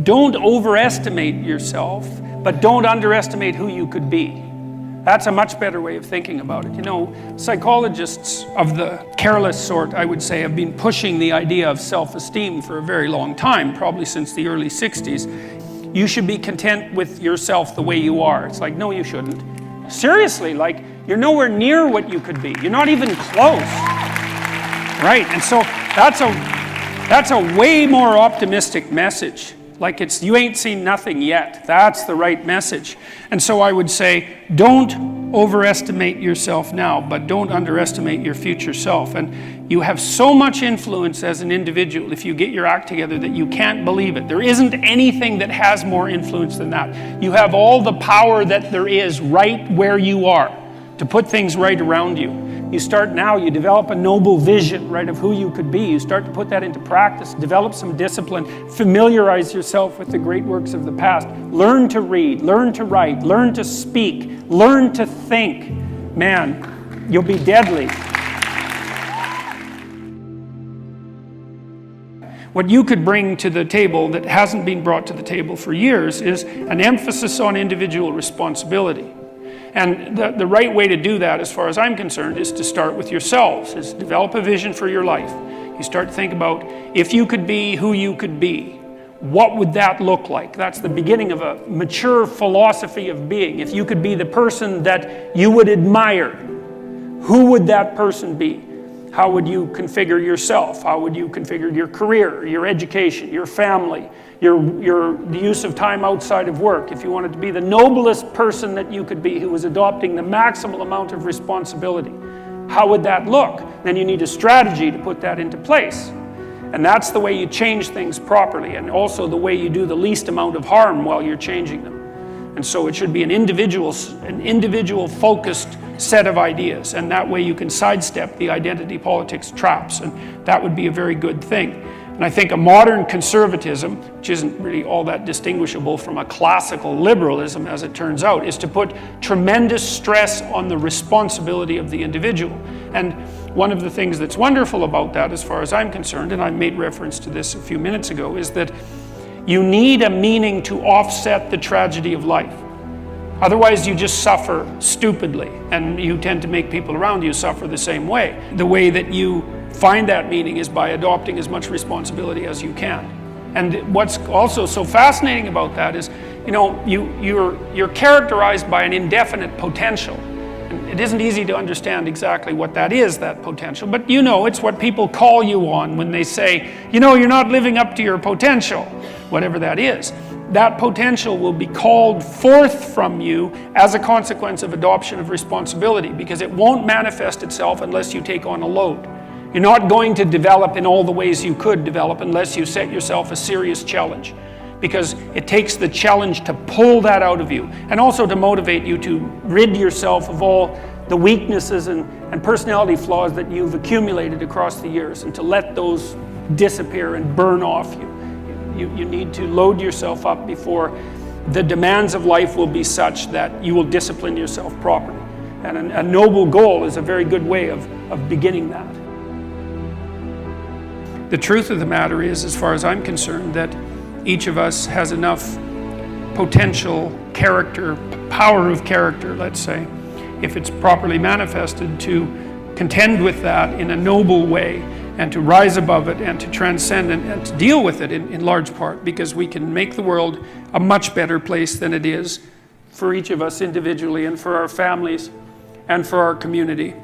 don't overestimate yourself, but don't underestimate who you could be. That's a much better way of thinking about it. You know, psychologists of the careless sort, I would say, have been pushing the idea of self-esteem for a very long time, probably since the early 60s. You should be content with yourself the way you are. It's like, no, you shouldn't. Seriously, like, you're nowhere near what you could be. You're not even close. Right, and so that's a way more optimistic message. Like, it's, you ain't seen nothing yet. That's the right message. And so I would say, don't overestimate yourself now, but don't underestimate your future self. And you have so much influence as an individual if you get your act together that you can't believe it. There isn't anything that has more influence than that. You have all the power that there is right where you are to put things right around you. You start now, you develop a noble vision, right, of who you could be. You start to put that into practice, develop some discipline, familiarize yourself with the great works of the past. Learn to read, learn to write, learn to speak, learn to think. Man, you'll be deadly. What you could bring to the table that hasn't been brought to the table for years is an emphasis on individual responsibility. And the right way to do that, as far as I'm concerned, is to start with yourselves, is develop a vision for your life. You start to think about, if you could be who you could be, what would that look like? That's the beginning of a mature philosophy of being. If you could be the person that you would admire, who would that person be? How would you configure yourself? How would you configure your career, your education, your family, the use of time outside of work? If you wanted to be the noblest person that you could be, who was adopting the maximal amount of responsibility, how would that look? Then you need a strategy to put that into place. And that's the way you change things properly, and also the way you do the least amount of harm while you're changing them. And so it should be an individual focused set of ideas, and that way you can sidestep the identity politics traps, and that would be a very good thing. And I think a modern conservatism, which isn't really all that distinguishable from a classical liberalism as it turns out, is to put tremendous stress on the responsibility of the individual. And one of the things that's wonderful about that, as far as I'm concerned, and I made reference to this a few minutes ago, is that you need a meaning to offset the tragedy of life. Otherwise, you just suffer stupidly, and you tend to make people around you suffer the same way. The way that you find that meaning is by adopting as much responsibility as you can. And what's also so fascinating about that is, you know, you're characterized by an indefinite potential. And it isn't easy to understand exactly what that is, that potential, but you know, it's what people call you on when they say, you know, you're not living up to your potential, whatever that is. That potential will be called forth from you as a consequence of adoption of responsibility, because it won't manifest itself unless you take on a load. You're not going to develop in all the ways you could develop unless you set yourself a serious challenge, because it takes the challenge to pull that out of you, and also to motivate you to rid yourself of all the weaknesses and personality flaws that you've accumulated across the years, and to let those disappear and burn off you. You need to load yourself up before the demands of life will be such that you will discipline yourself properly. And a noble goal is a very good way of beginning that. The truth of the matter is, as far as I'm concerned, that each of us has enough potential character, power of character, let's say, if it's properly manifested, to contend with that in a noble way, and to rise above it, and to transcend and to deal with it in large part, because we can make the world a much better place than it is for each of us individually, and for our families, and for our community.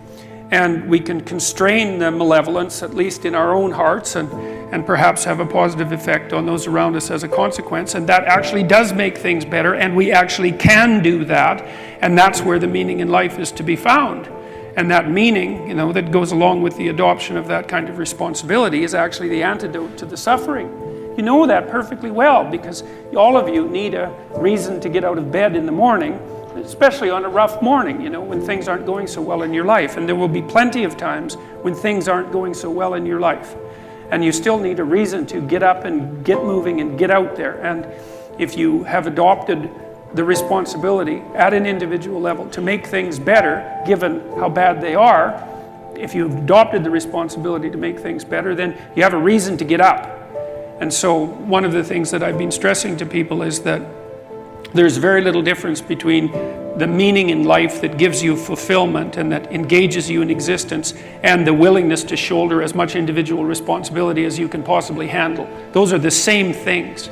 And we can constrain the malevolence, at least in our own hearts, and perhaps have a positive effect on those around us as a consequence. And that actually does make things better, and we actually can do that. And that's where the meaning in life is to be found. And that meaning, you know, that goes along with the adoption of that kind of responsibility is actually the antidote to the suffering. You know that perfectly well, because all of you need a reason to get out of bed in the morning, especially on a rough morning, you know, when things aren't going so well in your life. And there will be plenty of times when things aren't going so well in your life. And you still need a reason to get up and get moving and get out there. And if you have adopted the responsibility at an individual level to make things better, given how bad they are, if you've adopted the responsibility to make things better, then you have a reason to get up. And so one of the things that I've been stressing to people is that there's very little difference between the meaning in life that gives you fulfillment and that engages you in existence and the willingness to shoulder as much individual responsibility as you can possibly handle. Those are the same things.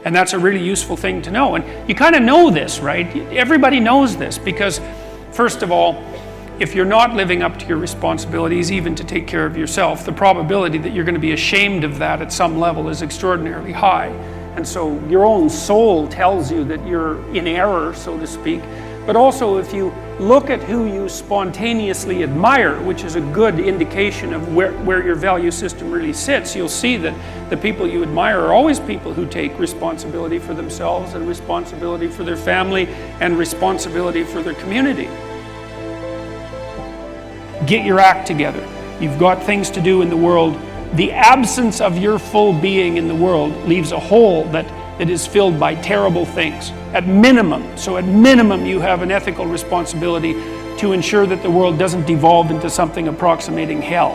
And that's a really useful thing to know. And you kind of know this, right? Everybody knows this because, first of all, if you're not living up to your responsibilities, even to take care of yourself, the probability that you're going to be ashamed of that at some level is extraordinarily high. And so your own soul tells you that you're in error, so to speak. But also if you look at who you spontaneously admire, which is a good indication of where your value system really sits, you'll see that the people you admire are always people who take responsibility for themselves and responsibility for their family and responsibility for their community. Get your act together. You've got things to do in the world. The absence of your full being in the world leaves a hole that is filled by terrible things. At minimum, you have an ethical responsibility to ensure that the world doesn't devolve into something approximating hell.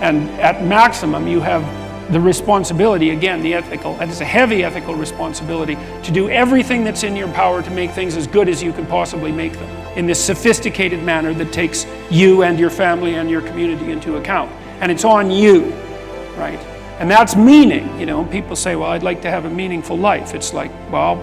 And at maximum, you have the responsibility, again, that is a heavy ethical responsibility, to do everything that's in your power to make things as good as you can possibly make them in this sophisticated manner that takes you and your family and your community into account. And it's on you, right? And that's meaning. You know, people say, well, I'd like to have a meaningful life. It's like, well,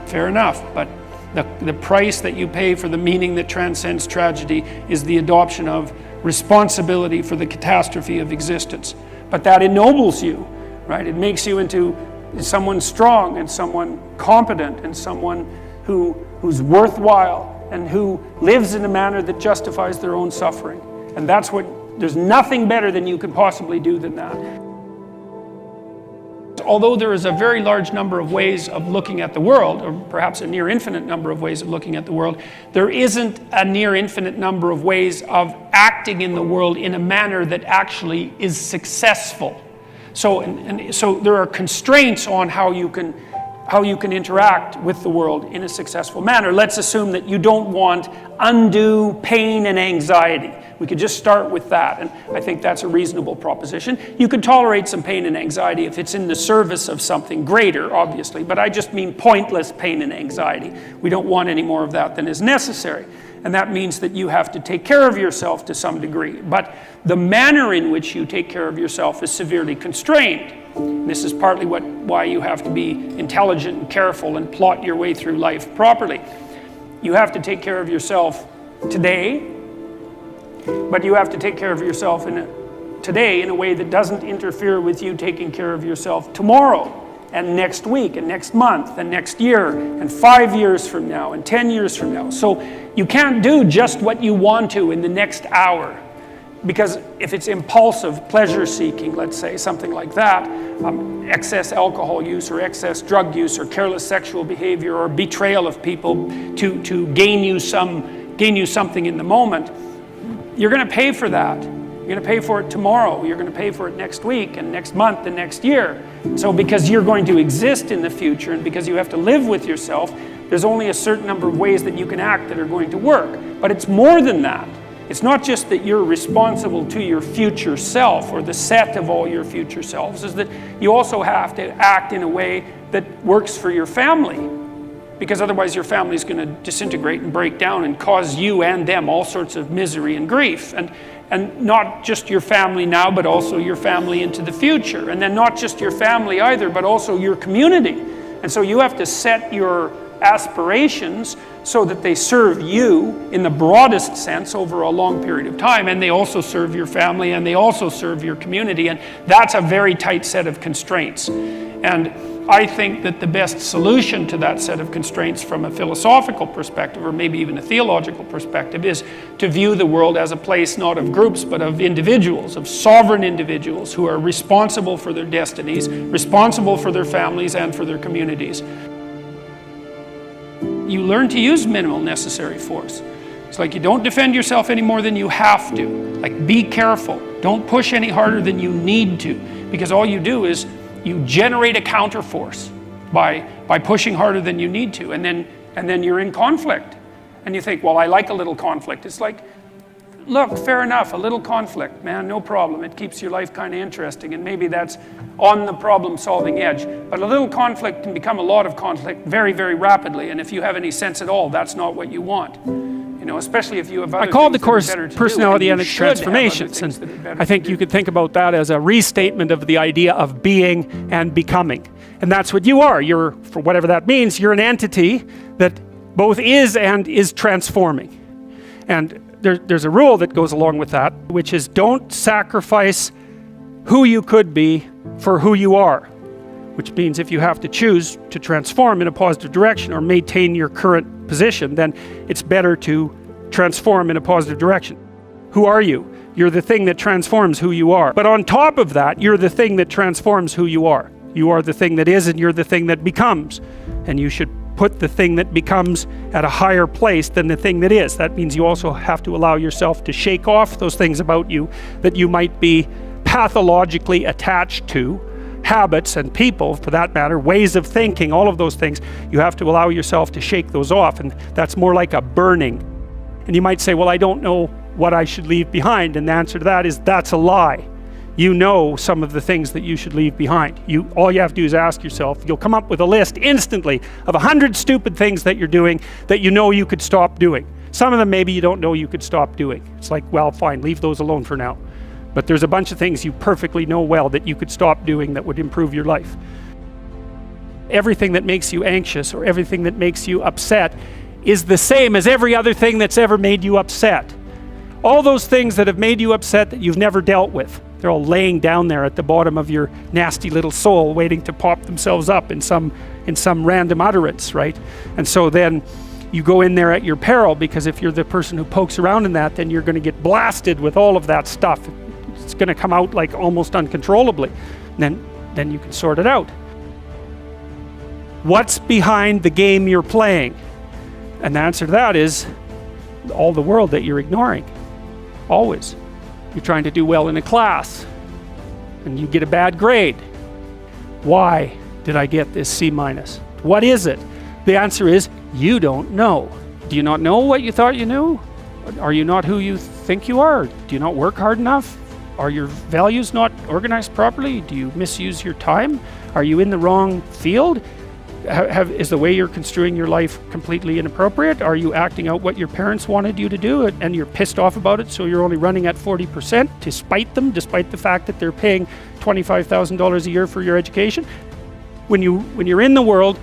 fair enough, but the price that you pay for the meaning that transcends tragedy is the adoption of responsibility for the catastrophe of existence. But that ennobles you, right? It makes you into someone strong and someone competent and someone who's worthwhile and who lives in a manner that justifies their own suffering. And there's nothing better than you could possibly do than that. Although there is a very large number of ways of looking at the world, or perhaps a near infinite number of ways of looking at the world, there isn't a near infinite number of ways of acting in the world in a manner that actually is successful. So there are constraints on how you can interact with the world in a successful manner. Let's assume that you don't want undue pain and anxiety. We could just start with that, and I think that's a reasonable proposition. You could tolerate some pain and anxiety if it's in the service of something greater, obviously, but I just mean pointless pain and anxiety. We don't want any more of that than is necessary, and that means that you have to take care of yourself to some degree, but the manner in which you take care of yourself is severely constrained. And this is partly why you have to be intelligent and careful and plot your way through life properly. You have to take care of yourself today, but you have to take care of yourself today in a way that doesn't interfere with you taking care of yourself tomorrow and next week and next month and next year and 5 years from now and 10 years from now. So you can't do just what you want to in the next hour, because if it's impulsive pleasure seeking, let's say, something like that, excess alcohol use or excess drug use or careless sexual behavior or betrayal of people to gain you something in the moment, you're going to pay for that. You're going to pay for it tomorrow. You're going to pay for it next week and next month and next year. So because you're going to exist in the future and because you have to live with yourself, there's only a certain number of ways that you can act that are going to work. But it's more than that. It's not just that you're responsible to your future self or the set of all your future selves, is that you also have to act in a way that works for your family. Because otherwise your family is going to disintegrate and break down and cause you and them all sorts of misery and grief. And not just your family now, but also your family into the future. And then not just your family either, but also your community. And so you have to set your aspirations so that they serve you in the broadest sense over a long period of time, and they also serve your family and they also serve your community, and that's a very tight set of constraints. And I think that the best solution to that set of constraints from a philosophical perspective, or maybe even a theological perspective, is to view the world as a place not of groups but of individuals, of sovereign individuals who are responsible for their destinies, responsible for their families and for their communities. You learn to use minimal necessary force. It's like you don't defend yourself any more than you have to. Like, be careful. Don't push any harder than you need to, because all you do is you generate a counterforce by pushing harder than you need to, and then you're in conflict. And you think, well, I like a little conflict. It's like, look, fair enough, a little conflict, man, no problem. It keeps your life kind of interesting, and maybe that's on the problem-solving edge. But a little conflict can become a lot of conflict very, very rapidly, and if you have any sense at all, that's not what you want. You know, especially if you have other I called the things that are course better to Personality do, and its you should have other Transformations, things and that are better I think to you do. could think about that as a restatement of the idea of being and becoming. And that's what you are. You're, for whatever that means, you're an entity that both is and is transforming. And there's a rule that goes along with that, which is don't sacrifice who you could be for who you are. Which means if you have to choose to transform in a positive direction or maintain your current position, then it's better to transform in a positive direction. Who are you? You're the thing that transforms who you are. But on top of that, you're the thing that transforms who you are. You are the thing that is, and you're the thing that becomes. And you should put the thing that becomes at a higher place than the thing that is. That means you also have to allow yourself to shake off those things about you that you might be pathologically attached to, habits and people, for that matter, ways of thinking, all of those things. You have to allow yourself to shake those off, and that's more like a burning. And you might say, well, I don't know what I should leave behind, and the answer to that is that's a lie. You know some of the things that you should leave behind. All you have to do is ask yourself. You'll come up with a list instantly of 100 stupid things that you're doing that you know you could stop doing. Some of them maybe you don't know you could stop doing. It's like, well, fine, leave those alone for now. But there's a bunch of things you perfectly know well that you could stop doing that would improve your life. Everything that makes you anxious or everything that makes you upset is the same as every other thing that's ever made you upset. All those things that have made you upset that you've never dealt with, they're all laying down there at the bottom of your nasty little soul, waiting to pop themselves up in some random utterance, right? And so then you go in there at your peril, because if you're the person who pokes around in that, then you're going to get blasted with all of that stuff. It's going to come out like almost uncontrollably. And then you can sort it out. What's behind the game you're playing? And the answer to that is all the world that you're ignoring. Always. You're trying to do well in a class, and you get a bad grade. Why did I get this C-? What is it? The answer is you don't know. Do you not know what you thought you knew? Are you not who you think you are? Do you not work hard enough? Are your values not organized properly? Do you misuse your time? Are you in the wrong field? Is the way you're construing your life completely inappropriate? Are you acting out what your parents wanted you to do and you're pissed off about it, so you're only running at 40% to spite them, despite the fact that they're paying $25,000 a year for your education? When you're in the world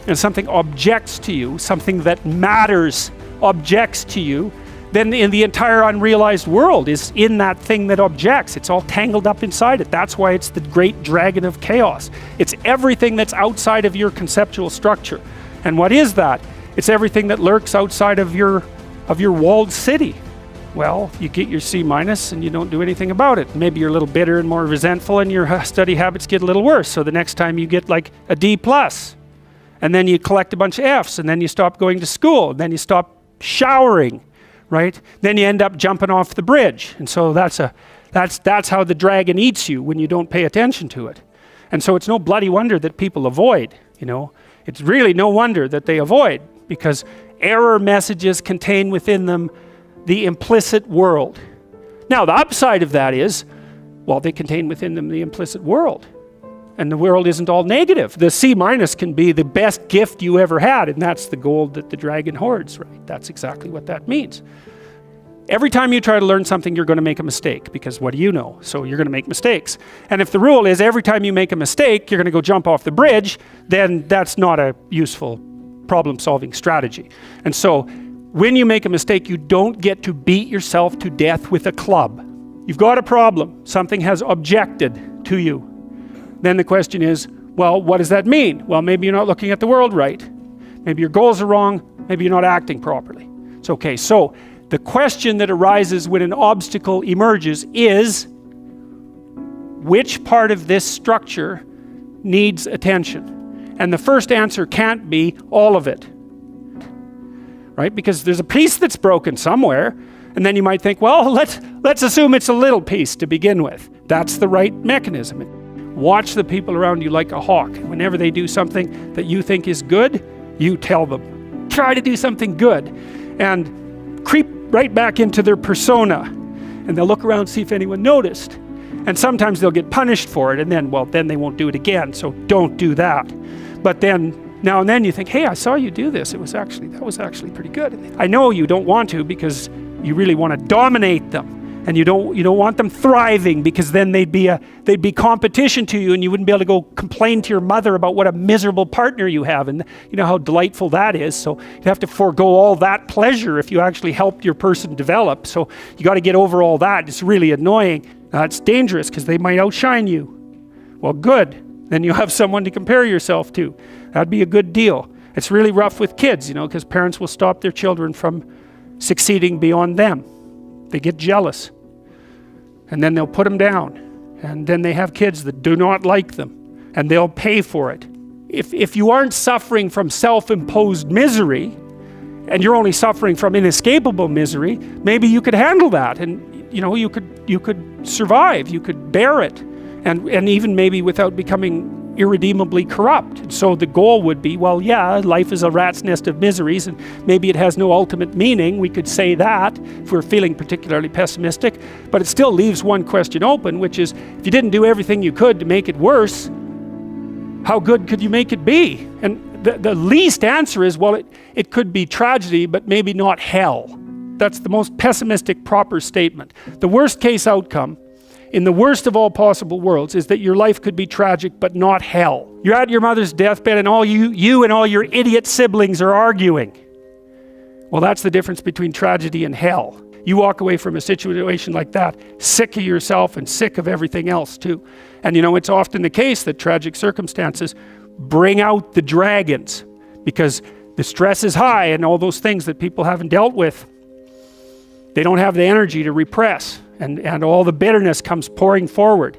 and something objects to you, something that matters objects to you, then in the entire unrealized world is in that thing that objects. It's all tangled up inside it. That's why it's the great dragon of chaos. It's everything that's outside of your conceptual structure. And what is that? It's everything that lurks outside of your walled city. Well, you get your C- and you don't do anything about it. Maybe you're a little bitter and more resentful, and your study habits get a little worse. So the next time you get like a D+, and then you collect a bunch of Fs, and then you stop going to school, and then you stop showering. Right? Then you end up jumping off the bridge. And so that's how the dragon eats you when you don't pay attention to it. And so it's no bloody wonder that people avoid, you know. It's really no wonder that they avoid, because error messages contain within them the implicit world. Now, the upside of that is, well, they contain within them the implicit world. And the world isn't all negative. The C- can be the best gift you ever had, and that's the gold that the dragon hoards, right? That's exactly what that means. Every time you try to learn something, you're going to make a mistake, because what do you know? So you're going to make mistakes. And if the rule is every time you make a mistake, you're going to go jump off the bridge, then that's not a useful problem-solving strategy. And so when you make a mistake, you don't get to beat yourself to death with a club. You've got a problem. Something has objected to you. Then the question is, well, what does that mean? Well, maybe you're not looking at the world right. Maybe your goals are wrong. Maybe you're not acting properly. It's okay. So the question that arises when an obstacle emerges is, which part of this structure needs attention? And the first answer can't be all of it. Right? Because there's a piece that's broken somewhere, and then you might think, well, let's assume it's a little piece to begin with. That's the right mechanism. Watch the people around you like a hawk. Whenever they do something that you think is good, you tell them. Try to do something good. And creep right back into their persona. And they'll look around and see if anyone noticed. And sometimes they'll get punished for it, and then, well, then they won't do it again, so don't do that. But then, now and then you think, hey, I saw you do this. That was actually pretty good. I know you don't want to because you really want to dominate them. And you don't want them thriving, because then they'd be competition to you, and you wouldn't be able to go complain to your mother about what a miserable partner you have, and you know how delightful that is. So you have to forego all that pleasure if you actually helped your person develop. So you got to get over all that. It's really annoying. It's dangerous because they might outshine you. Well, good. Then you have someone to compare yourself to. That'd be a good deal. It's really rough with kids, you know, because parents will stop their children from succeeding beyond them. They get jealous, and then they'll put them down, and then they have kids that do not like them, and they'll pay for it. If you aren't suffering from self-imposed misery, and you're only suffering from inescapable misery, maybe you could handle that, and you know, you could survive, you could bear it, and even maybe without becoming irredeemably corrupt. So the goal would be, well, yeah, life is a rat's nest of miseries, and maybe it has no ultimate meaning. We could say that if we're feeling particularly pessimistic, but it still leaves one question open, which is, if you didn't do everything you could to make it worse, how good could you make it be? And the least answer is, well, it could be tragedy, but maybe not hell. That's the most pessimistic proper statement. The worst case outcome in the worst of all possible worlds is that your life could be tragic, but not hell. You're at your mother's deathbed, and all you and all your idiot siblings are arguing. Well, that's the difference between tragedy and hell. You walk away from a situation like that, sick of yourself and sick of everything else too. And you know, it's often the case that tragic circumstances bring out the dragons, because the stress is high, and all those things that people haven't dealt with, they don't have the energy to repress. And all the bitterness comes pouring forward.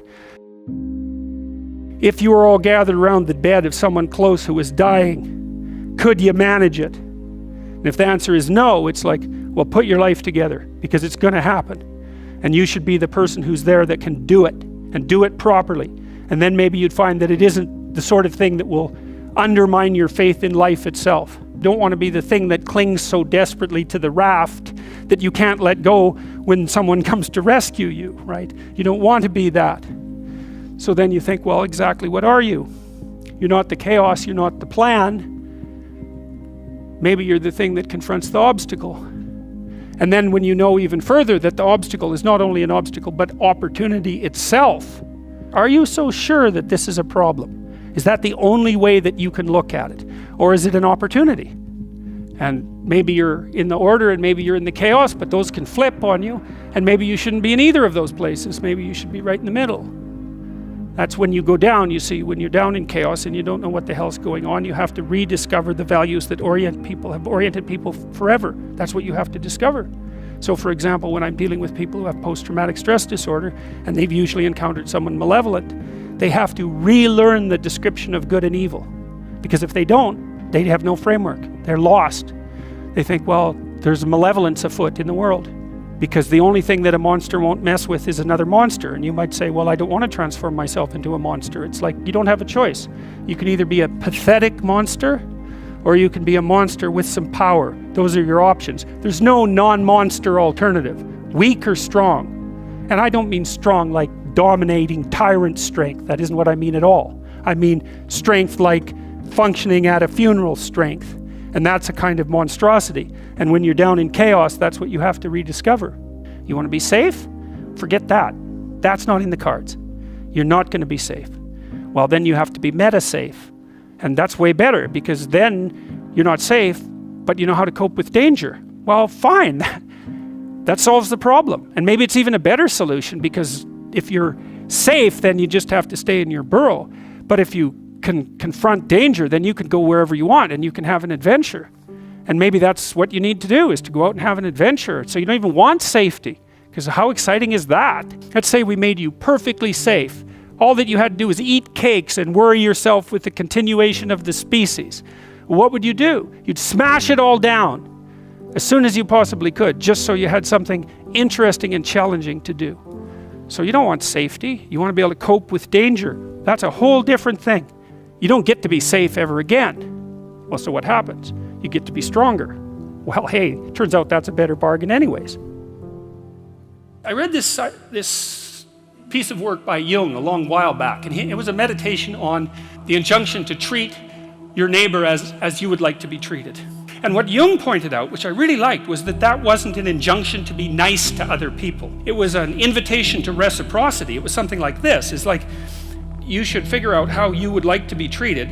If you were all gathered around the bed of someone close who was dying, could you manage it? And if the answer is no, it's like, well, put your life together, because it's going to happen. And you should be the person who's there that can do it, and do it properly. And then maybe you'd find that it isn't the sort of thing that will undermine your faith in life itself. You don't want to be the thing that clings so desperately to the raft that you can't let go when someone comes to rescue you, right? You don't want to be that. So then you think, well, exactly what are you? You're not the chaos, you're not the plan. Maybe you're the thing that confronts the obstacle. And then when you know even further that the obstacle is not only an obstacle, but opportunity itself, are you so sure that this is a problem? Is that the only way that you can look at it? Or is it an opportunity? And maybe you're in the order, and maybe you're in the chaos, but those can flip on you. And maybe you shouldn't be in either of those places. Maybe you should be right in the middle. That's when you go down, you see, when you're down in chaos and you don't know what the hell's going on, you have to rediscover the values that have oriented people forever. That's what you have to discover. So for example, when I'm dealing with people who have post-traumatic stress disorder, and they've usually encountered someone malevolent, they have to relearn the description of good and evil. Because if they don't, they have no framework. They're lost. They think, well, there's malevolence afoot in the world, because the only thing that a monster won't mess with is another monster. And you might say, well, I don't want to transform myself into a monster. It's like, you don't have a choice. You can either be a pathetic monster, or you can be a monster with some power. Those are your options. There's no non-monster alternative. Weak or strong. And I don't mean strong like dominating tyrant strength. That isn't what I mean at all. I mean strength like functioning at a funeral strength. And that's a kind of monstrosity. And when you're down in chaos, that's what you have to rediscover. You want to be safe? Forget that. That's not in the cards. You're not going to be safe. Well, then you have to be meta-safe. And that's way better, because then you're not safe, but you know how to cope with danger. Well, fine. That solves the problem. And maybe it's even a better solution, because if you're safe, then you just have to stay in your burrow. But if you can confront danger, then you can go wherever you want, and you can have an adventure. And maybe that's what you need to do, is to go out and have an adventure. So you don't even want safety, because how exciting is that? Let's say we made you perfectly safe. All that you had to do was eat cakes and worry yourself with the continuation of the species. What would you do? You'd smash it all down as soon as you possibly could, just so you had something interesting and challenging to do. So you don't want safety. You want to be able to cope with danger. That's a whole different thing. You don't get to be safe ever again. Well, so what happens? You get to be stronger. Well, hey, turns out that's a better bargain anyways. I read this piece of work by Jung a long while back, and it was a meditation on the injunction to treat your neighbor as you would like to be treated. And what Jung pointed out, which I really liked, was that wasn't an injunction to be nice to other people. It was an invitation to reciprocity. It was something like this. It's like, you should figure out how you would like to be treated,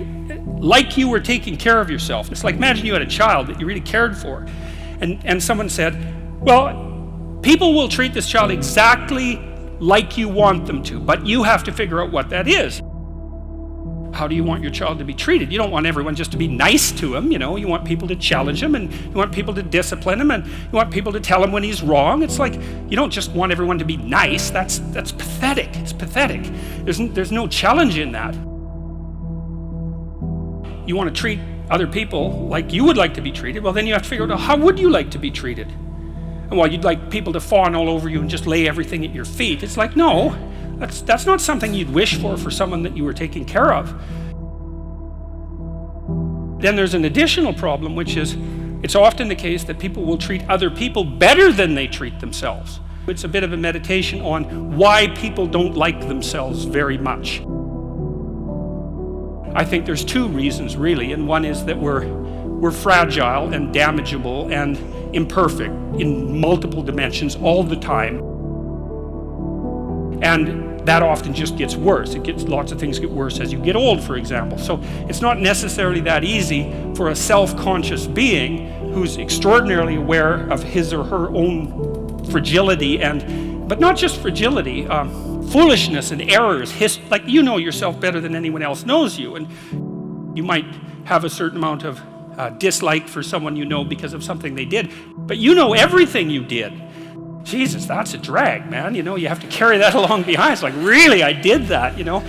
like you were taking care of yourself. It's like, imagine you had a child that you really cared for, and someone said, well, people will treat this child exactly like you want them to, but you have to figure out what that is. How do you want your child to be treated? You don't want everyone just to be nice to him, you know. You want people to challenge him, and you want people to discipline him, and you want people to tell him when he's wrong. It's like, you don't just want everyone to be nice. That's pathetic. It's pathetic. There's no challenge in that. You want to treat other people like you would like to be treated, well, then you have to figure out, how would you like to be treated? And while you'd like people to fawn all over you and just lay everything at your feet, it's like, no, that's not something you'd wish for someone that you were taking care of. Then there's an additional problem, which is, it's often the case that people will treat other people better than they treat themselves. It's a bit of a meditation on why people don't like themselves very much. I think there's two reasons, really, and one is that we're fragile and damageable and imperfect in multiple dimensions all the time. And that often just gets worse. Lots of things get worse as you get old, for example. So it's not necessarily that easy for a self-conscious being who's extraordinarily aware of his or her own fragility, but not just fragility, foolishness and errors. Like, you know yourself better than anyone else knows you, and you might have a certain amount of dislike for someone you know because of something they did, but you know everything you did. Jesus, that's a drag, man. You know, you have to carry that along behind. It's like, really, I did that, you know.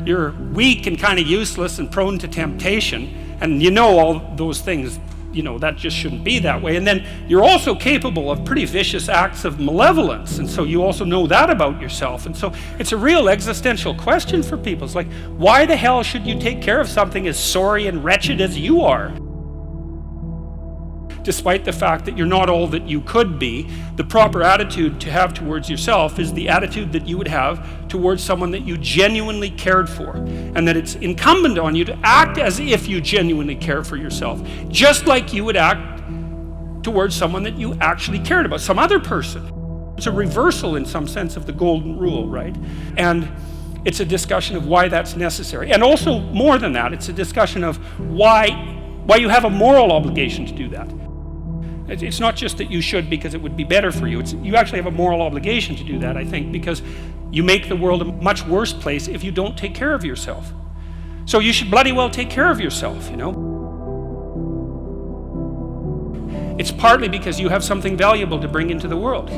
You're weak and kind of useless and prone to temptation, and you know all those things, you know, that just shouldn't be that way. And then you're also capable of pretty vicious acts of malevolence, and so you also know that about yourself. And so it's a real existential question for people. It's like, why the hell should you take care of something as sorry and wretched as you are? Despite the fact that you're not all that you could be, the proper attitude to have towards yourself is the attitude that you would have towards someone that you genuinely cared for, and that it's incumbent on you to act as if you genuinely care for yourself, just like you would act towards someone that you actually cared about, some other person. It's a reversal in some sense of the golden rule, right? And it's a discussion of why that's necessary. And also, more than that, it's a discussion of why you have a moral obligation to do that. It's not just that you should because it would be better for you. You actually have a moral obligation to do that, I think, because you make the world a much worse place if you don't take care of yourself. So you should bloody well take care of yourself, you know. It's partly because you have something valuable to bring into the world.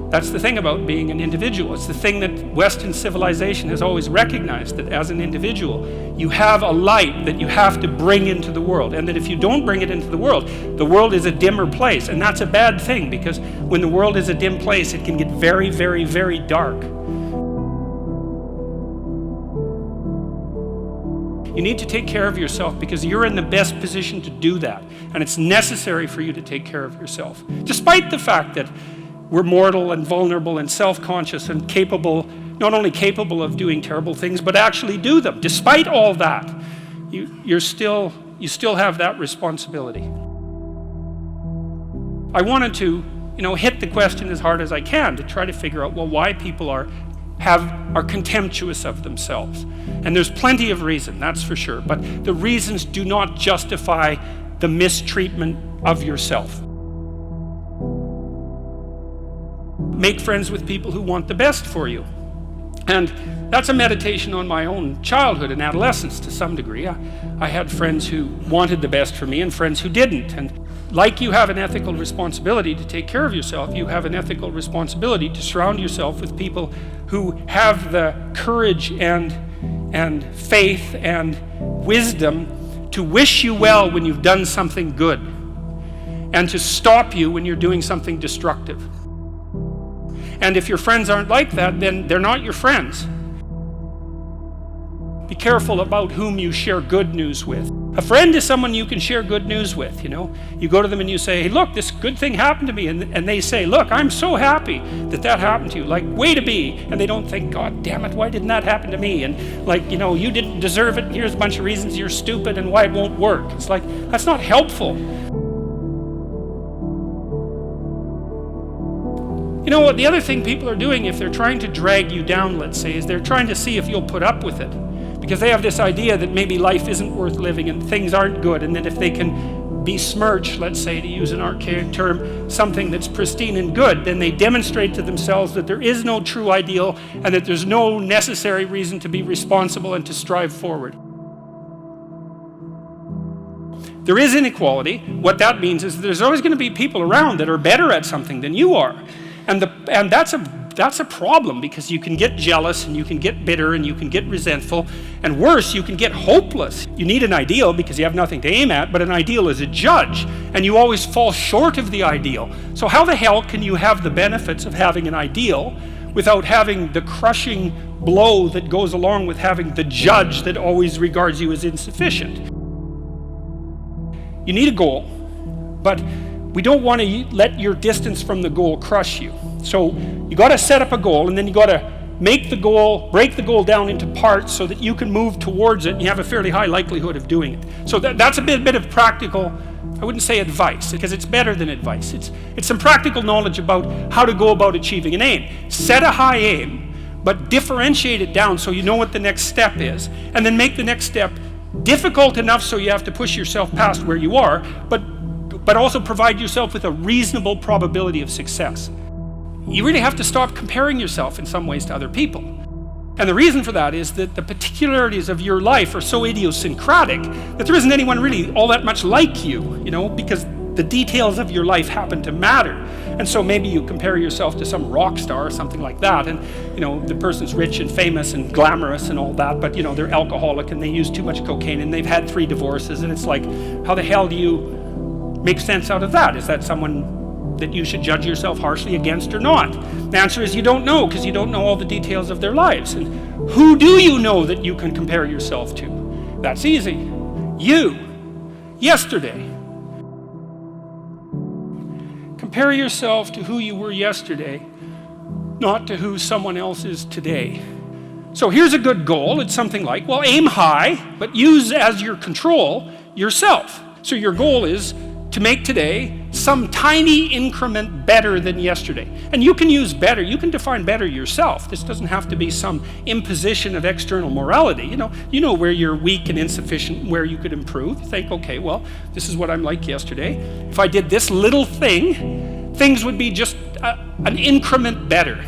That's the thing about being an individual. It's the thing that Western civilization has always recognized, that as an individual, you have a light that you have to bring into the world, and that if you don't bring it into the world is a dimmer place. And that's a bad thing, because when the world is a dim place, it can get very, very, very dark. You need to take care of yourself because you're in the best position to do that. And it's necessary for you to take care of yourself. Despite the fact that we're mortal and vulnerable and self-conscious and capable, not only capable of doing terrible things, but actually do them. Despite all that, you still have that responsibility. I wanted to, hit the question as hard as I can to try to figure out, well, why people are contemptuous of themselves. And there's plenty of reason, that's for sure, but the reasons do not justify the mistreatment of yourself. Make friends with people who want the best for you. And that's a meditation on my own childhood and adolescence to some degree. I had friends who wanted the best for me and friends who didn't. And like you have an ethical responsibility to take care of yourself, you have an ethical responsibility to surround yourself with people who have the courage and faith and wisdom to wish you well when you've done something good and to stop you when you're doing something destructive. And if your friends aren't like that, then they're not your friends. Be careful about whom you share good news with. A friend is someone you can share good news with, you know. You go to them and you say, hey, look, this good thing happened to me. And they say, look, I'm so happy that that happened to you. Like, way to be. And they don't think, God damn it, why didn't that happen to me? And like, you know, you didn't deserve it. And here's a bunch of reasons you're stupid and why it won't work. It's like, that's not helpful. You know what, the other thing people are doing if they're trying to drag you down, let's say, is they're trying to see if you'll put up with it. Because they have this idea that maybe life isn't worth living and things aren't good, and that if they can besmirch, let's say, to use an archaic term, something that's pristine and good, then they demonstrate to themselves that there is no true ideal and that there's no necessary reason to be responsible and to strive forward. There is inequality. What that means is that there's always going to be people around that are better at something than you are. And that's a problem, because you can get jealous and you can get bitter and you can get resentful, and worse, you can get hopeless. You need an ideal because you have nothing to aim at, but an ideal is a judge, and you always fall short of the ideal. So how the hell can you have the benefits of having an ideal without having the crushing blow that goes along with having the judge that always regards you as insufficient? You need a goal, but we don't want to let your distance from the goal crush you. So you got to set up a goal, and then you got to make the goal, break the goal down into parts so that you can move towards it and you have a fairly high likelihood of doing it. So that's a bit of practical, I wouldn't say advice, because it's better than advice. It's some practical knowledge about how to go about achieving an aim. Set a high aim, but differentiate it down so you know what the next step is, and then make the next step difficult enough so you have to push yourself past where you are, but also provide yourself with a reasonable probability of success. You really have to stop comparing yourself in some ways to other people. And the reason for that is that the particularities of your life are so idiosyncratic that there isn't anyone really all that much like you, you know, because the details of your life happen to matter. And so maybe you compare yourself to some rock star or something like that, and you know, the person's rich and famous and glamorous and all that, but you know, they're alcoholic and they use too much cocaine and they've had 3 divorces, and it's like, how the hell do you make sense out of that? Is that someone that you should judge yourself harshly against or not? The answer is you don't know, because you don't know all the details of their lives. And who do you know that you can compare yourself to? That's easy. You. Yesterday. Compare yourself to who you were yesterday, not to who someone else is today. So here's a good goal. It's something like, well, aim high, but use as your control yourself. So your goal is to make today some tiny increment better than yesterday. And you can use better, you can define better yourself. This doesn't have to be some imposition of external morality. You know where you're weak and insufficient, where you could improve. You think, okay, well, this is what I'm like yesterday. If I did this little thing, things would be just an increment better.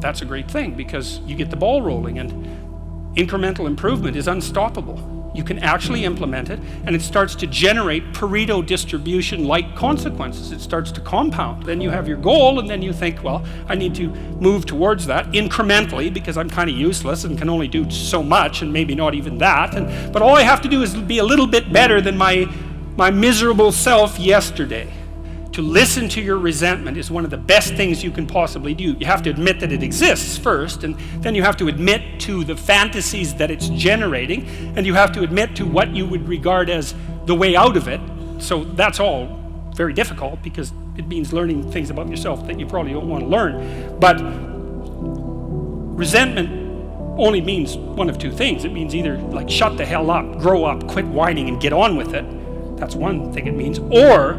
That's a great thing, because you get the ball rolling, and incremental improvement is unstoppable. You can actually implement it, and it starts to generate Pareto distribution-like consequences. It starts to compound. Then you have your goal, and then you think, well, I need to move towards that incrementally, because I'm kind of useless and can only do so much, and maybe not even that. But all I have to do is be a little bit better than my miserable self yesterday. To listen to your resentment is one of the best things you can possibly do. You have to admit that it exists first, and then you have to admit to the fantasies that it's generating, and you have to admit to what you would regard as the way out of it. So that's all very difficult, because it means learning things about yourself that you probably don't want to learn. But resentment only means one of 2 things. It means either like shut the hell up, grow up, quit whining and get on with it. That's one thing it means. Or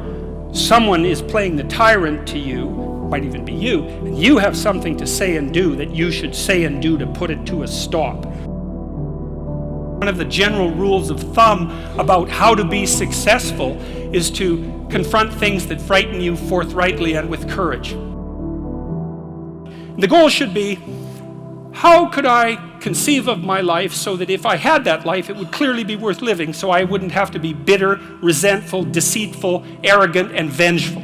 someone is playing the tyrant to you, might even be you, and you have something to say and do that you should say and do to put it to a stop. One of the general rules of thumb about how to be successful is to confront things that frighten you forthrightly and with courage. The goal should be, how could I conceive of my life so that if I had that life, it would clearly be worth living, so I wouldn't have to be bitter, resentful, deceitful, arrogant, and vengeful.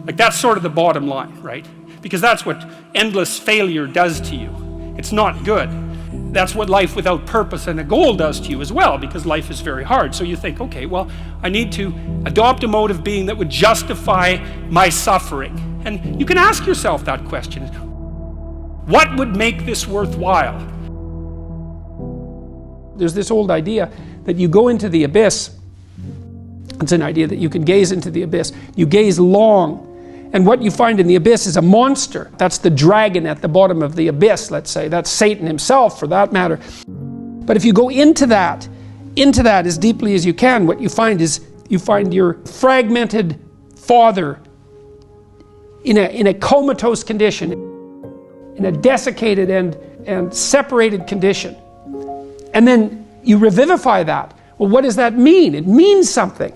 Like, that's sort of the bottom line, right? Because that's what endless failure does to you. It's not good. That's what life without purpose and a goal does to you as well, because life is very hard. So you think, okay, well, I need to adopt a mode of being that would justify my suffering. And you can ask yourself that question. What would make this worthwhile? There's this old idea that you go into the abyss. It's an idea that you can gaze into the abyss. You gaze long, and what you find in the abyss is a monster. That's the dragon at the bottom of the abyss, let's say. That's Satan himself, for that matter. But if you go into that as deeply as you can, what you find is you find your fragmented father in a comatose condition, in a desiccated and separated condition. And then you revivify that. Well, what does that mean? It means something.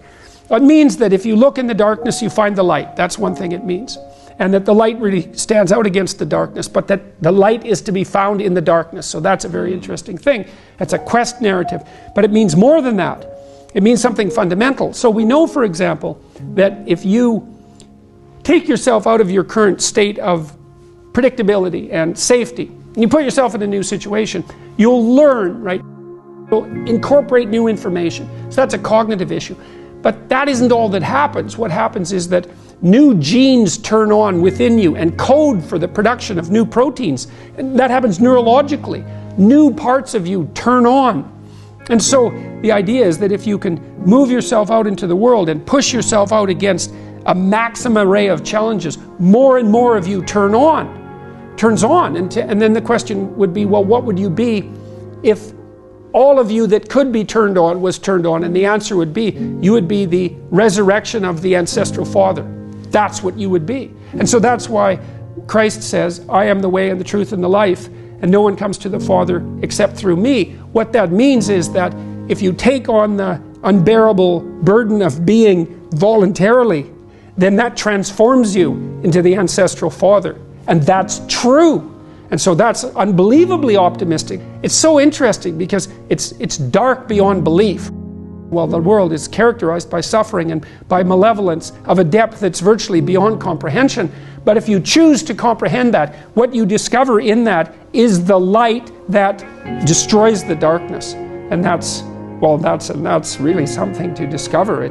It means that if you look in the darkness, you find the light. That's one thing it means. And that the light really stands out against the darkness, but that the light is to be found in the darkness. So that's a very interesting thing. That's a quest narrative. But it means more than that. It means something fundamental. So we know, for example, that if you take yourself out of your current state of predictability and safety, and you put yourself in a new situation, you'll learn, right? You'll incorporate new information. So that's a cognitive issue. But that isn't all that happens. What happens is that new genes turn on within you and code for the production of new proteins. And that happens neurologically. New parts of you turn on. And so the idea is that if you can move yourself out into the world and push yourself out against a maximum array of challenges, more and more of you turns on. And then the question would be, well, what would you be if all of you that could be turned on was turned on? And the answer would be, you would be the resurrection of the ancestral father. That's what you would be. And so that's why Christ says, I am the way and the truth and the life, and no one comes to the Father except through me. What that means is that if you take on the unbearable burden of being voluntarily, then that transforms you into the ancestral father. And that's true. And so that's unbelievably optimistic. It's so interesting because it's dark beyond belief. Well, the world is characterized by suffering and by malevolence of a depth that's virtually beyond comprehension. But if you choose to comprehend that, what you discover in that is the light that destroys the darkness. And that's really something to discover.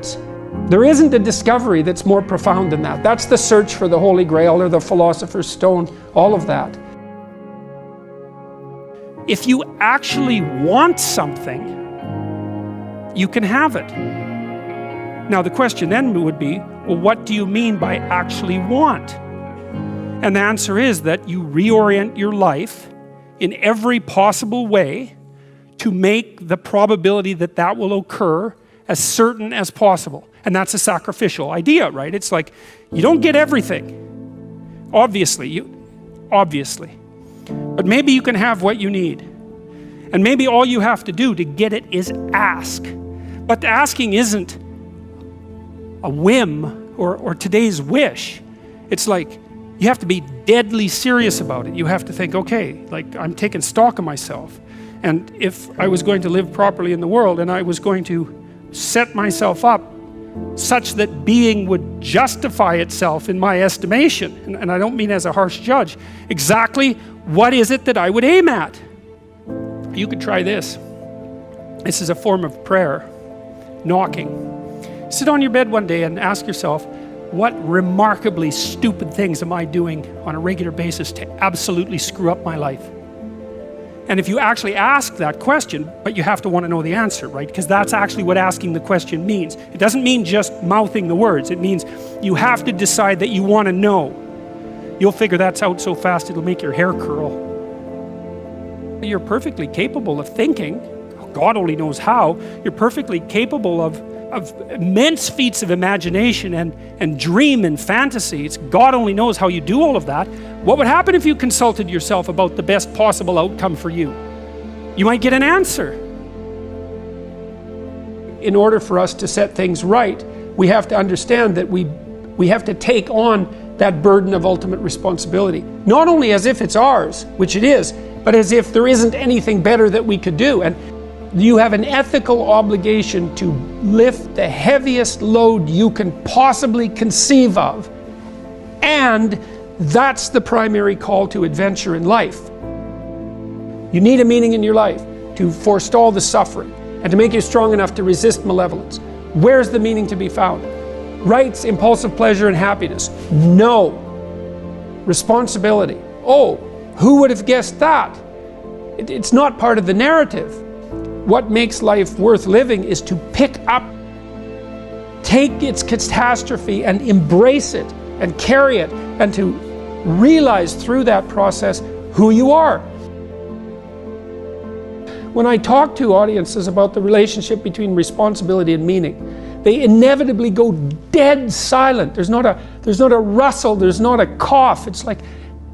There isn't a discovery that's more profound than that. That's the search for the Holy Grail or the Philosopher's Stone, all of that. If you actually want something, you can have it. Now the question then would be, well, what do you mean by actually want? And the answer is that you reorient your life in every possible way to make the probability that that will occur as certain as possible. And that's a sacrificial idea, right? It's like, you don't get everything. Obviously. But maybe you can have what you need. And maybe all you have to do to get it is ask. But the asking isn't a whim or today's wish. It's like, you have to be deadly serious about it. You have to think, okay, like I'm taking stock of myself. And if I was going to live properly in the world and I was going to set myself up such that being would justify itself in my estimation, and I don't mean as a harsh judge, exactly what is it that I would aim at? You could try this. This is a form of prayer, knocking. Sit on your bed one day and ask yourself, what remarkably stupid things am I doing on a regular basis to absolutely screw up my life? And if you actually ask that question, but you have to want to know the answer, right? Because that's actually what asking the question means. It doesn't mean just mouthing the words. It means you have to decide that you want to know. You'll figure that's out so fast it'll make your hair curl. You're perfectly capable of thinking. God only knows how. You're perfectly capable of immense feats of imagination and dream and fantasy. It's God only knows how you do all of that. What would happen if you consulted yourself about the best possible outcome for you? You might get an answer. In order for us to set things right, we have to understand that we have to take on that burden of ultimate responsibility. Not only as if it's ours, which it is, but as if there isn't anything better that we could do. And you have an ethical obligation to lift the heaviest load you can possibly conceive of. And that's the primary call to adventure in life. You need a meaning in your life to forestall the suffering and to make you strong enough to resist malevolence. Where's the meaning to be found? Rights, impulsive pleasure, and happiness? No. Responsibility? Oh, who would have guessed that? It's not part of the narrative. what makes life worth living is to pick up, take its catastrophe and embrace it and carry it, and to realize through that process who you are. When I talk to audiences about the relationship between responsibility and meaning, they inevitably go dead silent. There's not a rustle, there's not a cough. It's like,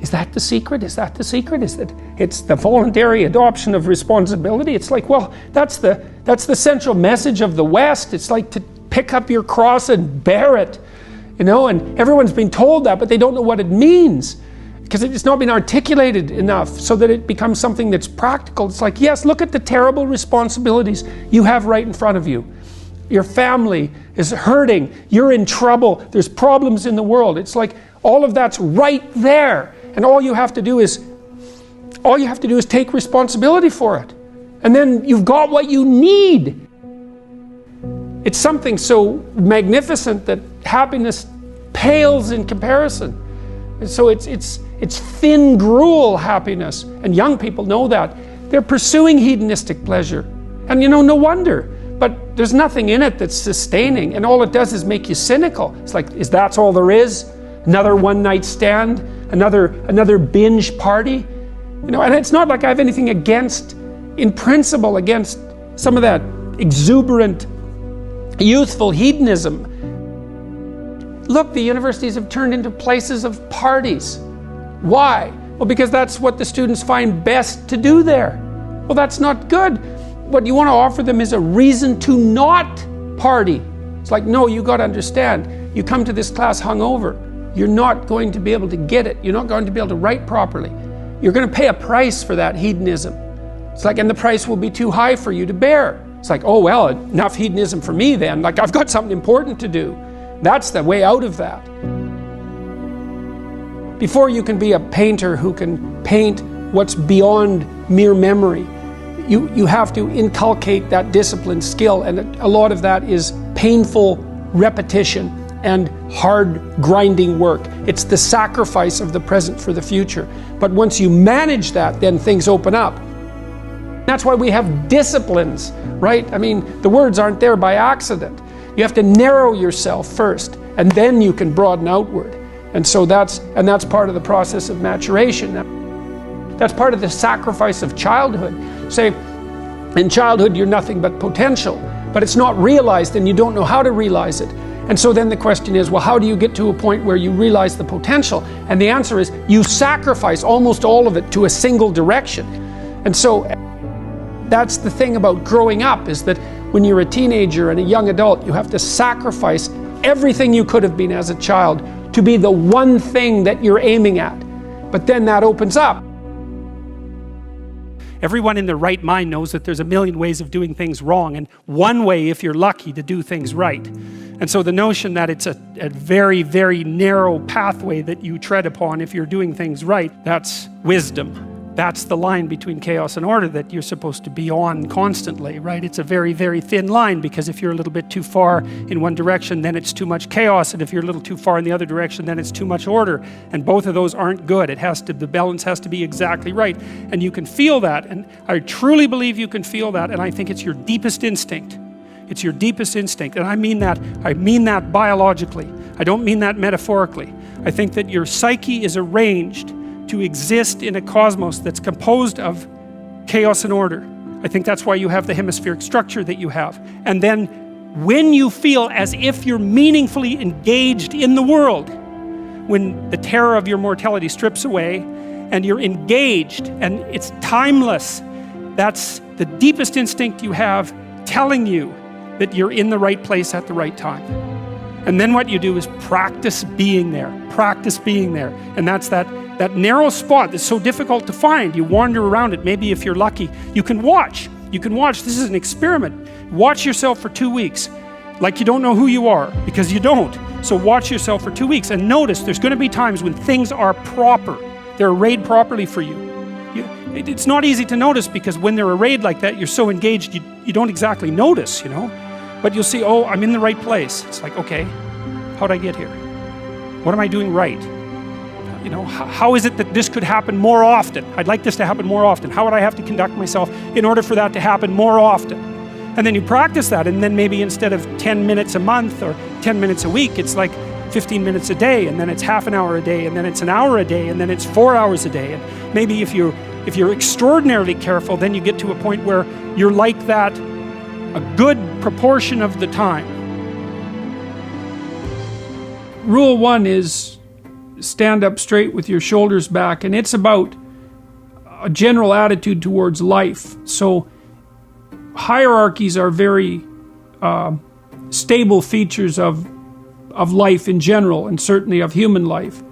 is that the secret? Is that the secret? Is that it's the voluntary adoption of responsibility? It's like, well, that's the central message of the West. It's like to pick up your cross and bear it, you know, and everyone's been told that, but they don't know what it means because it's not been articulated enough so that it becomes something that's practical. It's like, yes, look at the terrible responsibilities you have right in front of you. Your family is hurting, you're in trouble, there's problems in the world. It's like all of that's right there. And all you have to do is take responsibility for it. And then you've got what you need. It's something so magnificent that happiness pales in comparison. And so it's thin gruel happiness. And young people know that. They're pursuing hedonistic pleasure. And you know, no wonder. But there's nothing in it that's sustaining. And all it does is make you cynical. It's like, that's all there is? Another one-night stand? Another binge party? You know, and it's not like I have anything against, in principle, against some of that exuberant, youthful hedonism. Look, the universities have turned into places of parties. Why? Well, because that's what the students find best to do there. Well, that's not good. What you want to offer them is a reason to not party. It's like, no, you got to understand, you come to this class hungover. You're not going to be able to get it. You're not going to be able to write properly. You're going to pay a price for that hedonism. It's like, and the price will be too high for you to bear. It's like, oh, well, enough hedonism for me then. Like, I've got something important to do. That's the way out of that. Before you can be a painter who can paint what's beyond mere memory, you have to inculcate that discipline skill, and a lot of that is painful repetition and hard grinding work. It's the sacrifice of the present for the future. But once you manage that, then things open up. That's why we have disciplines, right? I mean, the words aren't there by accident. You have to narrow yourself first, and then you can broaden outward. And so that's part of the process of maturation. That's part of the sacrifice of childhood. Say, in childhood you're nothing but potential, but it's not realized and you don't know how to realize it. And so then the question is, well, how do you get to a point where you realize the potential? And the answer is, you sacrifice almost all of it to a single direction. And so that's the thing about growing up, is that when you're a teenager and a young adult, you have to sacrifice everything you could have been as a child to be the one thing that you're aiming at. But then that opens up. Everyone in their right mind knows that there's a million ways of doing things wrong, and one way, if you're lucky, to do things right. And so the notion that it's a very, very narrow pathway that you tread upon if you're doing things right, that's wisdom. That's the line between chaos and order that you're supposed to be on constantly, right? It's a very, very thin line, because if you're a little bit too far in one direction, then it's too much chaos, and if you're a little too far in the other direction, then it's too much order. And both of those aren't good. The balance has to be exactly right. And you can feel that, and I truly believe you can feel that, and I think it's your deepest instinct. It's your deepest instinct, and I mean that biologically. I don't mean that metaphorically. I think that your psyche is arranged to exist in a cosmos that's composed of chaos and order. I think that's why you have the hemispheric structure that you have. And then when you feel as if you're meaningfully engaged in the world, when the terror of your mortality strips away and you're engaged and it's timeless, that's the deepest instinct you have telling you that you're in the right place at the right time. And then what you do is practice being there. Practice being there. And that's that narrow spot that's so difficult to find. You wander around it. Maybe if you're lucky, you can watch. This is an experiment. Watch yourself for 2 weeks. Like you don't know who you are, because you don't. So watch yourself for 2 weeks and notice there's going to be times when things are proper. They're arrayed properly for you. It's not easy to notice, because when they're arrayed like that, you're so engaged, you don't exactly notice, you know. But you'll see, oh, I'm in the right place. It's like, okay, how'd I get here? What am I doing right? You know, how is it that this could happen more often? I'd like this to happen more often. How would I have to conduct myself in order for that to happen more often? And then you practice that, and then maybe instead of 10 minutes a month or 10 minutes a week, it's like 15 minutes a day, and then it's half an hour a day, and then it's an hour a day, and then it's 4 hours a day. And maybe if you're extraordinarily careful, then you get to a point where you're like that a good proportion of the time. Rule 1 is stand up straight with your shoulders back, and it's about a general attitude towards life. So hierarchies are very stable features of life in general, and certainly of human life.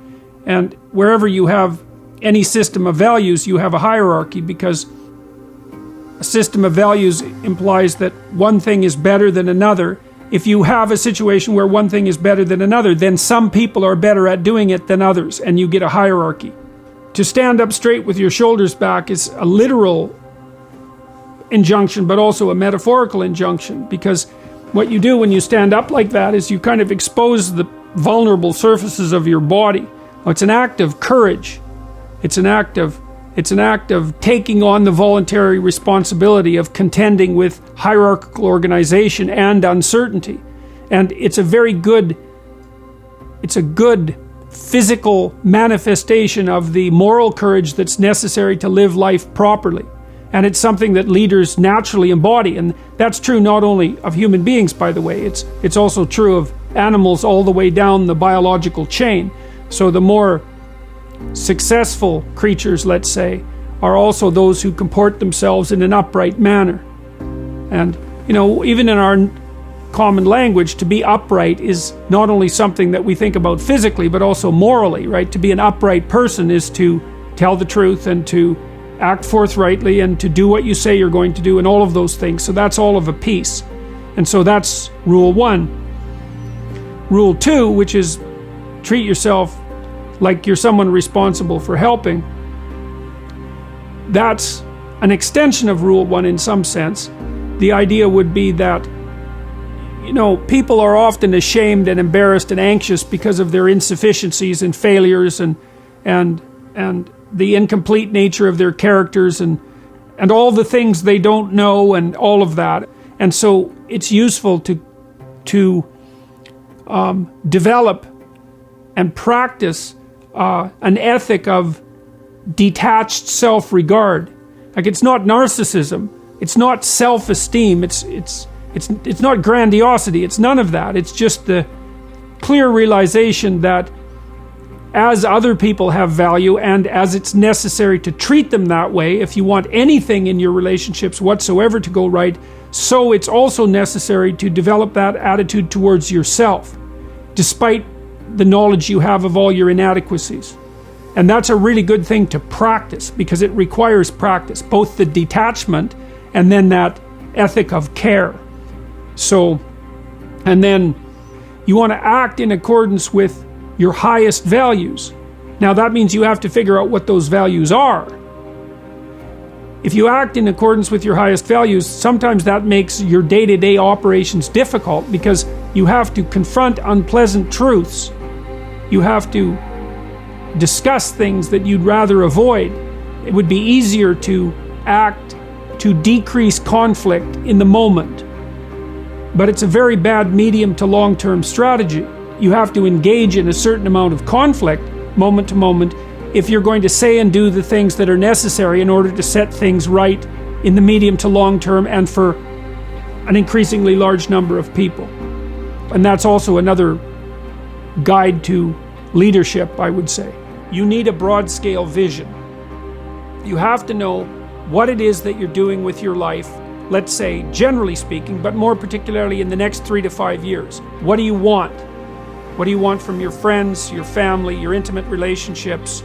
And wherever you have any system of values, you have a hierarchy, because a system of values implies that one thing is better than another. If you have a situation where one thing is better than another, then some people are better at doing it than others, and you get a hierarchy. To stand up straight with your shoulders back is a literal injunction, but also a metaphorical injunction, because what you do when you stand up like that is you kind of expose the vulnerable surfaces of your body. It's an act of courage. It's an act of taking on the voluntary responsibility of contending with hierarchical organization and uncertainty. And it's a good physical manifestation of the moral courage that's necessary to live life properly. And it's something that leaders naturally embody. And that's true not only of human beings, by the way, it's also true of animals all the way down the biological chain. So the more successful creatures, let's say, are also those who comport themselves in an upright manner. And, you know, even in our common language, to be upright is not only something that we think about physically, but also morally, right? To be an upright person is to tell the truth and to act forthrightly and to do what you say you're going to do, and all of those things. So that's all of a piece. And so that's rule 1. Rule 2, which is treat yourself like you're someone responsible for helping. That's an extension of rule 1 in some sense. The idea would be that, you know, people are often ashamed and embarrassed and anxious because of their insufficiencies and failures and the incomplete nature of their characters and all the things they don't know and all of that. And so it's useful to develop and practice an ethic of detached self-regard. Like, it's not narcissism, it's not self-esteem, it's not grandiosity, it's none of that. It's just the clear realization that as other people have value and as it's necessary to treat them that way if you want anything in your relationships whatsoever to go right, so it's also necessary to develop that attitude towards yourself, despite the knowledge you have of all your inadequacies. And that's a really good thing to practice, because it requires practice, both the detachment and then that ethic of care. So, and then you want to act in accordance with your highest values. Now that means you have to figure out what those values are. If you act in accordance with your highest values, sometimes that makes your day-to-day operations difficult, because you have to confront unpleasant truths. You have to discuss things that you'd rather avoid. It would be easier to act to decrease conflict in the moment. But it's a very bad medium to long-term strategy. You have to engage in a certain amount of conflict, moment to moment, if you're going to say and do the things that are necessary in order to set things right in the medium to long term and for an increasingly large number of people. And that's also another guide to leadership, I would say. You need a broad-scale vision. You have to know what it is that you're doing with your life, let's say, generally speaking, but more particularly in the next 3 to 5 years. What do you want? What do you want from your friends, your family, your intimate relationships,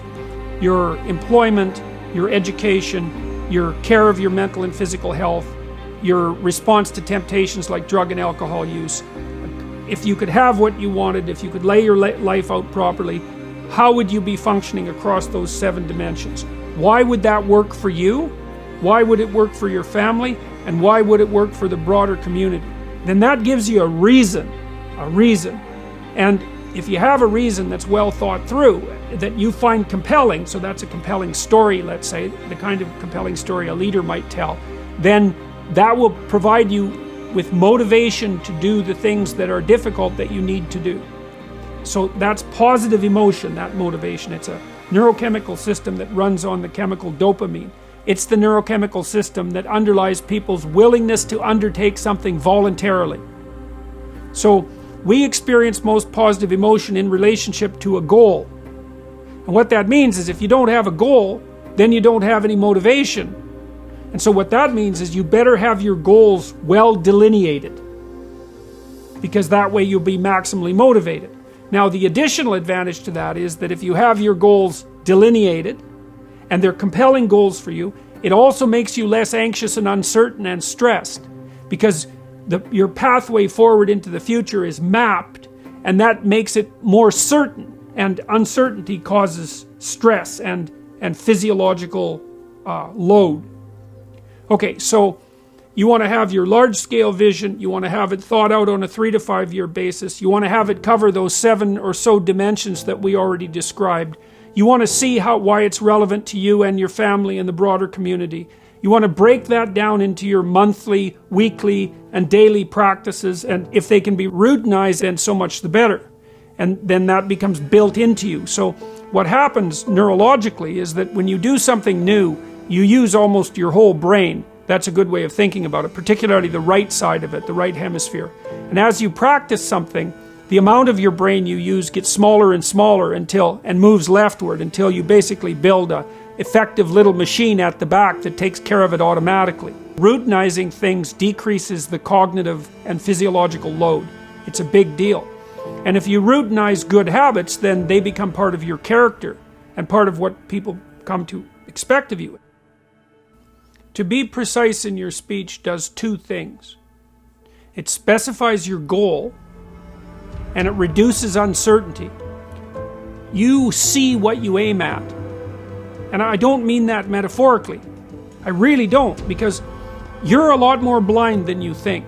your employment, your education, your care of your mental and physical health, your response to temptations like drug and alcohol use? If you could have what you wanted, if you could lay your life out properly, how would you be functioning across those 7 dimensions? Why would that work for you? Why would it work for your family? And why would it work for the broader community? Then that gives you a reason. And if you have a reason that's well thought through, that you find compelling, so that's a compelling story, let's say, the kind of compelling story a leader might tell, then that will provide you with motivation to do the things that are difficult that you need to do. So that's positive emotion, that motivation. It's a neurochemical system that runs on the chemical dopamine. It's the neurochemical system that underlies people's willingness to undertake something voluntarily. So we experience most positive emotion in relationship to a goal. And what that means is if you don't have a goal, then you don't have any motivation. And so what that means is you better have your goals well delineated, because that way you'll be maximally motivated. Now the additional advantage to that is that if you have your goals delineated and they're compelling goals for you, it also makes you less anxious and uncertain and stressed, because your pathway forward into the future is mapped, and that makes it more certain, and uncertainty causes stress and physiological load. Okay, so you want to have your large-scale vision, you want to have it thought out on a 3 to 5 year basis, you want to have it cover those 7 or so dimensions that we already described. You want to see why it's relevant to you and your family and the broader community. You want to break that down into your monthly, weekly, and daily practices, and if they can be routinized, then so much the better. And then that becomes built into you. So what happens neurologically is that when you do something new, you use almost your whole brain. That's a good way of thinking about it, particularly the right side of it, the right hemisphere. And as you practice something, the amount of your brain you use gets smaller and smaller and moves leftward until you basically build a effective little machine at the back that takes care of it automatically. Routinizing things decreases the cognitive and physiological load. It's a big deal. And if you routinize good habits, then they become part of your character and part of what people come to expect of you. To be precise in your speech does 2 things. It specifies your goal, and it reduces uncertainty. You see what you aim at. And I don't mean that metaphorically. I really don't, because you're a lot more blind than you think.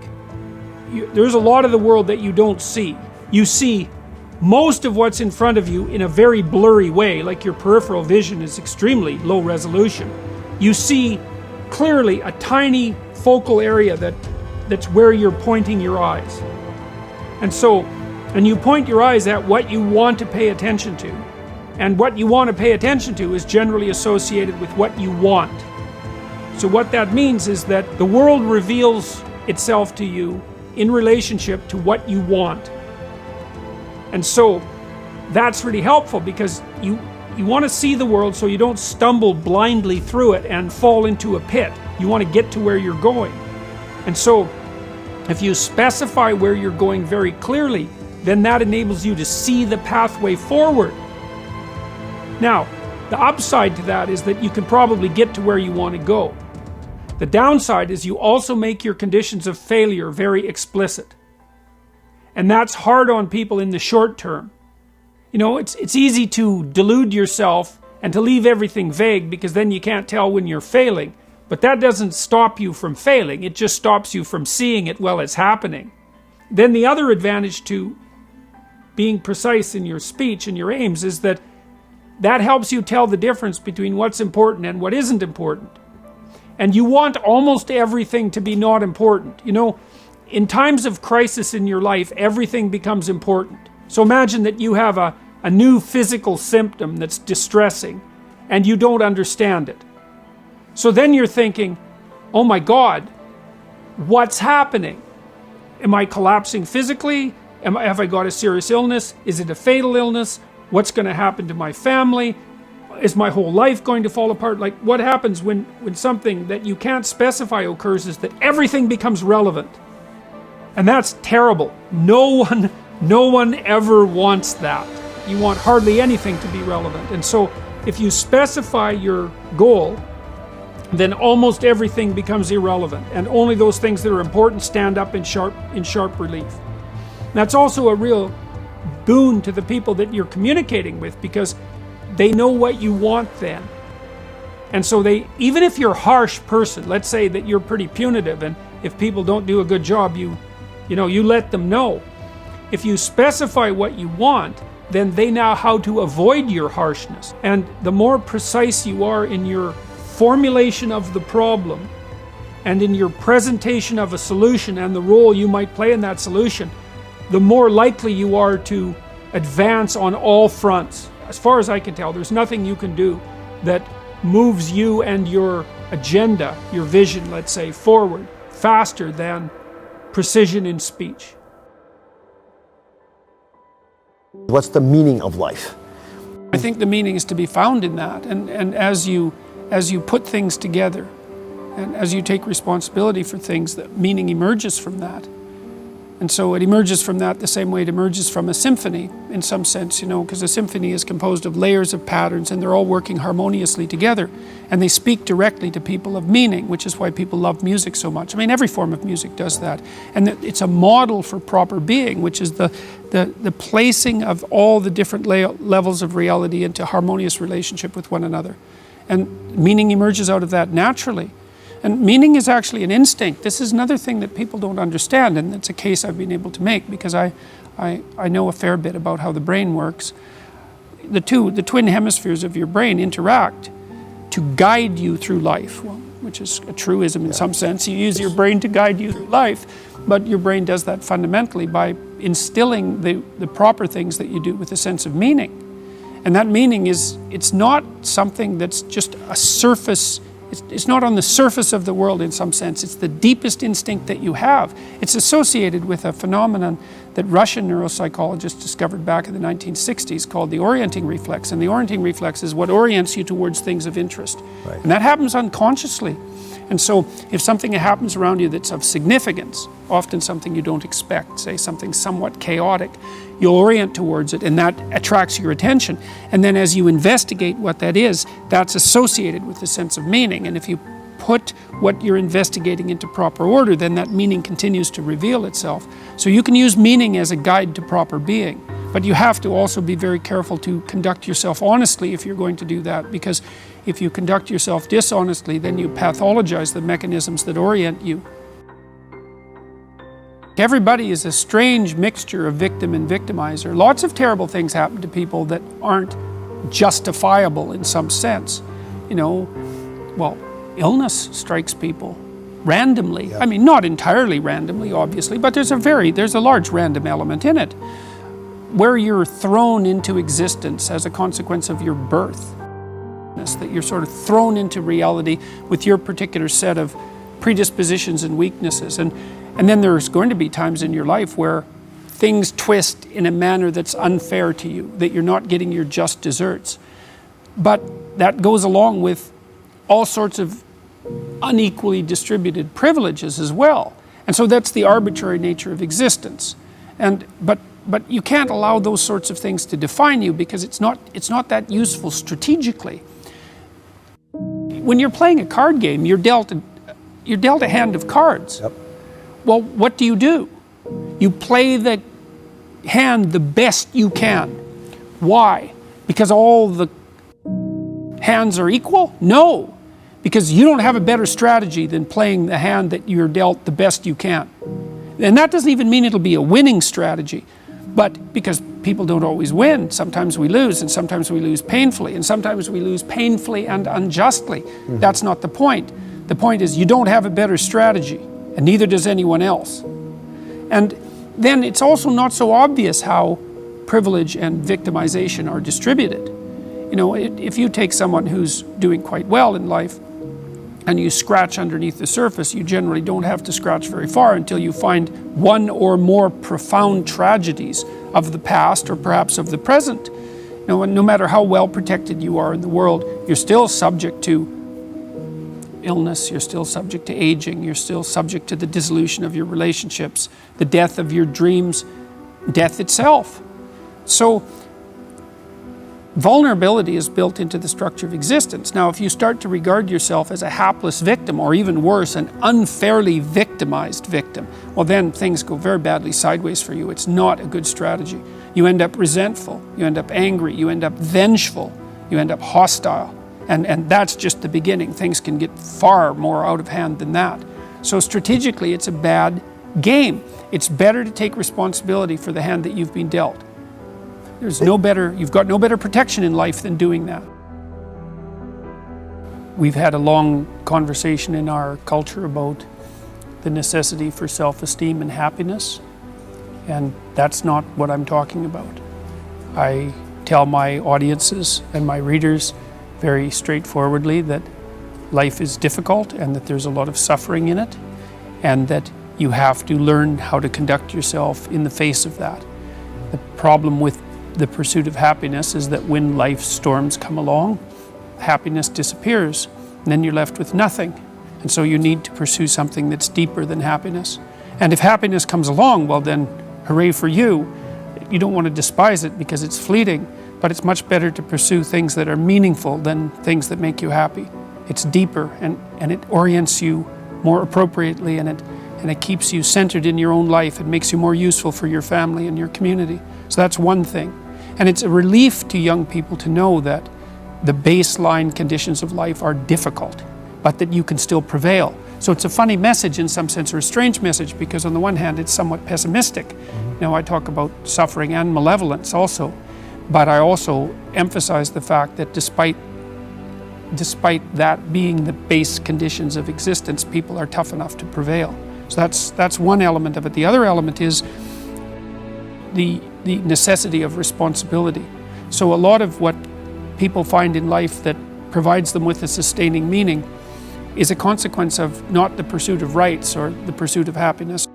There's a lot of the world that you don't see. You see most of what's in front of you in a very blurry way, like your peripheral vision is extremely low resolution. You see clearly a tiny focal area that's where you're pointing your eyes. And you point your eyes at what you want to pay attention to. And what you want to pay attention to is generally associated with what you want. So what that means is that the world reveals itself to you in relationship to what you want. And so that's really helpful, because you want to see the world so you don't stumble blindly through it and fall into a pit. You want to get to where you're going. And so if you specify where you're going very clearly, then that enables you to see the pathway forward. Now, the upside to that is that you can probably get to where you want to go. The downside is you also make your conditions of failure very explicit. And that's hard on people in the short term. You know, it's easy to delude yourself and to leave everything vague, because then you can't tell when you're failing. But that doesn't stop you from failing, it just stops you from seeing it while it's happening. Then the other advantage to being precise in your speech and your aims is that helps you tell the difference between what's important and what isn't important. And you want almost everything to be not important. You know, in times of crisis in your life, everything becomes important. So imagine that you have a new physical symptom that's distressing and you don't understand it. So then you're thinking, oh my God, what's happening? Am I collapsing physically? Have I got a serious illness? Is it a fatal illness? What's going to happen to my family? Is my whole life going to fall apart? Like, what happens when something that you can't specify occurs is that everything becomes relevant. And that's terrible. No one ever wants that. You want hardly anything to be relevant. And so if you specify your goal, then almost everything becomes irrelevant, and only those things that are important stand up in sharp relief. That's also a real boon to the people that you're communicating with, because they know what you want then. And so even if you're a harsh person, let's say that you're pretty punitive, and if people don't do a good job, you let them know. If you specify what you want, then they know how to avoid your harshness. And the more precise you are in your formulation of the problem and in your presentation of a solution and the role you might play in that solution, the more likely you are to advance on all fronts. As far as I can tell, there's nothing you can do that moves you and your agenda, your vision, let's say, forward faster than precision in speech. What's the meaning of life? I think the meaning is to be found in that, and as you put things together, and as you take responsibility for things, the meaning emerges from that. And so it emerges from that the same way it emerges from a symphony, in some sense, because a symphony is composed of layers of patterns and they're all working harmoniously together. And they speak directly to people of meaning, which is why people love music so much. I mean, every form of music does that. And it's a model for proper being, which is the placing of all the different levels of reality into harmonious relationship with one another. And meaning emerges out of that naturally. And meaning is actually an instinct. This is another thing that people don't understand, and it's a case I've been able to make because I know a fair bit about how the brain works. The twin hemispheres of your brain interact to guide you through life, which is a truism in some sense. You use your brain to guide you through life, but your brain does that fundamentally by instilling the proper things that you do with a sense of meaning. And that meaning it's not something that's just a surface. It's not on the surface of the world in some sense. It's the deepest instinct that you have. It's associated with a phenomenon that Russian neuropsychologists discovered back in the 1960s called the orienting reflex. And the orienting reflex is what orients you towards things of interest. Right. And that happens unconsciously. And so if something happens around you that's of significance, often something you don't expect, say something somewhat chaotic, you'll orient towards it and that attracts your attention. And then as you investigate what that is, that's associated with the sense of meaning. And if you put what you're investigating into proper order, then that meaning continues to reveal itself. So you can use meaning as a guide to proper being. But you have to also be very careful to conduct yourself honestly if you're going to do that, because if you conduct yourself dishonestly, then you pathologize the mechanisms that orient you. Everybody is a strange mixture of victim and victimizer. Lots of terrible things happen to people that aren't justifiable in some sense. Illness strikes people randomly. Yeah. I mean, not entirely randomly, obviously, but there's a large random element in it, where you're thrown into existence as a consequence of your birth. That you're sort of thrown into reality with your particular set of predispositions and weaknesses. And then there's going to be times in your life where things twist in a manner that's unfair to you, that you're not getting your just deserts. But that goes along with all sorts of unequally distributed privileges as well. And so that's the arbitrary nature of existence. But you can't allow those sorts of things to define you, because it's not that useful strategically. When you're playing a card game, you're dealt a hand of cards. Yep. Well, what do? You play the hand the best you can. Why? Because all the hands are equal? No, because you don't have a better strategy than playing the hand that you're dealt the best you can. And that doesn't even mean it'll be a winning strategy, but because people don't always win. Sometimes we lose, and sometimes we lose painfully, and sometimes we lose painfully and unjustly. That's not the point. The point is you don't have a better strategy, and neither does anyone else. And then it's also not so obvious how privilege and victimization are distributed. If you take someone who's doing quite well in life and you scratch underneath the surface, you generally don't have to scratch very far until you find one or more profound tragedies of the past or perhaps of the present. No matter how well protected you are in the world, you're still subject to illness, you're still subject to aging, you're still subject to the dissolution of your relationships, the death of your dreams, death itself. So vulnerability is built into the structure of existence. Now, if you start to regard yourself as a hapless victim, or even worse, an unfairly victimized victim, well, then things go very badly sideways for you. It's not a good strategy. You end up resentful, you end up angry, you end up vengeful, you end up hostile. And that's just the beginning. Things can get far more out of hand than that. So strategically, it's a bad game. It's better to take responsibility for the hand that you've been dealt. You've got no better protection in life than doing that. We've had a long conversation in our culture about the necessity for self-esteem and happiness, and that's not what I'm talking about. I tell my audiences and my readers very straightforwardly that life is difficult and that there's a lot of suffering in it, and that you have to learn how to conduct yourself in the face of that. The problem with the pursuit of happiness is that when life's storms come along, happiness disappears, and then you're left with nothing. And so you need to pursue something that's deeper than happiness. And if happiness comes along, well then, hooray for you. You don't want to despise it because it's fleeting, but it's much better to pursue things that are meaningful than things that make you happy. It's deeper, and it orients you more appropriately, and it keeps you centered in your own life. It makes you more useful for your family and your community. So that's one thing. And it's a relief to young people to know that the baseline conditions of life are difficult, but that you can still prevail. So it's a funny message in some sense, or a strange message, because on the one hand it's somewhat pessimistic. Now I talk about suffering and malevolence also, but I also emphasize the fact that despite that being the base conditions of existence, people are tough enough to prevail. So that's one element of it. The other element is the necessity of responsibility. So a lot of what people find in life that provides them with a sustaining meaning is a consequence of not the pursuit of rights or the pursuit of happiness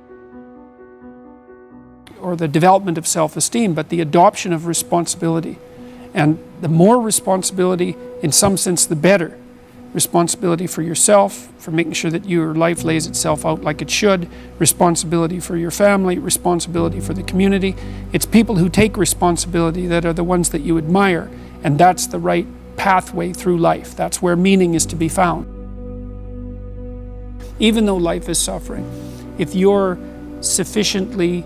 or the development of self-esteem, but the adoption of responsibility. And the more responsibility, in some sense, the better. Responsibility for yourself, for making sure that your life lays itself out like it should, responsibility for your family, responsibility for the community. It's people who take responsibility that are the ones that you admire, and that's the right pathway through life. That's where meaning is to be found. Even though life is suffering, if you're sufficiently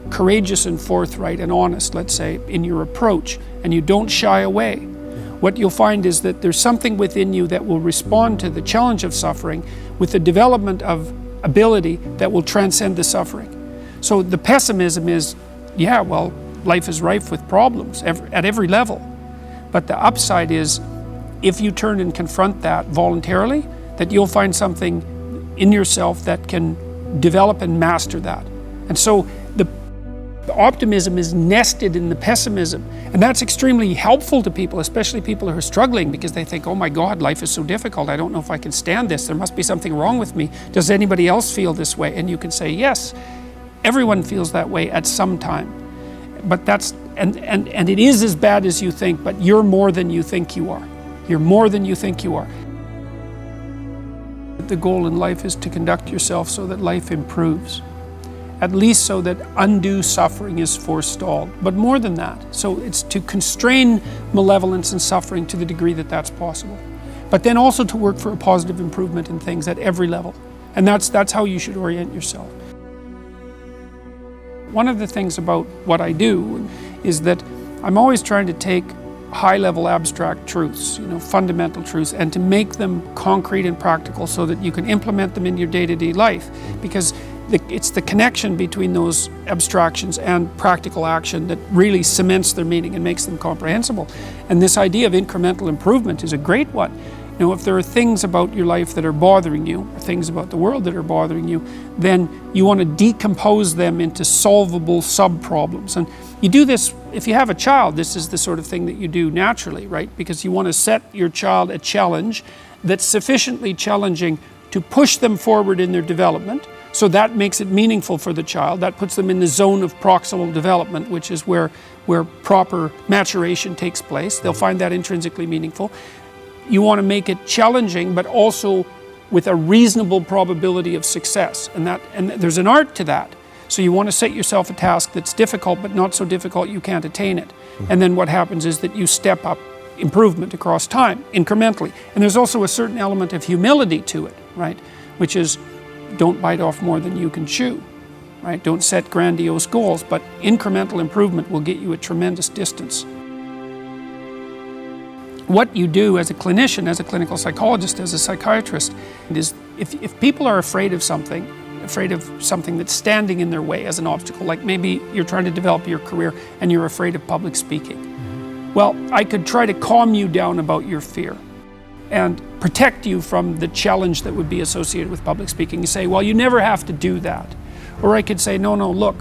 courageous and forthright and honest, let's say, in your approach, and you don't shy away, what you'll find is that there's something within you that will respond to the challenge of suffering with the development of ability that will transcend the suffering. So the pessimism is, yeah, well, life is rife with problems at every level. But the upside is, if you turn and confront that voluntarily, that you'll find something in yourself that can develop and master that. And so the optimism is nested in the pessimism, and that's extremely helpful to people, especially people who are struggling, because they think, oh my God, life is so difficult, I don't know if I can stand this, there must be something wrong with me. Does anybody else feel this way? And you can say, yes, everyone feels that way at some time. But that's, and it is as bad as you think, but you're more than you think you are. You're more than you think you are. The goal in life is to conduct yourself so that life improves. At least so that undue suffering is forestalled. But more than that, so it's to constrain malevolence and suffering to the degree that that's possible. But then also to work for a positive improvement in things at every level. And that's how you should orient yourself. One of the things about what I do is that I'm always trying to take high-level abstract truths, fundamental truths, and to make them concrete and practical so that you can implement them in your day-to-day life. Because it's the connection between those abstractions and practical action that really cements their meaning and makes them comprehensible. And this idea of incremental improvement is a great one. If there are things about your life that are bothering you, or things about the world that are bothering you, then you want to decompose them into solvable sub-problems. And you do this, if you have a child, this is the sort of thing that you do naturally, right? Because you want to set your child a challenge that's sufficiently challenging to push them forward in their development. So that makes it meaningful for the child. That puts them in the zone of proximal development, which is where proper maturation takes place. They'll find that intrinsically meaningful. You want to make it challenging, but also with a reasonable probability of success. And there's an art to that. So you want to set yourself a task that's difficult, but not so difficult you can't attain it. And then what happens is that you step up improvement across time, incrementally. And there's also a certain element of humility to it, right? Which is, don't bite off more than you can chew, right? Don't set grandiose goals, but incremental improvement will get you a tremendous distance. What you do as a clinician, as a clinical psychologist, as a psychiatrist, is if people are afraid of something, afraid of something that's standing in their way as an obstacle. Like maybe you're trying to develop your career and you're afraid of public speaking. Well, I could try to calm you down about your fear and protect you from the challenge that would be associated with public speaking. You say, well, you never have to do that. Or I could say, no, look,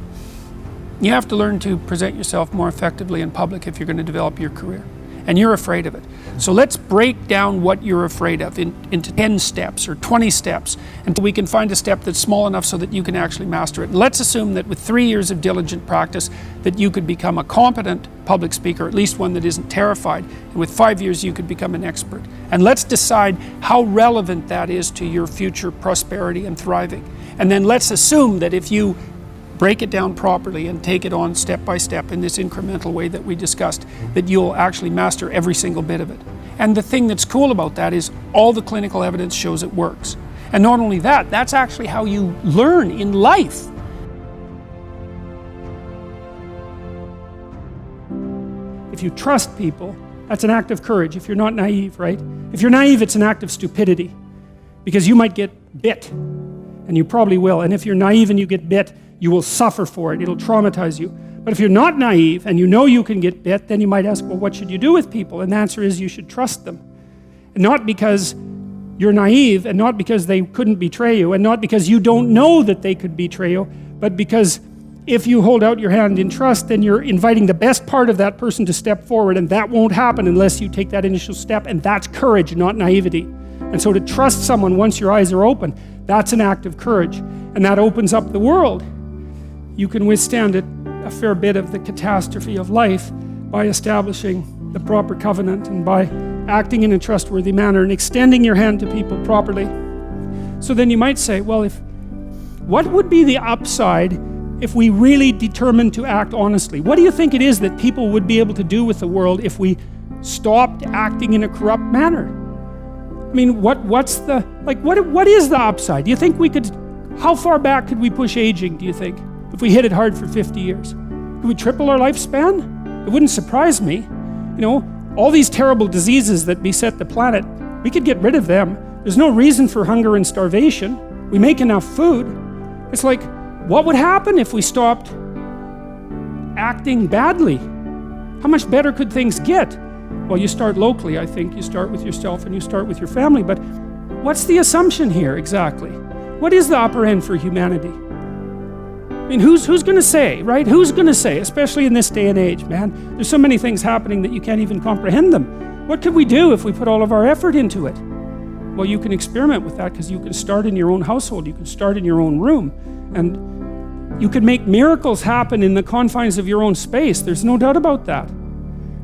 you have to learn to present yourself more effectively in public if you're going to develop your career. And you're afraid of it. So let's break down what you're afraid of into 10 steps or 20 steps until we can find a step that's small enough so that you can actually master it. And let's assume that with 3 years of diligent practice that you could become a competent public speaker, at least one that isn't terrified. And with 5 years you could become an expert. And let's decide how relevant that is to your future prosperity and thriving. And then let's assume that if you break it down properly and take it on step by step in this incremental way that we discussed, that you'll actually master every single bit of it. And the thing that's cool about that is all the clinical evidence shows it works. And not only that, that's actually how you learn in life. If you trust people, that's an act of courage. If you're not naive, right? If you're naive, it's an act of stupidity. Because you might get bit, and you probably will. And if you're naive and you get bit, you will suffer for it. It'll traumatize you. But if you're not naive and you know you can get bit, then you might ask, well, what should you do with people? And the answer is you should trust them. And not because you're naive, and not because they couldn't betray you, and not because you don't know that they could betray you, but because if you hold out your hand in trust, then you're inviting the best part of that person to step forward, and that won't happen unless you take that initial step, and that's courage, not naivety. And so to trust someone once your eyes are open, that's an act of courage, and that opens up the world. You can withstand it, a fair bit of the catastrophe of life, by establishing the proper covenant and by acting in a trustworthy manner and extending your hand to people properly. So then you might say, well, what would be the upside if we really determined to act honestly? What do you think it is that people would be able to do with the world if we stopped acting in a corrupt manner? I mean, what is the upside? Do you think we could, how far back could we push aging, do you think? If we hit it hard for 50 years, could we triple our lifespan? It wouldn't surprise me. You know, all these terrible diseases that beset the planet, we could get rid of them. There's no reason for hunger and starvation. We make enough food. It's like, what would happen if we stopped acting badly? How much better could things get? Well, you start locally, I think. You start with yourself and you start with your family. But what's the assumption here exactly? What is the upper end for humanity? I mean, who's going to say, right? Who's going to say, especially in this day and age, man? There's so many things happening that you can't even comprehend them. What could we do if we put all of our effort into it? Well, you can experiment with that because you can start in your own household. You can start in your own room. And you can make miracles happen in the confines of your own space. There's no doubt about that.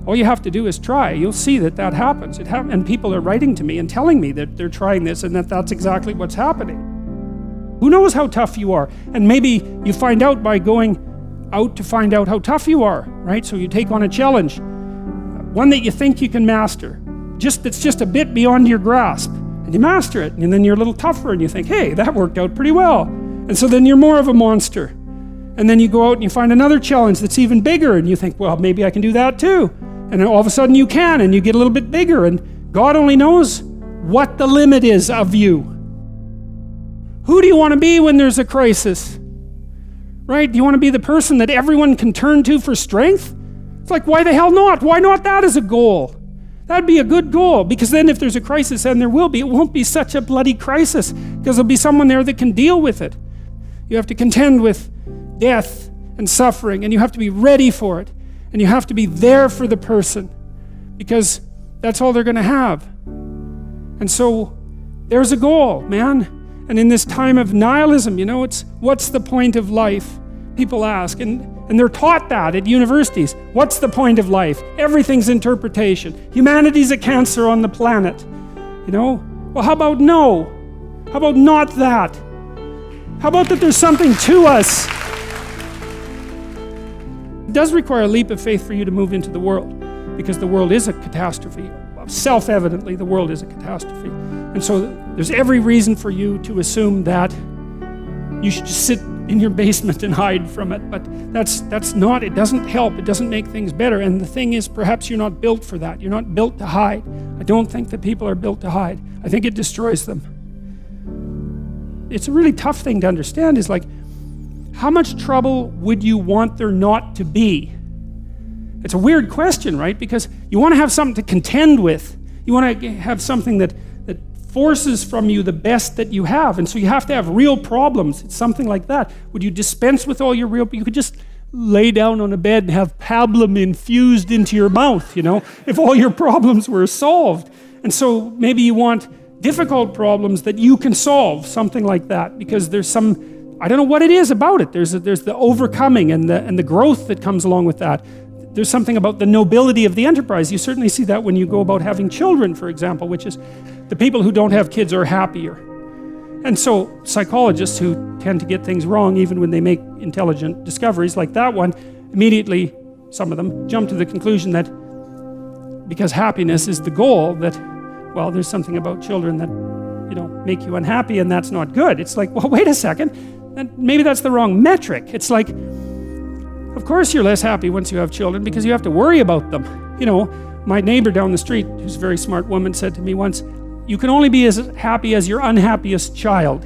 All you have to do is try. You'll see that that happens. And people are writing to me and telling me that they're trying this and that that's exactly what's happening. Who knows how tough you are? And maybe you find out by going out to find out how tough you are, right? So you take on a challenge, one that you think you can master, that's just a bit beyond your grasp, and you master it, and then you're a little tougher, and you think, hey, that worked out pretty well. And so then you're more of a monster. And then you go out and you find another challenge that's even bigger, and you think, well, maybe I can do that too. And then all of a sudden you can, and you get a little bit bigger, and God only knows what the limit is of you. Who do you want to be when there's a crisis? Right? Do you want to be the person that everyone can turn to for strength? It's like, why the hell not? Why not that as a goal? That'd be a good goal, because then if there's a crisis, and there will be, it won't be such a bloody crisis, because there'll be someone there that can deal with it. You have to contend with death and suffering, and you have to be ready for it, and you have to be there for the person, because that's all they're going to have. And so there's a goal, man. And in this time of nihilism, you know, it's what's the point of life? People ask, and they're taught that at universities. What's the point of life? Everything's interpretation. Humanity's a cancer on the planet. You know? Well, how about no? How about not that? How about that there's something to us? It does require a leap of faith for you to move into the world, because the world is a catastrophe. Self-evidently, the world is a catastrophe. And so there's every reason for you to assume that you should just sit in your basement and hide from it. But that's not, it doesn't help. It doesn't make things better. And the thing is, perhaps you're not built for that. You're not built to hide. I don't think that people are built to hide. I think it destroys them. it's a really tough thing to understand, is like, how much trouble would you want there not to be? It's a weird question, right? Because you want to have something to contend with. You want to have something that forces from you the best that you have, and so you have to have real problems. It's something like that. Would you dispense with all your real, you could just lay down on a bed and have pablum infused into your mouth, you know, if all your problems were solved. And so maybe you want difficult problems that you can solve, something like that, because there's some, I don't know what it is about it. There's the overcoming and the growth that comes along with that. There's something about the nobility of the enterprise. You certainly see that when you go about having children, for example, which is the people who don't have kids are happier. And so psychologists who tend to get things wrong even when they make intelligent discoveries like that one, immediately, some of them, jump to the conclusion that because happiness is the goal, that, well, there's something about children that, you know, make you unhappy, and that's not good. It's like, well, wait a second, maybe that's the wrong metric. It's like, of course you're less happy once you have children because you have to worry about them. You know, my neighbor down the street, who's a very smart woman, said to me once, you can only be as happy as your unhappiest child.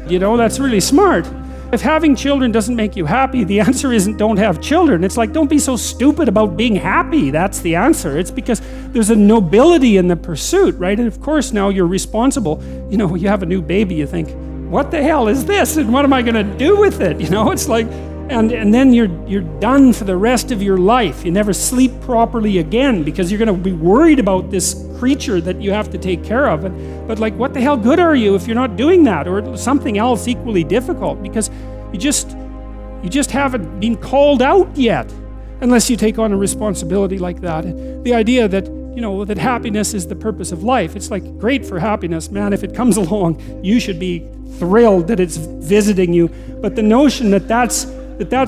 You know, that's really smart. If having children doesn't make you happy, the answer isn't don't have children. It's like, don't be so stupid about being happy. That's the answer. It's because there's a nobility in the pursuit, right? And of course now you're responsible. You know, you have a new baby, you think, what the hell is this? And what am I gonna do with it? You know, it's like, and then you're done for the rest of your life. You never sleep properly again because you're going to be worried about this creature that you have to take care of. But like, what the hell good are you if you're not doing that, or something else equally difficult? Because you just haven't been called out yet, unless you take on a responsibility like that. The idea that, you know, that happiness is the purpose of life. It's like, great for happiness, man. If it comes along, you should be thrilled that it's visiting you. But the notion that that's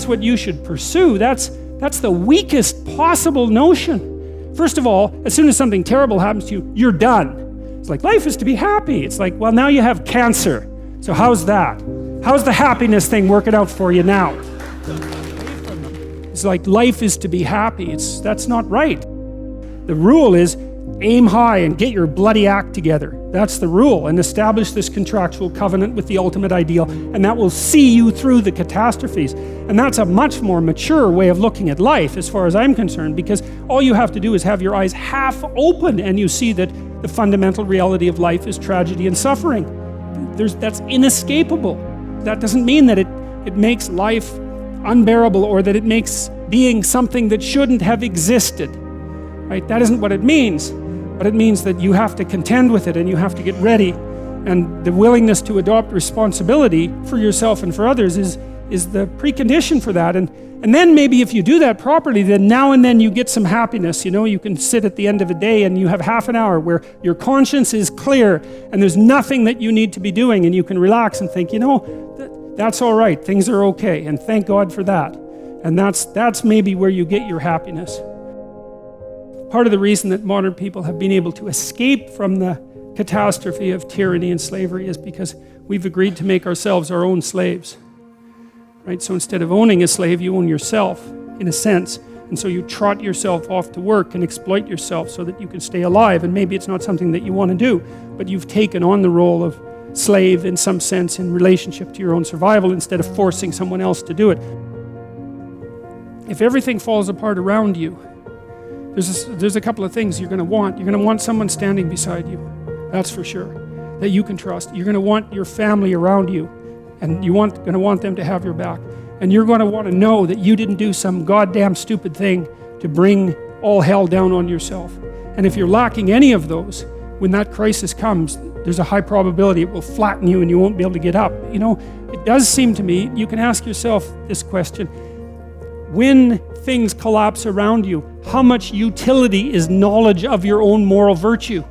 what you should pursue, that's the weakest possible notion. First of all, as soon as something terrible happens to you, you're done. It's like, life is to be happy. It's like, well, now you have cancer. So how's that? How's the happiness thing working out for you now? It's like, life is to be happy. That's not right. The rule is aim high and get your bloody act together. That's the rule, and establish this contractual covenant with the ultimate ideal, and that will see you through the catastrophes. And that's a much more mature way of looking at life as far as I'm concerned, because all you have to do is have your eyes half open and you see that the fundamental reality of life is tragedy and suffering. That's inescapable. That doesn't mean that it makes life unbearable or that it makes being something that shouldn't have existed. Right? That isn't what it means. But it means that you have to contend with it and you have to get ready. And the willingness to adopt responsibility for yourself and for others is the precondition for that. And then maybe if you do that properly, then now and then you get some happiness. You know, you can sit at the end of a day and you have half an hour where your conscience is clear and there's nothing that you need to be doing, and you can relax and think, you know, that's all right, things are okay, and thank God for that. And that's maybe where you get your happiness. Part of the reason that modern people have been able to escape from the catastrophe of tyranny and slavery is because we've agreed to make ourselves our own slaves. Right? So instead of owning a slave, you own yourself, in a sense. And so you trot yourself off to work and exploit yourself so that you can stay alive. And maybe it's not something that you want to do, but you've taken on the role of slave in some sense in relationship to your own survival instead of forcing someone else to do it. If everything falls apart around you, there's a couple of things you're going to want. You're going to want someone standing beside you, that's for sure, that you can trust. You're going to want your family around you, and you're going to want them to have your back. And you're going to want to know that you didn't do some goddamn stupid thing to bring all hell down on yourself. And if you're lacking any of those, when that crisis comes, there's a high probability it will flatten you and you won't be able to get up. You know, it does seem to me, you can ask yourself this question: when things collapse around you, how much utility is knowledge of your own moral virtue?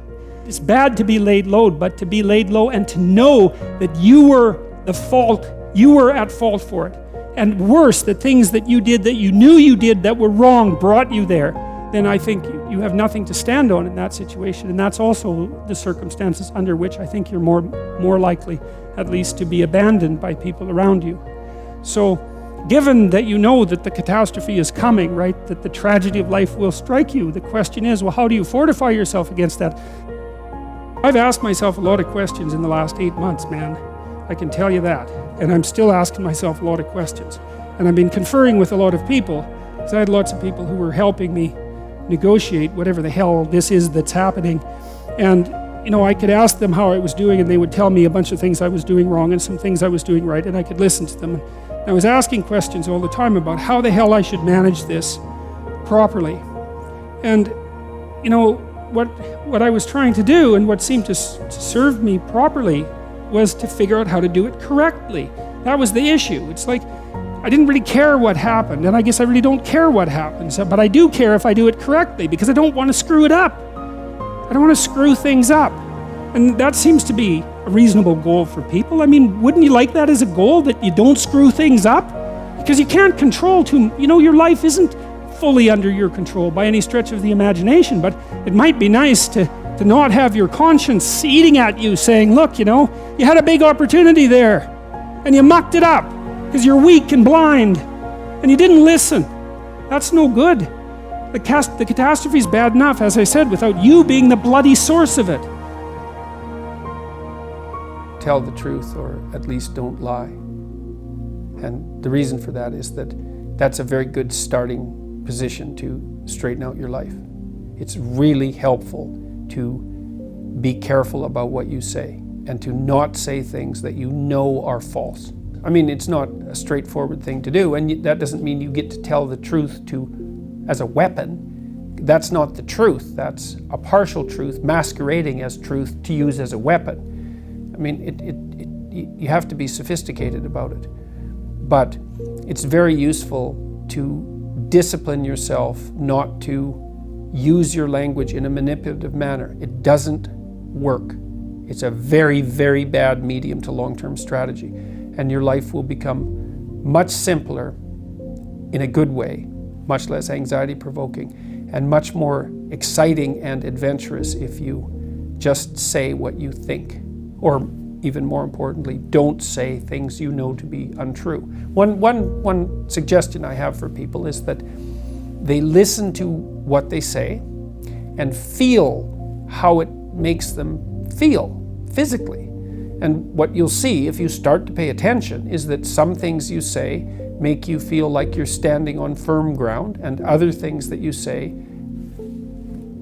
It's bad to be laid low, but to be laid low and to know that you were the fault, you were at fault for it. And worse, the things that you did that you knew you did that were wrong brought you there, then I think you have nothing to stand on in that situation. And that's also the circumstances under which I think you're more likely, at least, to be abandoned by people around you. So, given that you know that the catastrophe is coming, right, that the tragedy of life will strike you, the question is, well, how do you fortify yourself against that? I've asked myself a lot of questions in the last 8 months, man. I can tell you that. And I'm still asking myself a lot of questions. And I've been conferring with a lot of people, because I had lots of people who were helping me negotiate whatever the hell this is that's happening. And you know, I could ask them how I was doing, and they would tell me a bunch of things I was doing wrong and some things I was doing right, and I could listen to them. And I was asking questions all the time about how the hell I should manage this properly. And you know, what I was trying to do, and what seemed to serve me properly, was to figure out how to do it correctly. That was the issue. It's like, I didn't really care what happened, and I guess I really don't care what happens, but I do care if I do it correctly, because I don't want to screw it up. I don't want to screw things up. And that seems to be a reasonable goal for people. I mean, wouldn't you like that as a goal, that you don't screw things up? Because you can't control you know, your life isn't fully under your control by any stretch of the imagination, but it might be nice to not have your conscience eating at you saying, look, you know, you had a big opportunity there and you mucked it up because you're weak and blind and you didn't listen. That's no good. The catastrophe is bad enough, as I said, without you being the bloody source of it. Tell the truth, or at least don't lie. And the reason for that is that that's a very good starting position to straighten out your life. It's really helpful to be careful about what you say and to not say things that you know are false. I mean, it's not a straightforward thing to do, and that doesn't mean you get to tell the truth as a weapon. That's not the truth. That's a partial truth masquerading as truth to use as a weapon. I mean, you have to be sophisticated about it. But it's very useful to discipline yourself not to use your language in a manipulative manner. It doesn't work. It's a very, very bad medium to long-term strategy. And your life will become much simpler in a good way, much less anxiety-provoking, and much more exciting and adventurous if you just say what you think. Or even more importantly, don't say things you know to be untrue. One suggestion I have for people is that they listen to what they say and feel how it makes them feel physically. And what you'll see if you start to pay attention is that some things you say make you feel like you're standing on firm ground, and other things that you say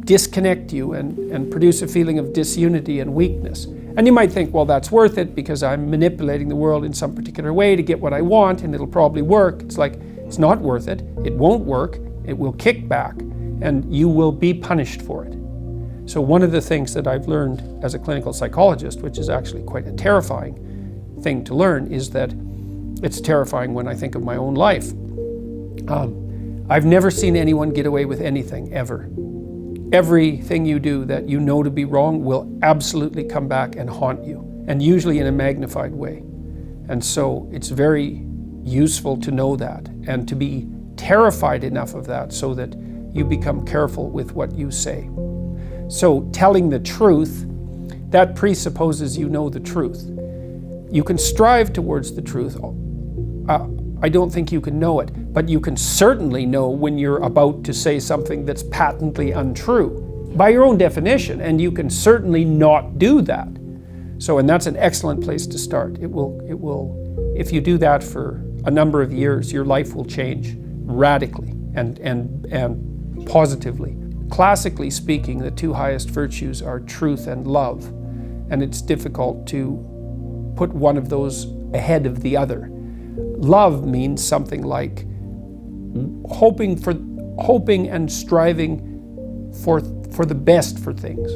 disconnect you and produce a feeling of disunity and weakness. And you might think, well, that's worth it because I'm manipulating the world in some particular way to get what I want, and it'll probably work. It's like, it's not worth it. It won't work. It will kick back, and you will be punished for it. So one of the things that I've learned as a clinical psychologist, which is actually quite a terrifying thing to learn, is that it's terrifying when I think of my own life. I've never seen anyone get away with anything, ever. Everything you do that you know to be wrong will absolutely come back and haunt you, and usually in a magnified way. And so it's very useful to know that and to be terrified enough of that so that you become careful with what you say. So telling the truth, that presupposes you know the truth. You can strive towards the truth. I don't think you can know it, but you can certainly know when you're about to say something that's patently untrue by your own definition, and you can certainly not do that. So, and that's an excellent place to start. It will, if you do that for a number of years, your life will change radically and positively. Classically speaking, the two highest virtues are truth and love, and it's difficult to put one of those ahead of the other. Love means something like hoping and striving for the best for things,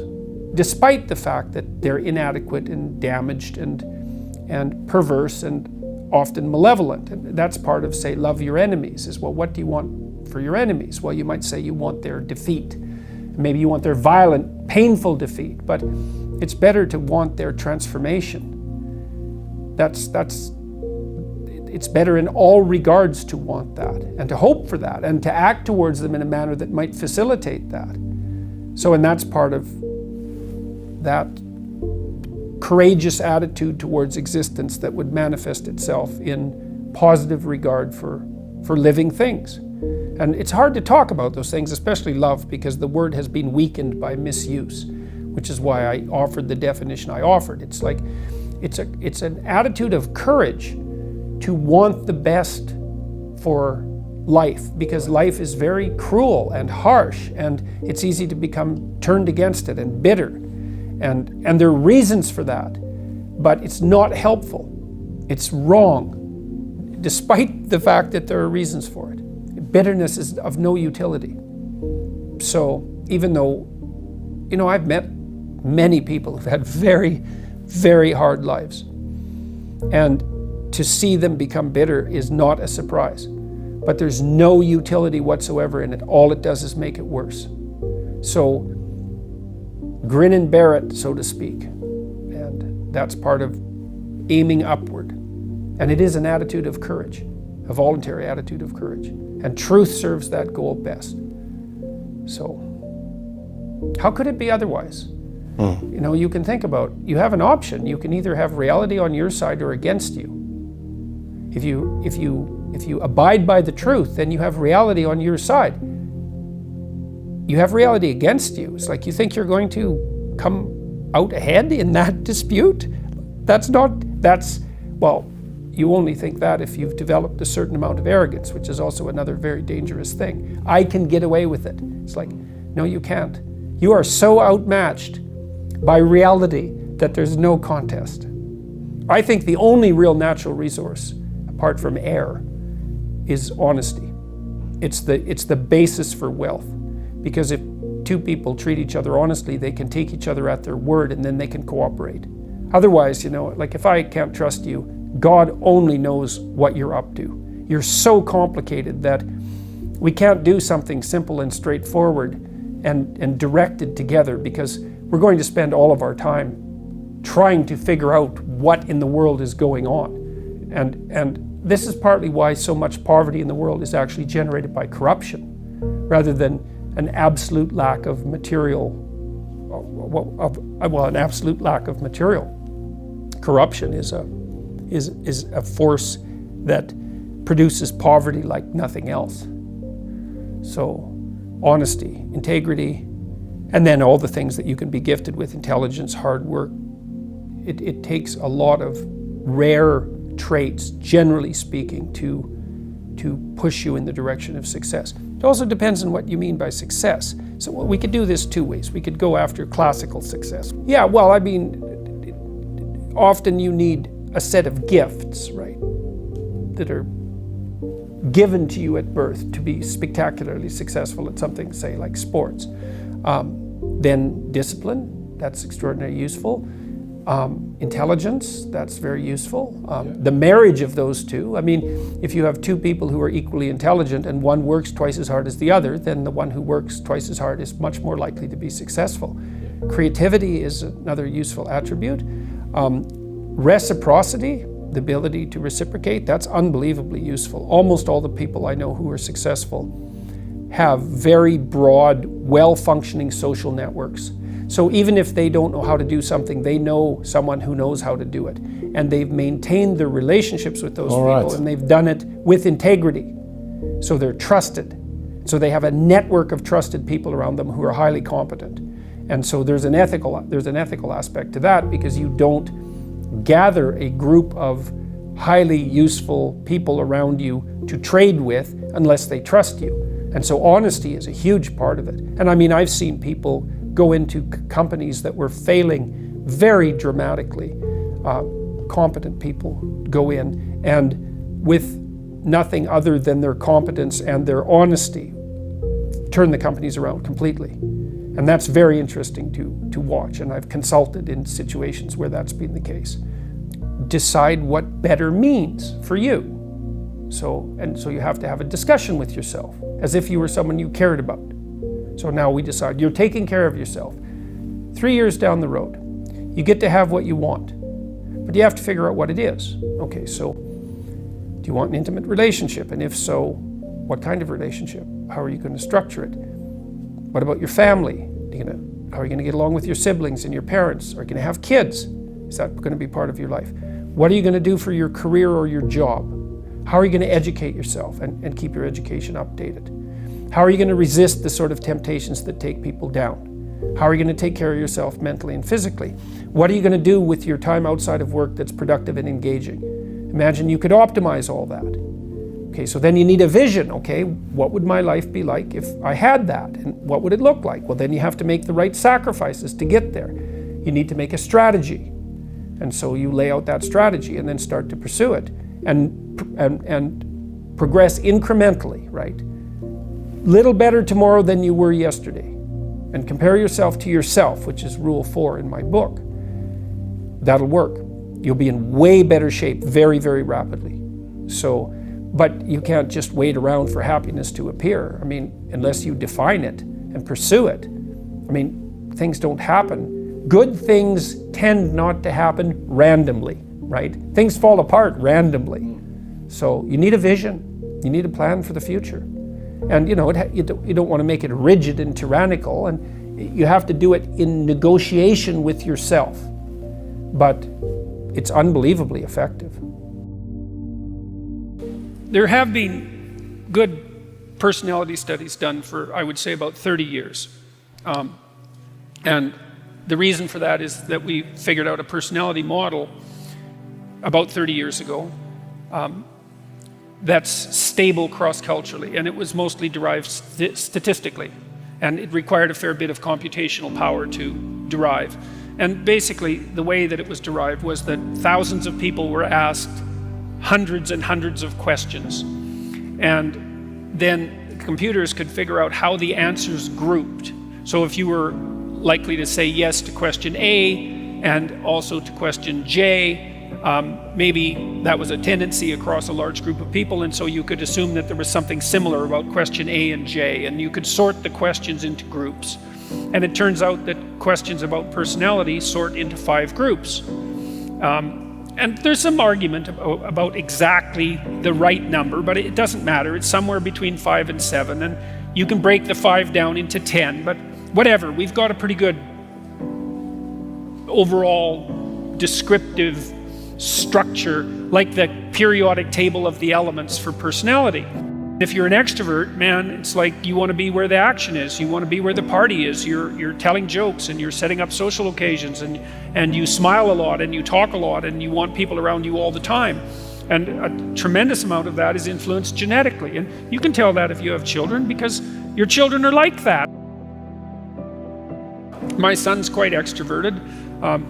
despite the fact that they're inadequate and damaged and perverse and often malevolent. And that's part of, say, love your enemies, is, well, what do you want for your enemies? Well, you might say you want their defeat. Maybe you want their violent, painful defeat, but it's better to want their transformation. It's better in all regards to want that and to hope for that and to act towards them in a manner that might facilitate that. So, and that's part of that courageous attitude towards existence that would manifest itself in positive regard for living things. And it's hard to talk about those things, especially love, because the word has been weakened by misuse, which is why I offered the definition I offered. It's like, It's an attitude of courage to want the best for life, because life is very cruel and harsh, and it's easy to become turned against it and bitter. And there are reasons for that, but it's not helpful. It's wrong, despite the fact that there are reasons for it. Bitterness is of no utility. So even though, I've met many people who've had very, very hard lives, and to see them become bitter is not a surprise. But there's no utility whatsoever in it. All it does is make it worse. So grin and bear it, so to speak. And that's part of aiming upward. And it is an attitude of courage, a voluntary attitude of courage. And truth serves that goal best. So how could it be otherwise? You can think about, you have an option. You can either have reality on your side or against you. If you abide by the truth, then you have reality on your side. You have reality against you. It's like you think you're going to come out ahead in that dispute. You only think that if you've developed a certain amount of arrogance, which is also another very dangerous thing. I can get away with it. It's like, no, you can't. You are so outmatched by reality that there's no contest. I think the only real natural resource, apart from air, is honesty. It's the basis for wealth. Because if two people treat each other honestly, they can take each other at their word, and then they can cooperate. Otherwise, like if I can't trust you, God only knows what you're up to. You're so complicated that we can't do something simple and straightforward and directed together, because we're going to spend all of our time trying to figure out what in the world is going on. And this is partly why so much poverty in the world is actually generated by corruption, rather than an absolute lack of material, an absolute lack of material. Corruption is a force that produces poverty like nothing else. So honesty, integrity, and then all the things that you can be gifted with, intelligence, hard work. It takes a lot of rare traits, generally speaking, to push you in the direction of success. It also depends on what you mean by success. So we could do this two ways. We could go after classical success. Yeah, well, often you need a set of gifts, right, that are given to you at birth to be spectacularly successful at something, say, like sports. Then discipline, that's extraordinarily useful. Intelligence, that's very useful. The marriage of those two, if you have two people who are equally intelligent and one works twice as hard as the other, then the one who works twice as hard is much more likely to be successful. Creativity is another useful attribute. Reciprocity, the ability to reciprocate, that's unbelievably useful. Almost all the people I know who are successful have very broad, well-functioning social networks. So even if they don't know how to do something, they know someone who knows how to do it. And they've maintained their relationships with those people, and they've done it with integrity. So they're trusted. So they have a network of trusted people around them who are highly competent. And so there's an ethical aspect to that, because you don't gather a group of highly useful people around you to trade with unless they trust you. And so honesty is a huge part of it. And I've seen people go into companies that were failing very dramatically. Competent people go in, and with nothing other than their competence and their honesty, turn the companies around completely. And that's very interesting to watch, and I've consulted in situations where that's been the case. Decide what better means for you. So you have to have a discussion with yourself, as if you were someone you cared about. So now we decide you're taking care of yourself. 3 years down the road, you get to have what you want, but you have to figure out what it is. Okay, so do you want an intimate relationship? And if so, what kind of relationship? How are you going to structure it? What about your family? How are you going to get along with your siblings and your parents? Are you going to have kids? Is that going to be part of your life? What are you going to do for your career or your job? How are you going to educate yourself and keep your education updated? How are you going to resist the sort of temptations that take people down? How are you going to take care of yourself mentally and physically? What are you going to do with your time outside of work that's productive and engaging? Imagine you could optimize all that. Okay, so then you need a vision. Okay, what would my life be like if I had that? And what would it look like? Well, then you have to make the right sacrifices to get there. You need to make a strategy. And so you lay out that strategy and then start to pursue it and progress incrementally, right? Little better tomorrow than you were yesterday. And compare yourself to yourself, which is rule 4 in my book. That'll work. You'll be in way better shape very, very rapidly. So, but you can't just wait around for happiness to appear. I mean, unless you define it and pursue it. I mean, things don't happen. Good things tend not to happen randomly, right? Things fall apart randomly. So you need a vision. You need a plan for the future. And you know, you don't want to make it rigid and tyrannical, and you have to do it in negotiation with yourself. But it's unbelievably effective. There have been good personality studies done for, I would say, about 30 years. And the reason for that is that we figured out a personality model about 30 years ago that's stable cross-culturally, and it was mostly derived statistically, and it required a fair bit of computational power to derive. And basically, the way that it was derived was that thousands of people were asked hundreds and hundreds of questions, and then computers could figure out how the answers grouped. So if you were likely to say yes to question A and also to question J, maybe that was a tendency across a large group of people, and so you could assume that there was something similar about question A and J, and you could sort the questions into groups. And it turns out that questions about personality sort into 5 groups. And there's some argument about exactly the right number, but it doesn't matter. It's somewhere between 5 and 7, and you can break the 5 down into 10, but whatever, we've got a pretty good overall descriptive structure, like the periodic table of the elements for personality. If you're an extrovert, man, it's like you want to be where the action is. You want to be where the party is. You're telling jokes and you're setting up social occasions, and you smile a lot and you talk a lot and you want people around you all the time. And a tremendous amount of that is influenced genetically. And you can tell that if you have children, because your children are like that. My son's quite extroverted.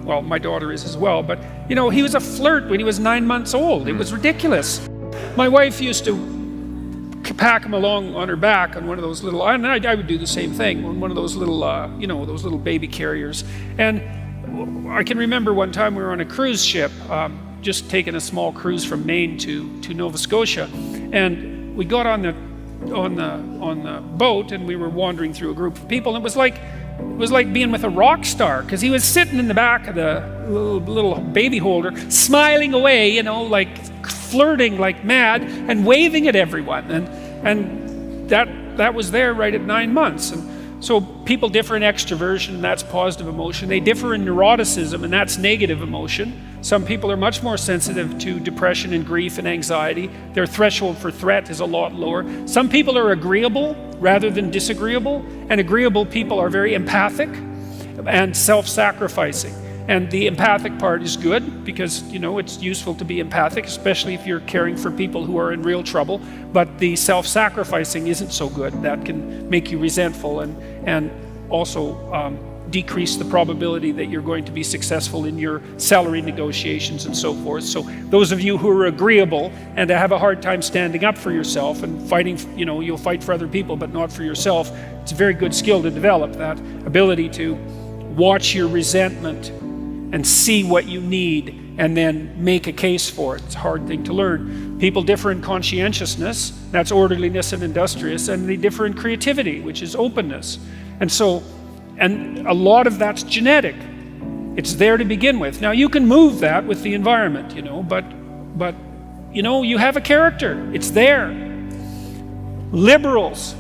Well, my daughter is as well, but you know, he was a flirt when he was 9 months old. It was ridiculous. My wife used to pack him along on her back on one of those little, and I would do the same thing, on one of those little, you know, those little baby carriers. And I can remember one time we were on a cruise ship, just taking a small cruise from Maine to Nova Scotia, and we got on the boat, and we were wandering through a group of people, and it was like being with a rock star, because he was sitting in the back of the little baby holder, smiling away, you know, like flirting like mad and waving at everyone, and that was there right at 9 months. And so people differ in extroversion, and that's positive emotion. They differ in neuroticism, and that's negative emotion. Some people are much more sensitive to depression and grief and anxiety. Their threshold for threat is a lot lower. Some people are agreeable rather than disagreeable, and agreeable people are very empathic and self-sacrificing. And the empathic part is good because, you know, it's useful to be empathic, especially if you're caring for people who are in real trouble. But the self-sacrificing isn't so good. That can make you resentful and also decrease the probability that you're going to be successful in your salary negotiations and so forth. So those of you who are agreeable and have a hard time standing up for yourself and fighting, you know, you'll fight for other people but not for yourself. It's a very good skill to develop, that ability to watch your resentment and see what you need and then make a case for it. It's a hard thing to learn. People differ in conscientiousness, that's orderliness and industrious, and they differ in creativity, which is openness. And a lot of that's genetic. It's there to begin with. Now you can move that with the environment, you know, but you know, you have a character. It's there. Liberals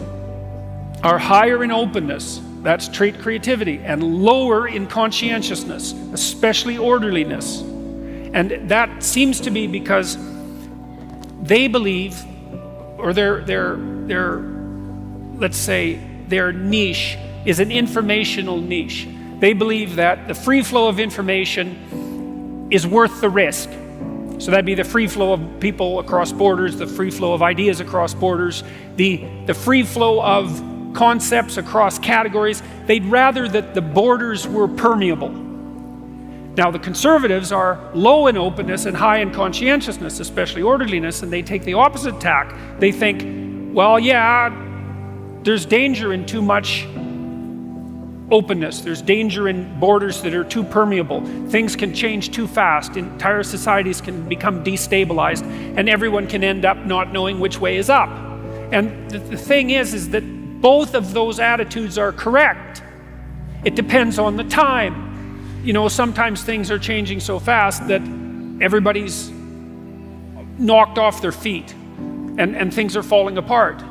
are higher in openness, that's trait creativity, and lower in conscientiousness, especially orderliness. And that seems to be because they believe, or their let's say their niche is an informational niche. They believe that the free flow of information is worth the risk. So that'd be the free flow of people across borders, the free flow of ideas across borders, the free flow of concepts across categories. They'd rather that the borders were permeable. Now the conservatives are low in openness and high in conscientiousness, especially orderliness, and they take the opposite tack. They think, well, yeah, there's danger in too much openness. There's danger in borders that are too permeable. Things can change too fast. Entire societies can become destabilized, and everyone can end up not knowing which way is up. And the thing is that both of those attitudes are correct. It depends on the time. You know, sometimes things are changing so fast that everybody's knocked off their feet and things are falling apart.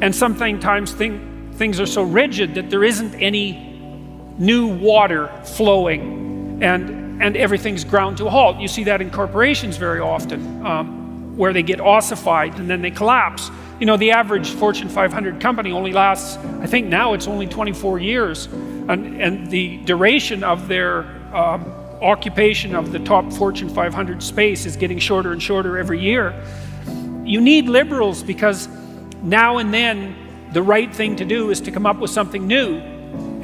And sometimes things are so rigid that there isn't any new water flowing and everything's ground to a halt. You see that in corporations very often, where they get ossified and then they collapse. You know, the average Fortune 500 company only lasts, I think now it's only 24 years. And the duration of their occupation of the top Fortune 500 space is getting shorter and shorter every year. You need liberals because now and then the right thing to do is to come up with something new.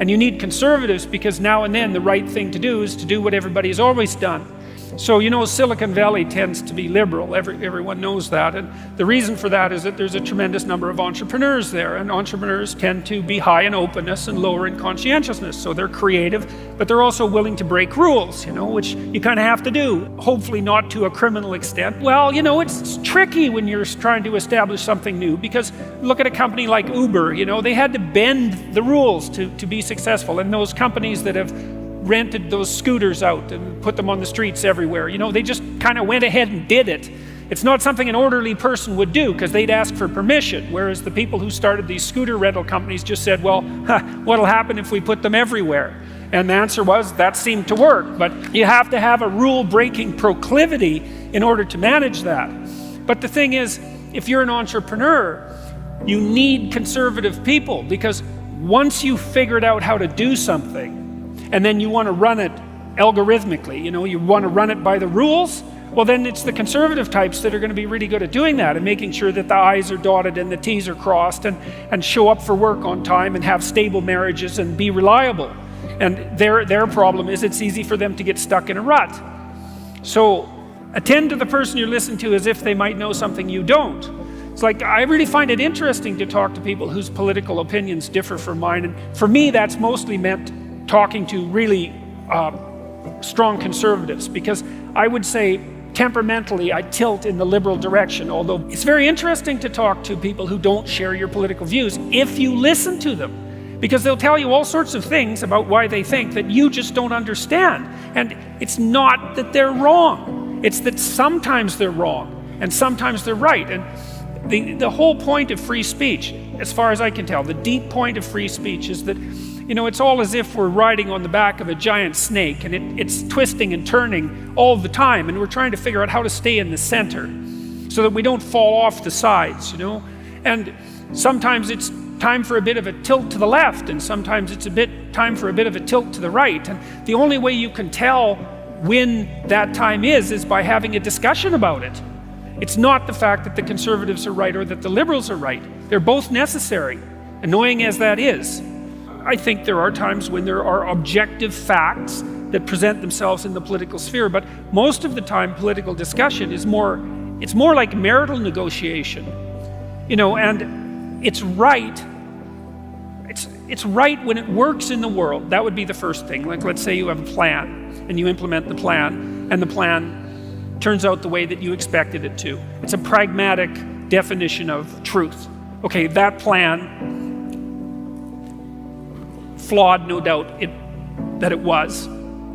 And you need conservatives because now and then the right thing to do is to do what everybody has always done. So, you know, Silicon Valley tends to be liberal. Everyone knows that. And the reason for that is that there's a tremendous number of entrepreneurs there. And entrepreneurs tend to be high in openness and lower in conscientiousness. So they're creative, but they're also willing to break rules, you know, which you kind of have to do. Hopefully not to a criminal extent. Well, you know, it's tricky when you're trying to establish something new, because look at a company like Uber, you know, they had to bend the rules to be successful. And those companies that have rented those scooters out and put them on the streets everywhere, you know, they just kind of went ahead and did it. It's not something an orderly person would do because they'd ask for permission, whereas the people who started these scooter rental companies just said, well, what'll happen if we put them everywhere? And the answer was, that seemed to work. But you have to have a rule-breaking proclivity in order to manage that. But the thing is, if you're an entrepreneur, you need conservative people, because once you've figured out how to do something, and then you want to run it algorithmically, you know, you want to run it by the rules, well then it's the conservative types that are going to be really good at doing that and making sure that the I's are dotted and the T's are crossed and show up for work on time and have stable marriages and be reliable. And their problem is it's easy for them to get stuck in a rut. So attend to the person you're listening to as if they might know something you don't. It's like, I really find it interesting to talk to people whose political opinions differ from mine. And for me, that's mostly meant talking to really strong conservatives, because I would say temperamentally I tilt in the liberal direction, although it's very interesting to talk to people who don't share your political views if you listen to them, because they'll tell you all sorts of things about why they think that you just don't understand. And it's not that they're wrong, it's that sometimes they're wrong and sometimes they're right. And the whole point of free speech, as far as I can tell, the deep point of free speech is that, you know, it's all as if we're riding on the back of a giant snake and it's twisting and turning all the time, and we're trying to figure out how to stay in the center so that we don't fall off the sides, you know. And sometimes it's time for a bit of a tilt to the left, and sometimes it's time for a bit of a tilt to the right. And the only way you can tell when that time is by having a discussion about it. It's not the fact that the conservatives are right or that the liberals are right. They're both necessary, annoying as that is. I think there are times when there are objective facts that present themselves in the political sphere, but most of the time political discussion is more like marital negotiation, you know. And it's right when it works in the world. That would be the first thing. Like, let's say you have a plan and you implement the plan, and the plan turns out the way that you expected it to. It's a pragmatic definition of truth. Okay, that plan, flawed, no doubt that it was,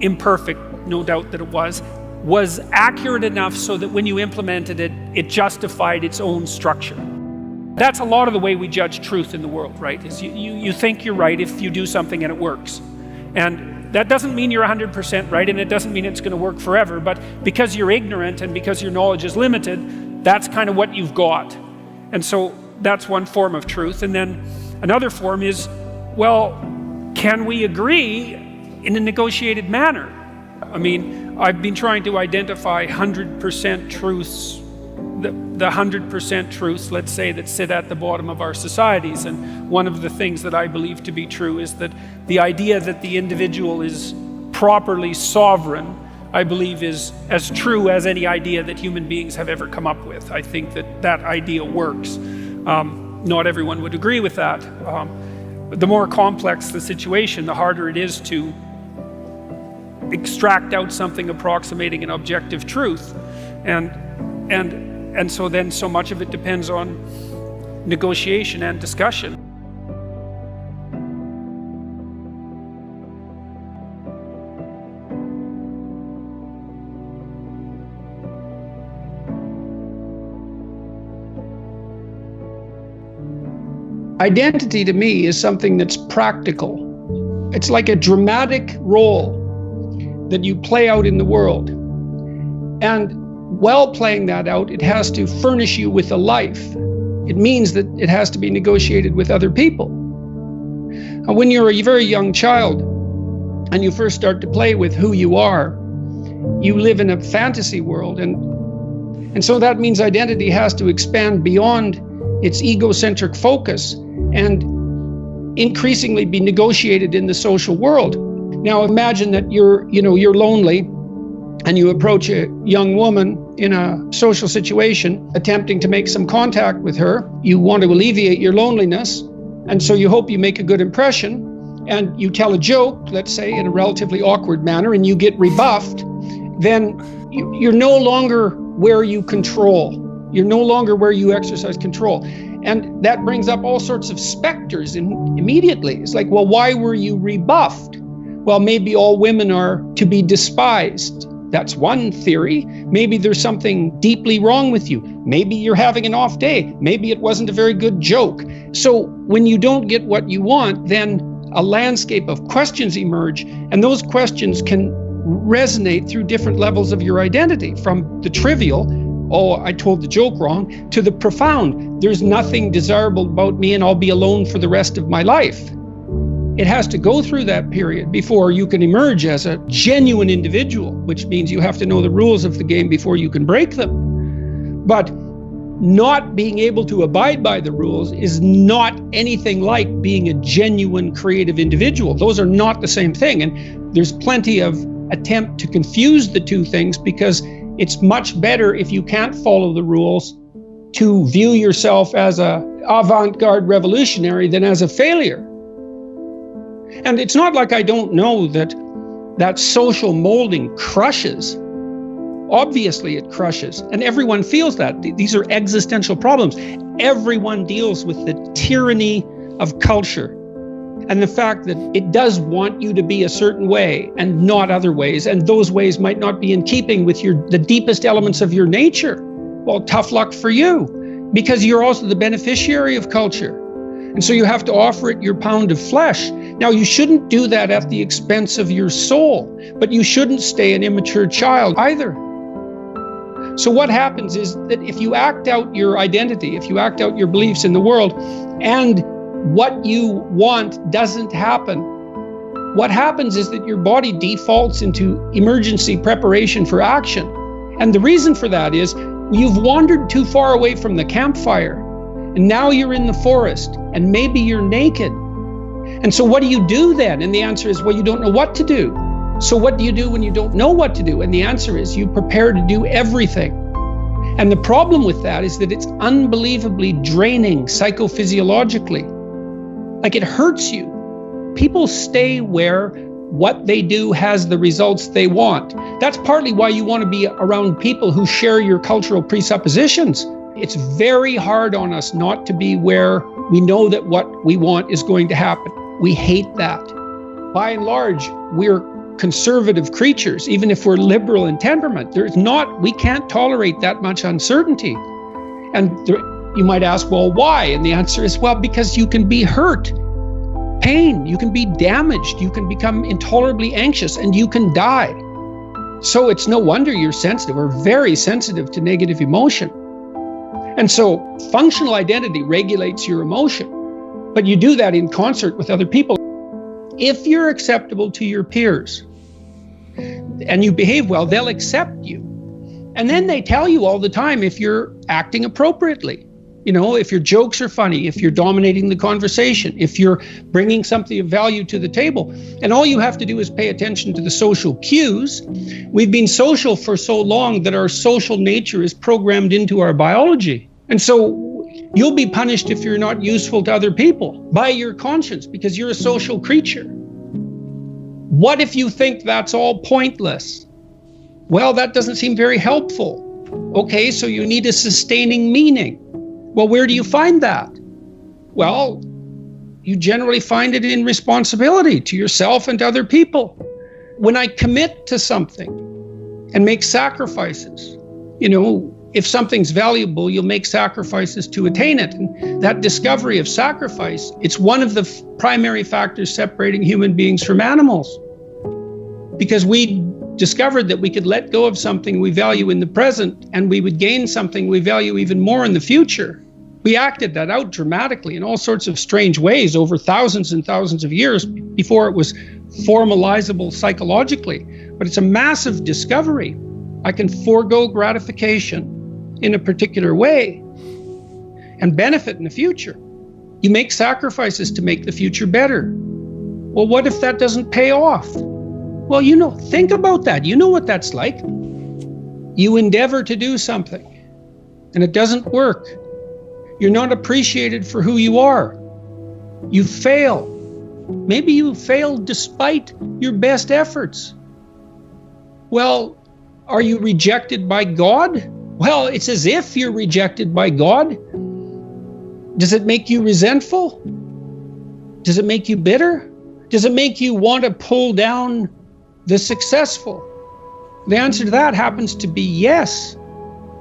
imperfect, no doubt that it was accurate enough so that when you implemented it, it justified its own structure. That's a lot of the way we judge truth in the world, right? Is you think you're right if you do something and it works. And that doesn't mean you're 100% right, and it doesn't mean it's going to work forever, but because you're ignorant and because your knowledge is limited, that's kind of what you've got. And so that's one form of truth. And then another form is, well, can we agree in a negotiated manner? I mean, I've been trying to identify 100% truths, the 100% truths, let's say, that sit at the bottom of our societies. And one of the things that I believe to be true is that the idea that the individual is properly sovereign, I believe, is as true as any idea that human beings have ever come up with. I think that that idea works. Not everyone would agree with that. But the more complex the situation, the harder it is to extract out something approximating an objective truth. And so then so much of it depends on negotiation and discussion. Identity to me is something that's practical. It's like a dramatic role that you play out in the world. And while playing that out, it has to furnish you with a life. It means that it has to be negotiated with other people. And when you're a very young child and you first start to play with who you are, you live in a fantasy world. And so that means identity has to expand beyond its egocentric focus and increasingly be negotiated in the social world. Now imagine that you're lonely and you approach a young woman in a social situation, attempting to make some contact with her. You want to alleviate your loneliness, and so you hope you make a good impression, and you tell a joke, let's say, in a relatively awkward manner, and you get rebuffed. Then you're no longer where you control. You're no longer where you exercise control. And that brings up all sorts of specters immediately. It's like, well, why were you rebuffed? Well, maybe all women are to be despised. That's one theory. Maybe there's something deeply wrong with you. Maybe you're having an off day. Maybe it wasn't a very good joke. So when you don't get what you want, then a landscape of questions emerge, and those questions can resonate through different levels of your identity, from the trivial, oh, I told the joke wrong, to the profound, there's nothing desirable about me and I'll be alone for the rest of my life. It has to go through that period before you can emerge as a genuine individual, which means you have to know the rules of the game before you can break them. But not being able to abide by the rules is not anything like being a genuine creative individual. Those are not the same thing. And there's plenty of attempt to confuse the two things, because it's much better, if you can't follow the rules, to view yourself as an avant-garde revolutionary than as a failure. And it's not like I don't know that social molding crushes. Obviously it crushes, and everyone feels that. These are existential problems. Everyone deals with the tyranny of culture and the fact that it does want you to be a certain way and not other ways, and those ways might not be in keeping with the deepest elements of your nature. Well, tough luck for you, because you're also the beneficiary of culture. And so you have to offer it your pound of flesh. Now, you shouldn't do that at the expense of your soul, but you shouldn't stay an immature child either. So what happens is that if you act out your identity, if you act out your beliefs in the world, and what you want doesn't happen, what happens is that your body defaults into emergency preparation for action. And the reason for that is you've wandered too far away from the campfire, and now you're in the forest, and maybe you're naked. And so what do you do then? And the answer is, well, you don't know what to do. So what do you do when you don't know what to do? And the answer is, you prepare to do everything. And the problem with that is that it's unbelievably draining psychophysiologically. Like, it hurts you. People stay where what they do has the results they want. That's partly why you want to be around people who share your cultural presuppositions. It's very hard on us not to be where we know that what we want is going to happen. We hate that. By and large, we're conservative creatures, even if we're liberal in temperament. We can't tolerate that much uncertainty. And you might ask, well, why? And the answer is, well, because you can be hurt, pain, you can be damaged, you can become intolerably anxious, and you can die. So it's no wonder you're sensitive, or very sensitive, to negative emotion. And so functional identity regulates your emotion, but you do that in concert with other people. if you're acceptable to your peers and you behave well, they'll accept you. And then they tell you all the time if you're acting appropriately. You know, if your jokes are funny, if you're dominating the conversation, if you're bringing something of value to the table. And all you have to do is pay attention to the social cues. We've been social for so long that our social nature is programmed into our biology. And so you'll be punished if you're not useful to other people by your conscience, because you're a social creature. What if you think that's all pointless? Well, that doesn't seem very helpful. Okay, so you need a sustaining meaning. Well, where do you find that? Well, you generally find it in responsibility to yourself and to other people. When I commit to something and make sacrifices, you know, if something's valuable, you'll make sacrifices to attain it. And that discovery of sacrifice, it's one of the primary factors separating human beings from animals. Because we discovered that we could let go of something we value in the present and we would gain something we value even more in the future. We acted that out dramatically in all sorts of strange ways over thousands and thousands of years before it was formalizable psychologically. But it's a massive discovery. I can forego gratification in a particular way and benefit in the future. You make sacrifices to make the future better. Well, what if that doesn't pay off? Well, you know, think about that. You know what that's like. You endeavor to do something and it doesn't work. You're not appreciated for who you are. You fail. Maybe you failed despite your best efforts. Well, are you rejected by God? Well, it's as if you're rejected by God. Does it make you resentful? Does it make you bitter? Does it make you want to pull down the successful? The answer to that happens to be yes.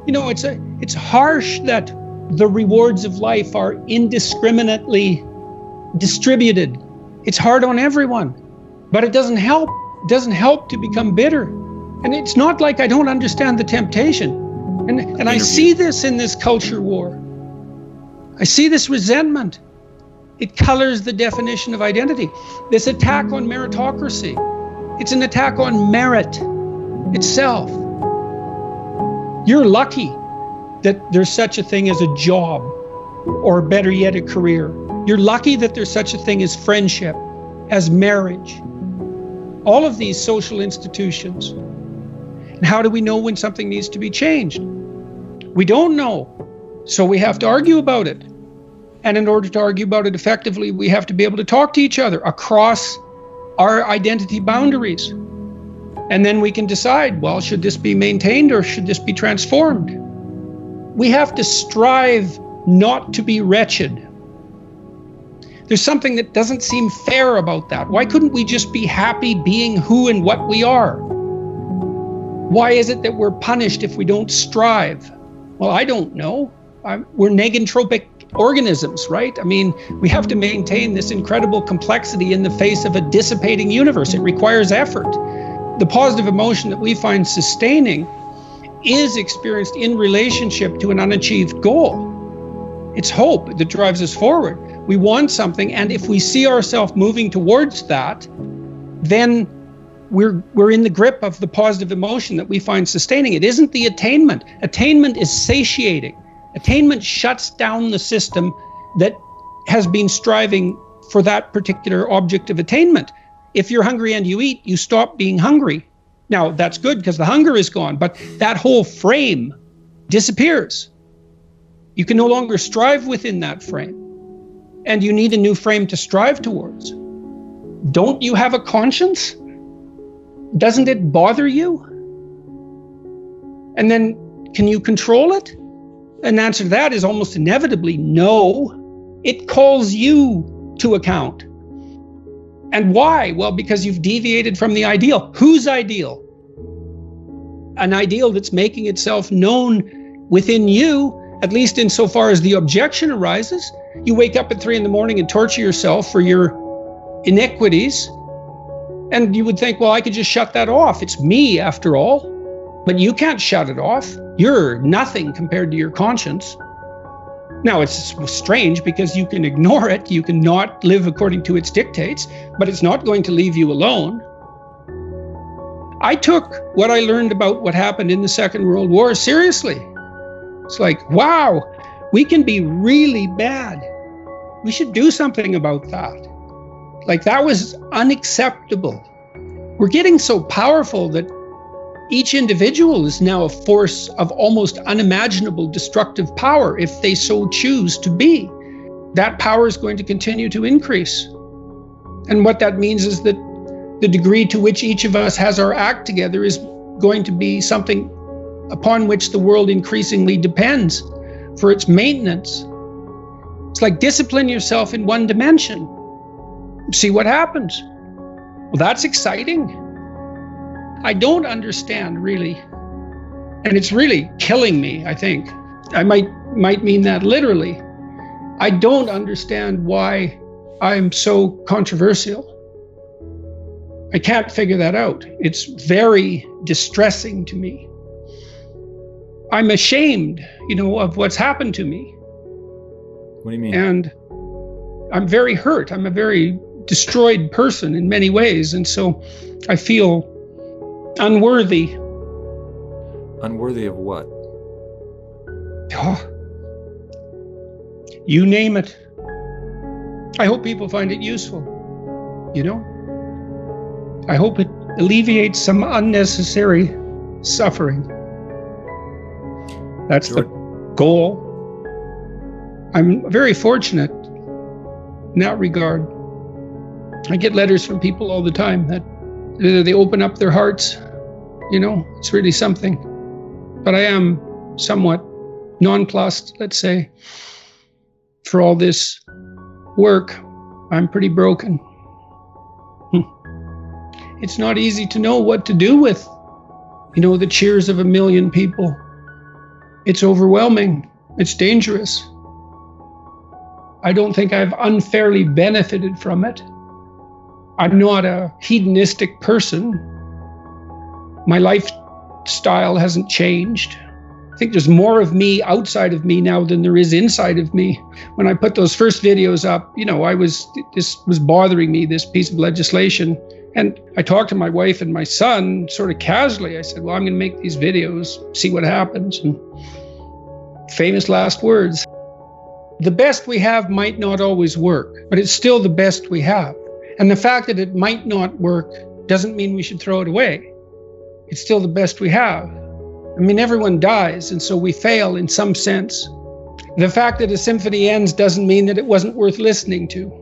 You know, it's harsh that the rewards of life are indiscriminately distributed. It's hard on everyone, but it doesn't help. It doesn't help to become bitter. And it's not like I don't understand the temptation. And I see this in this culture war. I see this resentment. It colors the definition of identity. This attack on meritocracy. It's an attack on merit itself. You're lucky that there's such a thing as a job, or better yet, a career. You're lucky that there's such a thing as friendship, as marriage. All of these social institutions. And how do we know when something needs to be changed? We don't know. So we have to argue about it. And in order to argue about it effectively, we have to be able to talk to each other across our identity boundaries. And then we can decide, well, should this be maintained or should this be transformed? We have to strive not to be wretched. There's something that doesn't seem fair about that. Why couldn't we just be happy being who and what we are? Why is it that we're punished if we don't strive? Well, I don't know. We're negentropic organisms, right? I mean, we have to maintain this incredible complexity in the face of a dissipating universe. It requires effort. The positive emotion that we find sustaining is experienced in relationship to an unachieved goal. It's hope that drives us forward. We want something, and if we see ourselves moving towards that, then we're in the grip of the positive emotion that we find sustaining. It isn't the attainment. Attainment is satiating. Attainment shuts down the system that has been striving for that particular object of attainment. If you're hungry and you eat, you stop being hungry. Now, that's good because the hunger is gone, but that whole frame disappears. You can no longer strive within that frame, and you need a new frame to strive towards. Don't you have a conscience? Doesn't it bother you? And then, can you control it? And the answer to that is almost inevitably no. It calls you to account. And why? Well, because you've deviated from the ideal. Whose ideal? An ideal that's making itself known within you, at least insofar as the objection arises. You wake up at 3 a.m. and torture yourself for your iniquities. And you would think, well, I could just shut that off. It's me, after all. But you can't shut it off. You're nothing compared to your conscience. Now, it's strange because you can ignore it, you can not live according to its dictates, but it's not going to leave you alone. I took what I learned about what happened in the Second World War seriously. It's like, wow, we can be really bad. We should do something about that. Like, that was unacceptable. We're getting so powerful that each individual is now a force of almost unimaginable destructive power if they so choose to be. That power is going to continue to increase. And what that means is that the degree to which each of us has our act together is going to be something upon which the world increasingly depends for its maintenance. It's like discipline yourself in one dimension. See what happens. Well, that's exciting. I don't understand, really. And it's really killing me, I think. I might mean that literally. I don't understand why I'm so controversial. I can't figure that out. It's very distressing to me. I'm ashamed, of what's happened to me. What do you mean? And I'm very hurt. I'm a very destroyed person in many ways. And so I feel unworthy. Unworthy of what? Oh, you name it. I hope people find it useful, I hope it alleviates some unnecessary suffering. That's the goal. I'm very fortunate in that regard. I get letters from people all the time that they open up their hearts. It's really something. But I am somewhat nonplussed, let's say, for all this work. I'm pretty broken. It's not easy to know what to do with, the cheers of a million people. It's overwhelming. It's dangerous. I don't think I've unfairly benefited from it. I'm not a hedonistic person. My lifestyle hasn't changed. I think there's more of me outside of me now than there is inside of me. When I put those first videos up, this was bothering me, this piece of legislation. And I talked to my wife and my son sort of casually. I said, well, I'm going to make these videos, see what happens. And famous last words. The best we have might not always work, but it's still the best we have. And the fact that it might not work doesn't mean we should throw it away. It's still the best we have. Everyone dies, and so we fail in some sense. The fact that a symphony ends doesn't mean that it wasn't worth listening to.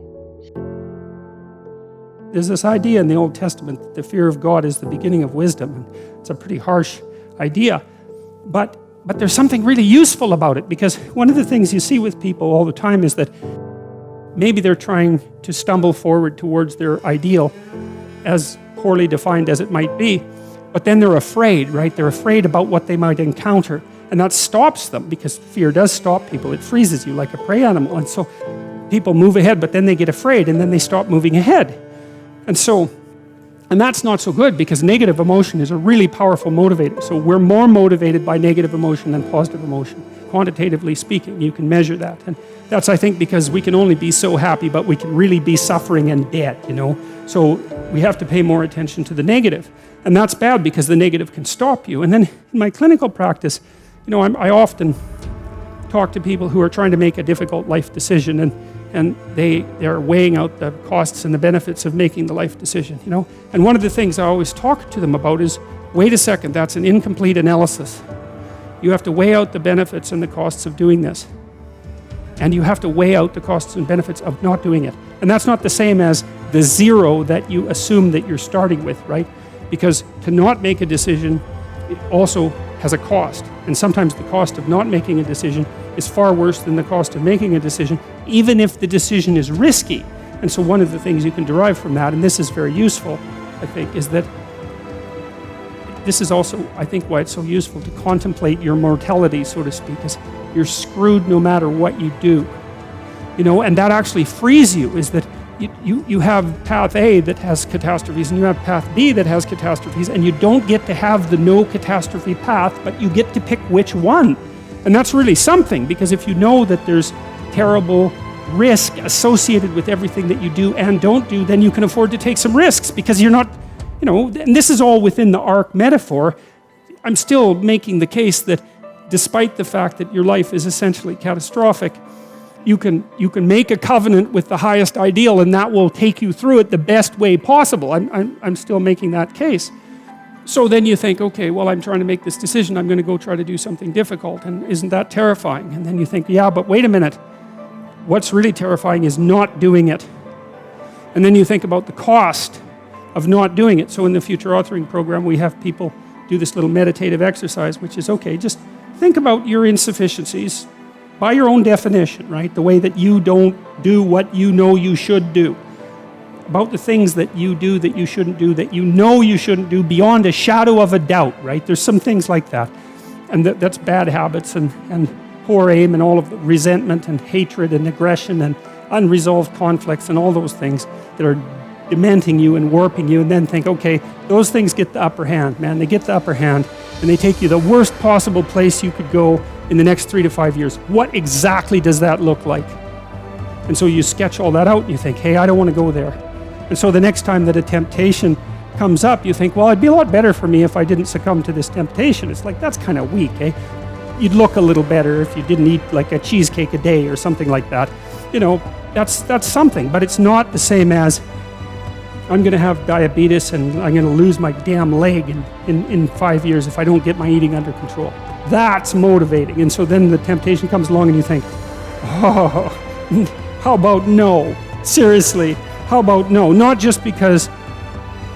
There's this idea in the Old Testament that the fear of God is the beginning of wisdom. And it's a pretty harsh idea, but there's something really useful about it, because one of the things you see with people all the time is that maybe they're trying to stumble forward towards their ideal, as poorly defined as it might be, but then they're afraid, right? They're afraid about what they might encounter, and that stops them, because fear does stop people. It freezes you like a prey animal, and so people move ahead, but then they get afraid, and then they stop moving ahead. And that's not so good, because negative emotion is a really powerful motivator. So we're more motivated by negative emotion than positive emotion. Quantitatively speaking, you can measure that. And that's, I think, because we can only be so happy, but we can really be suffering and dead, So we have to pay more attention to the negative. And that's bad, because the negative can stop you. And then in my clinical practice, I often talk to people who are trying to make a difficult life decision, and they're weighing out the costs and the benefits of making the life decision, And one of the things I always talk to them about is, wait a second, that's an incomplete analysis. You have to weigh out the benefits and the costs of doing this. And you have to weigh out the costs and benefits of not doing it. And that's not the same as the zero that you assume that you're starting with, right? Because to not make a decision, it also has a cost. And sometimes the cost of not making a decision is far worse than the cost of making a decision, even if the decision is risky. And so one of the things you can derive from that, and this is very useful, I think, is that this is also, I think, why it's so useful to contemplate your mortality, so to speak, is you're screwed no matter what you do. And that actually frees you, is that you have path A that has catastrophes, and you have path B that has catastrophes, and you don't get to have the no catastrophe path, but you get to pick which one. And that's really something, because if you know that there's terrible risk associated with everything that you do and don't do, then you can afford to take some risks, because you're not, and this is all within the ark metaphor. I'm still making the case that despite the fact that your life is essentially catastrophic, you can make a covenant with the highest ideal, and that will take you through it the best way possible. I'm still making that case. So then you think, okay, well, I'm trying to make this decision. I'm going to go try to do something difficult, and isn't that terrifying? And then you think, yeah, but wait a minute. What's really terrifying is not doing it. And then you think about the cost of not doing it. So in the future authoring program, we have people do this little meditative exercise, which is, okay, just think about your insufficiencies by your own definition, right? The way that you don't do what you know you should do. About the things that you do that you shouldn't do, that you know you shouldn't do beyond a shadow of a doubt, right? There's some things like that. And that's bad habits and poor aim and all of the resentment and hatred and aggression and unresolved conflicts and all those things that are dementing you and warping you, and then think, okay, those things get the upper hand, man. They get the upper hand, and they take you the worst possible place you could go in the next 3 to 5 years. What exactly does that look like? And so you sketch all that out, and you think, hey, I don't want to go there. And so the next time that a temptation comes up, you think, well, it'd be a lot better for me if I didn't succumb to this temptation. It's like, that's kind of weak, eh? You'd look a little better if you didn't eat like a cheesecake a day or something like that. That's something, but it's not the same as I'm going to have diabetes and I'm going to lose my damn leg in 5 years if I don't get my eating under control. That's motivating. And so then the temptation comes along and you think, oh, how about no? Seriously, how about no? Not just because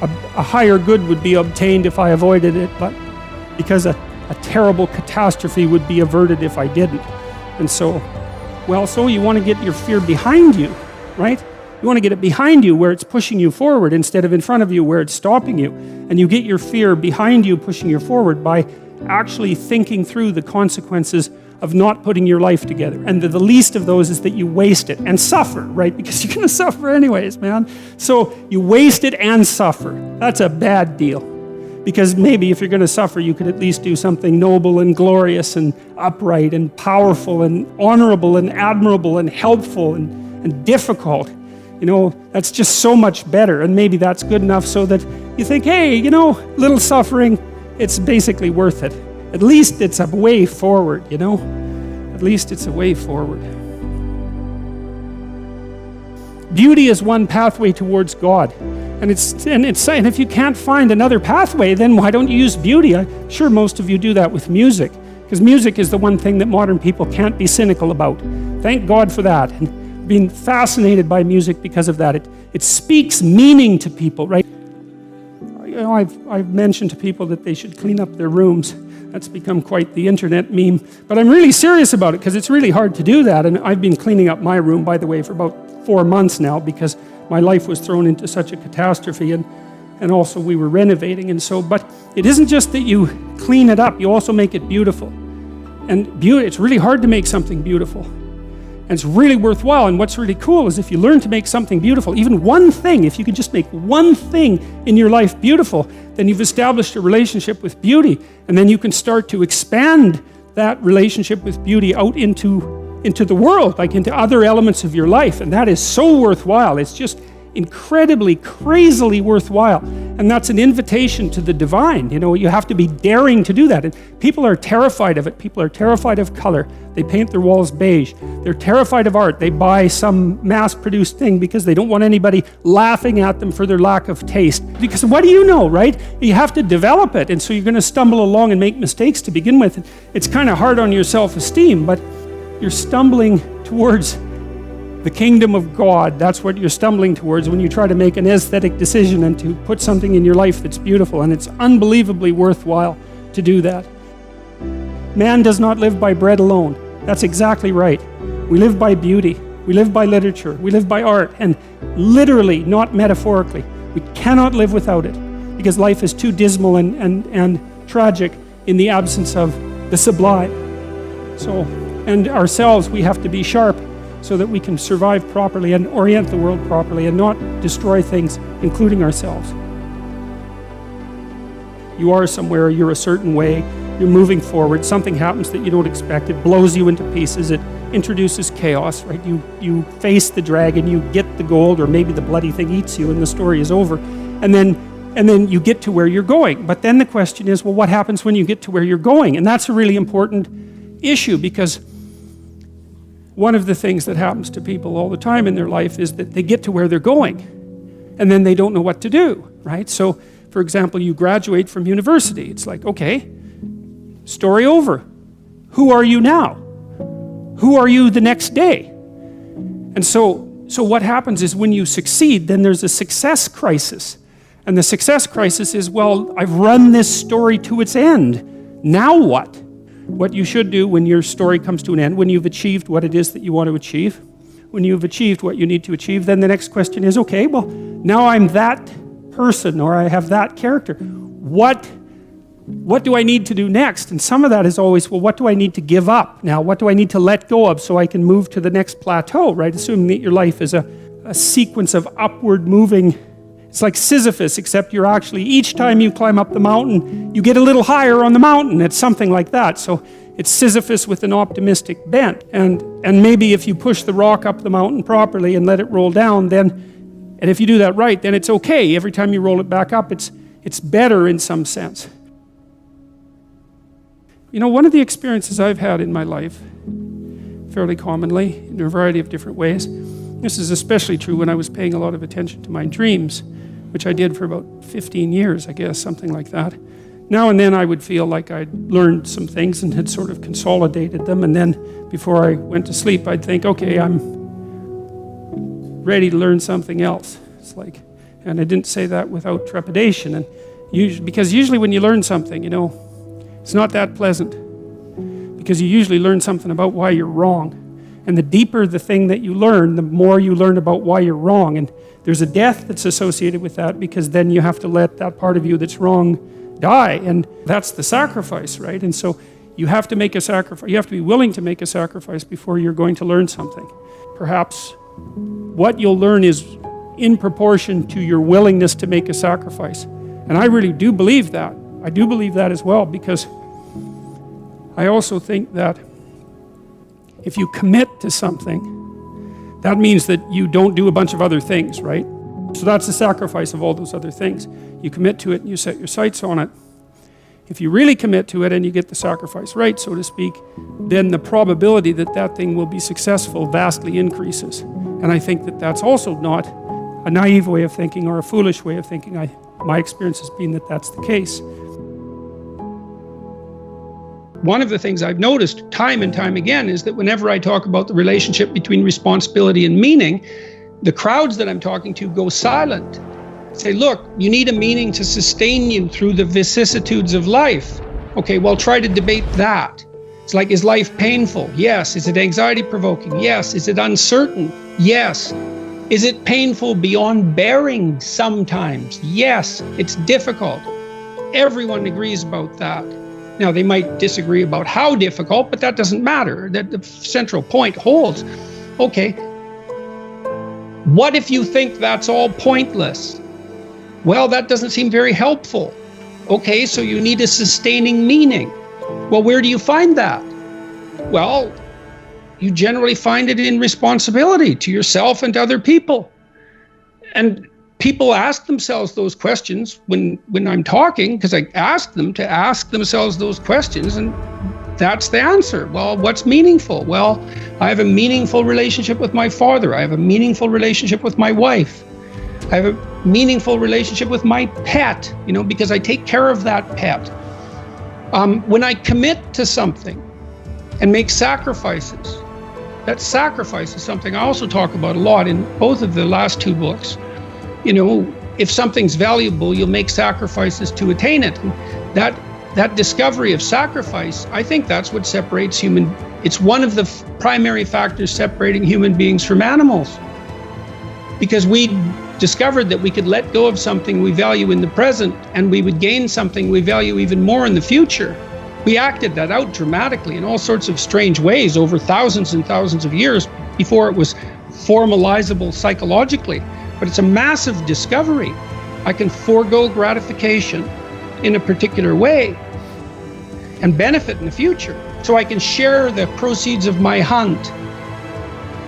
a higher good would be obtained if I avoided it, but because a terrible catastrophe would be averted if I didn't. And so, well, so you want to get your fear behind you, right? You want to get it behind you where it's pushing you forward instead of in front of you where it's stopping you. And you get your fear behind you pushing you forward by actually thinking through the consequences of not putting your life together. And the least of those is that you waste it and suffer, right? Because you're going to suffer anyways, man. So you waste it and suffer. That's a bad deal. Because maybe if you're going to suffer, you could at least do something noble and glorious and upright and powerful and honorable and admirable and helpful and difficult. That's just so much better. And maybe that's good enough so that you think, hey, little suffering, it's basically worth it. At least it's a way forward, At least it's a way forward. Beauty is one pathway towards God. And if you can't find another pathway, then why don't you use beauty? I'm sure most of you do that with music, because music is the one thing that modern people can't be cynical about. Thank God for that. And being fascinated by music because of that. It speaks meaning to people, right? I've mentioned to people that they should clean up their rooms. That's become quite the internet meme. But I'm really serious about it because it's really hard to do that. And I've been cleaning up my room, by the way, for about 4 months now because my life was thrown into such a catastrophe and also we were renovating. And so, but it isn't just that you clean it up, you also make it beautiful. And it's really hard to make something beautiful. And it's really worthwhile. And what's really cool is if you learn to make something beautiful, even one thing, if you can just make one thing in your life beautiful, then you've established a relationship with beauty. And then you can start to expand that relationship with beauty out into the world, like into other elements of your life. And that is so worthwhile. It's just incredibly, crazily worthwhile. And that's an invitation to the divine. You have to be daring to do that. And people are terrified of it. People are terrified of color. They paint their walls beige. They're terrified of art. They buy some mass-produced thing because they don't want anybody laughing at them for their lack of taste. Because what do you know, right? You have to develop it. And so you're going to stumble along and make mistakes to begin with. It's kind of hard on your self-esteem, but you're stumbling towards the kingdom of God. That's what you're stumbling towards when you try to make an aesthetic decision and to put something in your life that's beautiful. And it's unbelievably worthwhile to do that. Man does not live by bread alone. That's exactly right. We live by beauty. We live by literature. We live by art. And literally, not metaphorically. We cannot live without it because life is too dismal and tragic in the absence of the sublime. And ourselves, we have to be sharp so that we can survive properly and orient the world properly and not destroy things, including ourselves. You are somewhere, you're a certain way, you're moving forward, something happens that you don't expect, it blows you into pieces, it introduces chaos, right? You face the dragon, you get the gold, or maybe the bloody thing eats you and the story is over. And then you get to where you're going. But then the question is, well, what happens when you get to where you're going? And that's a really important issue, because one of the things that happens to people all the time in their life is that they get to where they're going and then they don't know what to do, right? So, for example, you graduate from university. It's like, okay, story over. Who are you now? Who are you the next day? And so what happens is when you succeed, then there's a success crisis. And the success crisis is, well, I've run this story to its end. Now what? What you should do when your story comes to an end, when you've achieved what it is that you want to achieve, when you've achieved what you need to achieve, then the next question is, okay, well, now I'm that person, or I have that character. What do I need to do next? And some of that is always, well, what do I need to give up now? What do I need to let go of so I can move to the next plateau, right? Assuming that your life is a sequence of upward moving. It's like Sisyphus, except you're actually, each time you climb up the mountain, you get a little higher on the mountain. It's something like that. So it's Sisyphus with an optimistic bent. And maybe if you push the rock up the mountain properly and let it roll down, and if you do that right, then it's okay. Every time you roll it back up, it's better in some sense. You know, one of the experiences I've had in my life, fairly commonly, in a variety of different ways, this is especially true when I was paying a lot of attention to my dreams, which I did for about 15 years, I guess, something like that. Now and then I would feel like I'd learned some things and had sort of consolidated them, and then before I went to sleep, I'd think, okay, I'm ready to learn something else. It's like, and I didn't say that without trepidation, and because usually when you learn something, you know, it's not that pleasant, because you usually learn something about why you're wrong. And the deeper the thing that you learn, the more you learn about why you're wrong. And there's a death that's associated with that, because then you have to let that part of you that's wrong die. And that's the sacrifice, right? And so you have to make a sacrifice. You have to be willing to make a sacrifice before you're going to learn something. Perhaps what you'll learn is in proportion to your willingness to make a sacrifice. And I really do believe that. I do believe that as well, because I also think that if you commit to something, that means that you don't do a bunch of other things, right? So that's the sacrifice of all those other things. You commit to it and you set your sights on it. If you really commit to it and you get the sacrifice right, so to speak, then the probability that that thing will be successful vastly increases. And I think that that's also not a naive way of thinking or a foolish way of thinking. My experience has been that that's the case. One of the things I've noticed time and time again is that whenever I talk about the relationship between responsibility and meaning, the crowds that I'm talking to go silent. Say, look, you need a meaning to sustain you through the vicissitudes of life. Okay, well, try to debate that. It's like, is life painful? Yes. Is it anxiety provoking? Yes. Is it uncertain? Yes. Is it painful beyond bearing sometimes? Yes. It's difficult. Everyone agrees about that. Now, they might disagree about how difficult, but that doesn't matter. That the central point holds. Okay, what if you think that's all pointless? Well, that doesn't seem very helpful. Okay, so you need a sustaining meaning. Well, where do you find that? Well, you generally find it in responsibility to yourself and to other people. And people ask themselves those questions when I'm talking, because I ask them to ask themselves those questions, and that's the answer. Well, what's meaningful? Well, I have a meaningful relationship with my father. I have a meaningful relationship with my wife. I have a meaningful relationship with my pet, you know, because I take care of that pet. When I commit to something and make sacrifices, that sacrifice is something I also talk about a lot in both of the last two books. You know, if something's valuable, you'll make sacrifices to attain it. And that discovery of sacrifice, I think that's what separates it's one of the primary factors separating human beings from animals. Because we discovered that we could let go of something we value in the present, and we would gain something we value even more in the future. We acted that out dramatically in all sorts of strange ways over thousands and thousands of years before it was formalizable psychologically. But it's a massive discovery. I can forego gratification in a particular way. and benefit in the future. So I can share the proceeds of my hunt.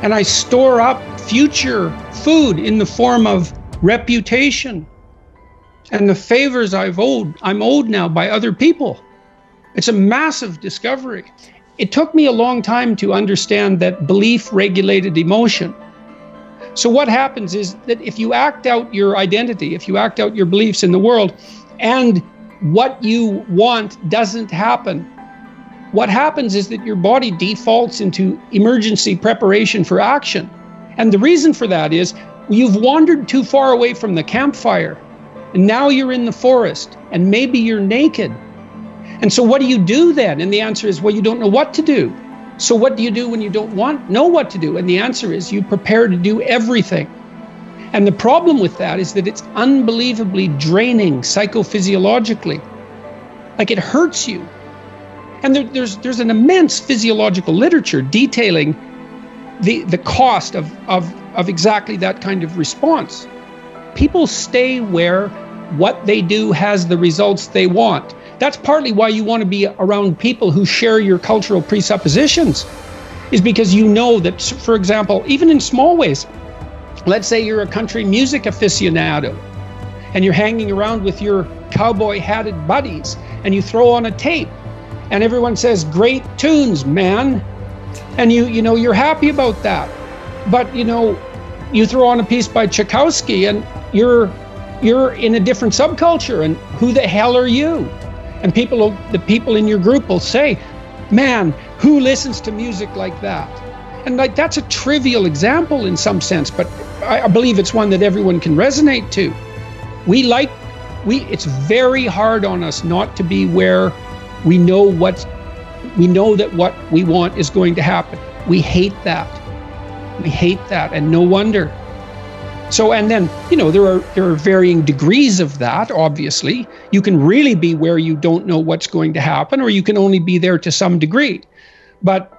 And I store up future food in the form of reputation and the favors I'm owed now by other people. It's a massive discovery. It took me a long time to understand that belief regulated emotion. So what happens is that if you act out your identity, if you act out your beliefs in the world, and what you want doesn't happen, what happens is that your body defaults into emergency preparation for action. And the reason for that is you've wandered too far away from the campfire, and now you're in the forest, and maybe you're naked. And so what do you do then? And the answer is, well, you don't know what to do. So what do you do when you don't know what to do? And the answer is you prepare to do everything. And the problem with that is that it's unbelievably draining psychophysiologically. Like, it hurts you. And there's an immense physiological literature detailing the cost of exactly that kind of response. People stay where what they do has the results they want. That's partly why you want to be around people who share your cultural presuppositions, is because you know that, for example, even in small ways, let's say you're a country music aficionado and you're hanging around with your cowboy hatted buddies and you throw on a tape and everyone says, great tunes, man. And you know, you're happy about that. But you know, you throw on a piece by Tchaikovsky and you're in a different subculture, and who the hell are you? And the people in your group will say, man, who listens to music like that? And like, that's a trivial example in some sense, but I believe it's one that everyone can resonate to. It's very hard on us not to be where we know that what we want is going to happen. We hate that. We hate that, and no wonder. So, and then, you know, there are varying degrees of that, obviously. You can really be where you don't know what's going to happen, or you can only be there to some degree. But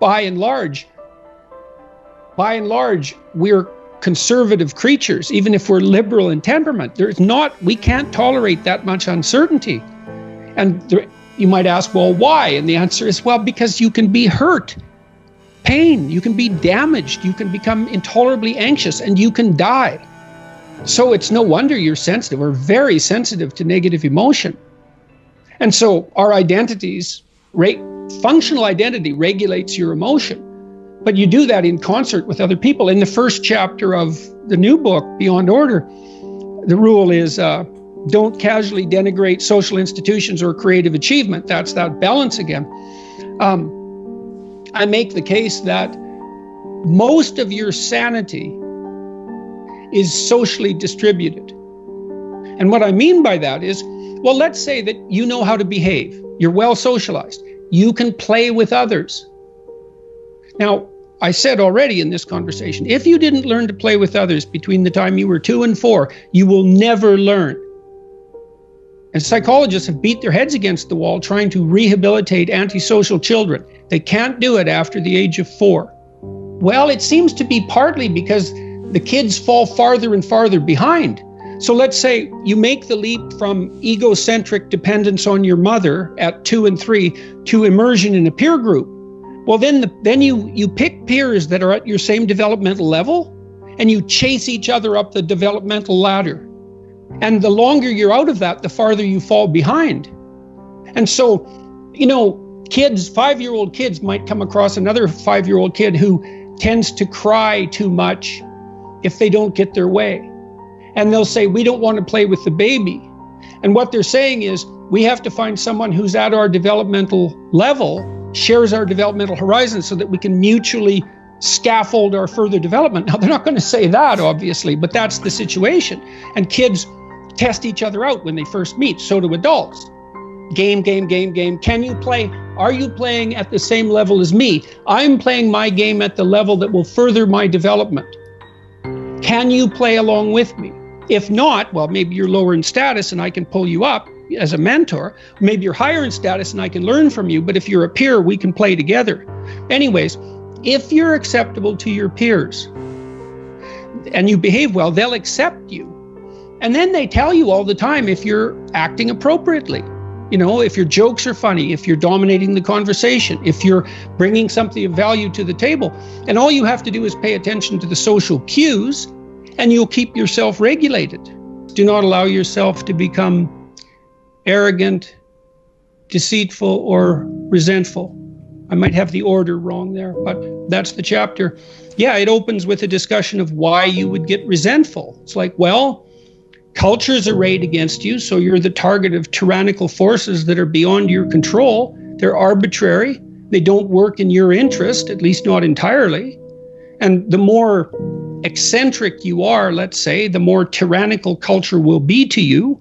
by and large, we're conservative creatures, even if we're liberal in temperament. We can't tolerate that much uncertainty. And you might ask, well, why? And the answer is, well, because you can be hurt. Pain, you can be damaged, you can become intolerably anxious, and you can die. So it's no wonder you're sensitive. We're very sensitive to negative emotion. And so our identities, functional identity regulates your emotion, but you do that in concert with other people. In the first chapter of the new book, Beyond Order, the rule is don't casually denigrate social institutions or creative achievement. That's that balance again. I make the case that most of your sanity is socially distributed. And what I mean by that is, well, let's say that you know how to behave. You're well socialized. You can play with others. Now, I said already in this conversation, if you didn't learn to play with others between the time you were 2 and 4, you will never learn. And psychologists have beat their heads against the wall trying to rehabilitate antisocial children. They can't do it after the age of 4. Well, it seems to be partly because the kids fall farther and farther behind. So let's say you make the leap from egocentric dependence on your mother at 2 and 3 to immersion in a peer group. Well, then you pick peers that are at your same developmental level, and you chase each other up the developmental ladder. And the longer you're out of that, the farther you fall behind. And so, you know, 5-year-old kids might come across another 5-year-old kid who tends to cry too much if they don't get their way. And they'll say, we don't want to play with the baby. And what they're saying is, we have to find someone who's at our developmental level, shares our developmental horizon, so that we can mutually scaffold our further development. Now, they're not going to say that, obviously, but that's the situation. And kids test each other out when they first meet. So do adults. Game. Can you play? Are you playing at the same level as me? I'm playing my game at the level that will further my development. Can you play along with me? If not, well, maybe you're lower in status and I can pull you up as a mentor. Maybe you're higher in status and I can learn from you. But if you're a peer, we can play together. Anyways, if you're acceptable to your peers and you behave well, they'll accept you. And then they tell you all the time if you're acting appropriately. You know, if your jokes are funny, if you're dominating the conversation, if you're bringing something of value to the table. And all you have to do is pay attention to the social cues, and you'll keep yourself regulated. Do not allow yourself to become arrogant, deceitful, or resentful. I might have the order wrong there, but that's the chapter. Yeah, it opens with a discussion of why you would get resentful. It's like, well, culture's arrayed against you, so you're the target of tyrannical forces that are beyond your control. They're arbitrary. They don't work in your interest, at least not entirely. And the more eccentric you are, let's say, the more tyrannical culture will be to you.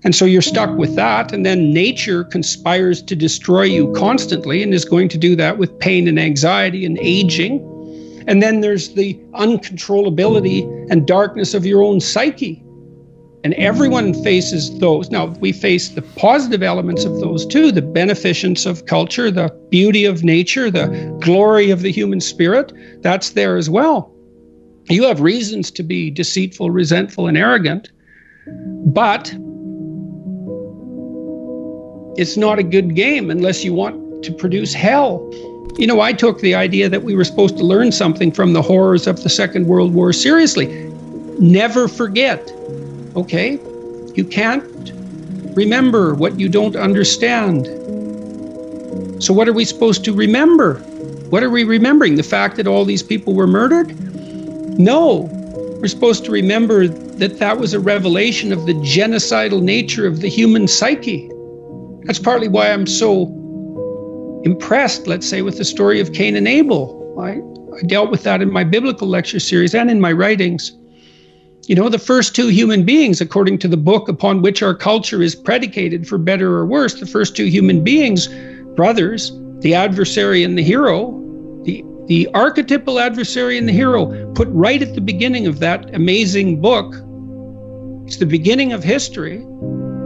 And so you're stuck with that. And then nature conspires to destroy you constantly and is going to do that with pain and anxiety and aging. And then there's the uncontrollability and darkness of your own psyche. And everyone faces those. Now, we face the positive elements of those too, the beneficence of culture, the beauty of nature, the glory of the human spirit. That's there as well. You have reasons to be deceitful, resentful, and arrogant, but it's not a good game unless you want to produce hell. You know, I took the idea that we were supposed to learn something from the horrors of the Second World War seriously. Never forget. Okay, you can't remember what you don't understand. So what are we supposed to remember? What are we remembering? The fact that all these people were murdered? No, we're supposed to remember that that was a revelation of the genocidal nature of the human psyche. That's partly why I'm so impressed, let's say, with the story of Cain and Abel. I dealt with that in my biblical lecture series and in my writings. You know, the first two human beings, according to the book upon which our culture is predicated for better or worse, the first two human beings, brothers, the adversary and the hero, the archetypal adversary and the hero, put right at the beginning of that amazing book. It's the beginning of history.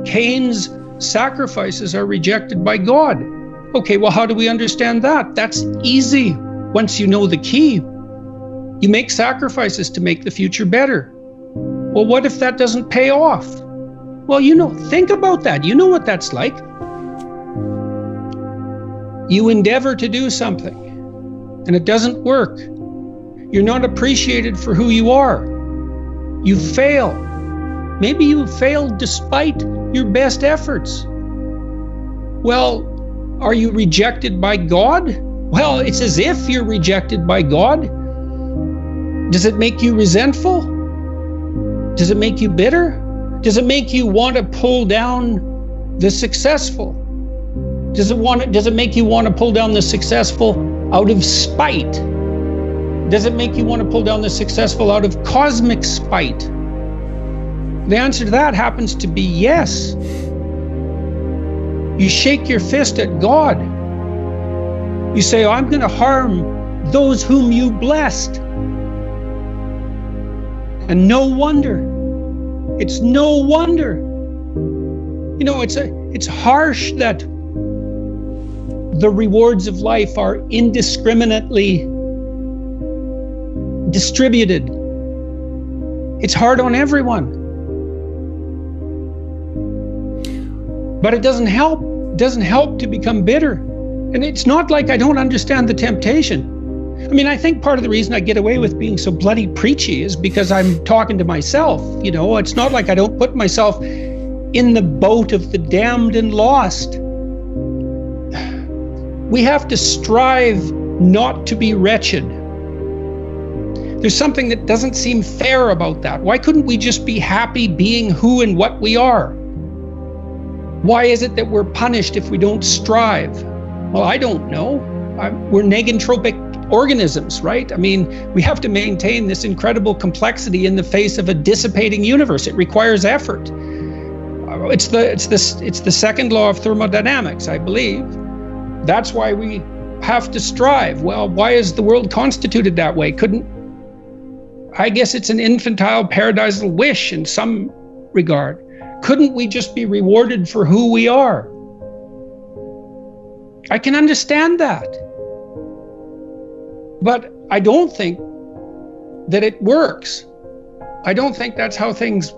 Cain's sacrifices are rejected by God. Okay, well, how do we understand that? That's easy once you know the key. You make sacrifices to make the future better. Well, what if that doesn't pay off? Well, you know, think about that. You know what that's like. You endeavor to do something, and it doesn't work. You're not appreciated for who you are. You fail. Maybe you failed despite your best efforts. Well, are you rejected by God? Well, it's as if you're rejected by God. Does it make you resentful? Does it make you bitter? Does it make you want to pull down the successful? Does it make you want to pull down the successful out of spite? Does it make you want to pull down the successful out of cosmic spite? The answer to that happens to be yes. You shake your fist at God. You say, I'm going to harm those whom you blessed. And no wonder. It's no wonder. You know, it's harsh that the rewards of life are indiscriminately distributed. It's hard on everyone. But it doesn't help. It doesn't help to become bitter. And it's not like I don't understand the temptation. I mean, I think part of the reason I get away with being so bloody preachy is because I'm talking to myself. You know, it's not like I don't put myself in the boat of the damned and lost. We have to strive not to be wretched. There's something that doesn't seem fair about that. Why couldn't we just be happy being who and what we are? Why is it that we're punished if we don't strive? Well, I don't know. We're negentropic organisms, right? I mean, we have to maintain this incredible complexity in the face of a dissipating universe. It requires effort. It's the second law of thermodynamics, I believe. That's why we have to strive. Well, why is the world constituted that way? I guess it's an infantile paradisal wish in some regard. Couldn't we just be rewarded for who we are? I can understand that. But I don't think that it works. I don't think that's how things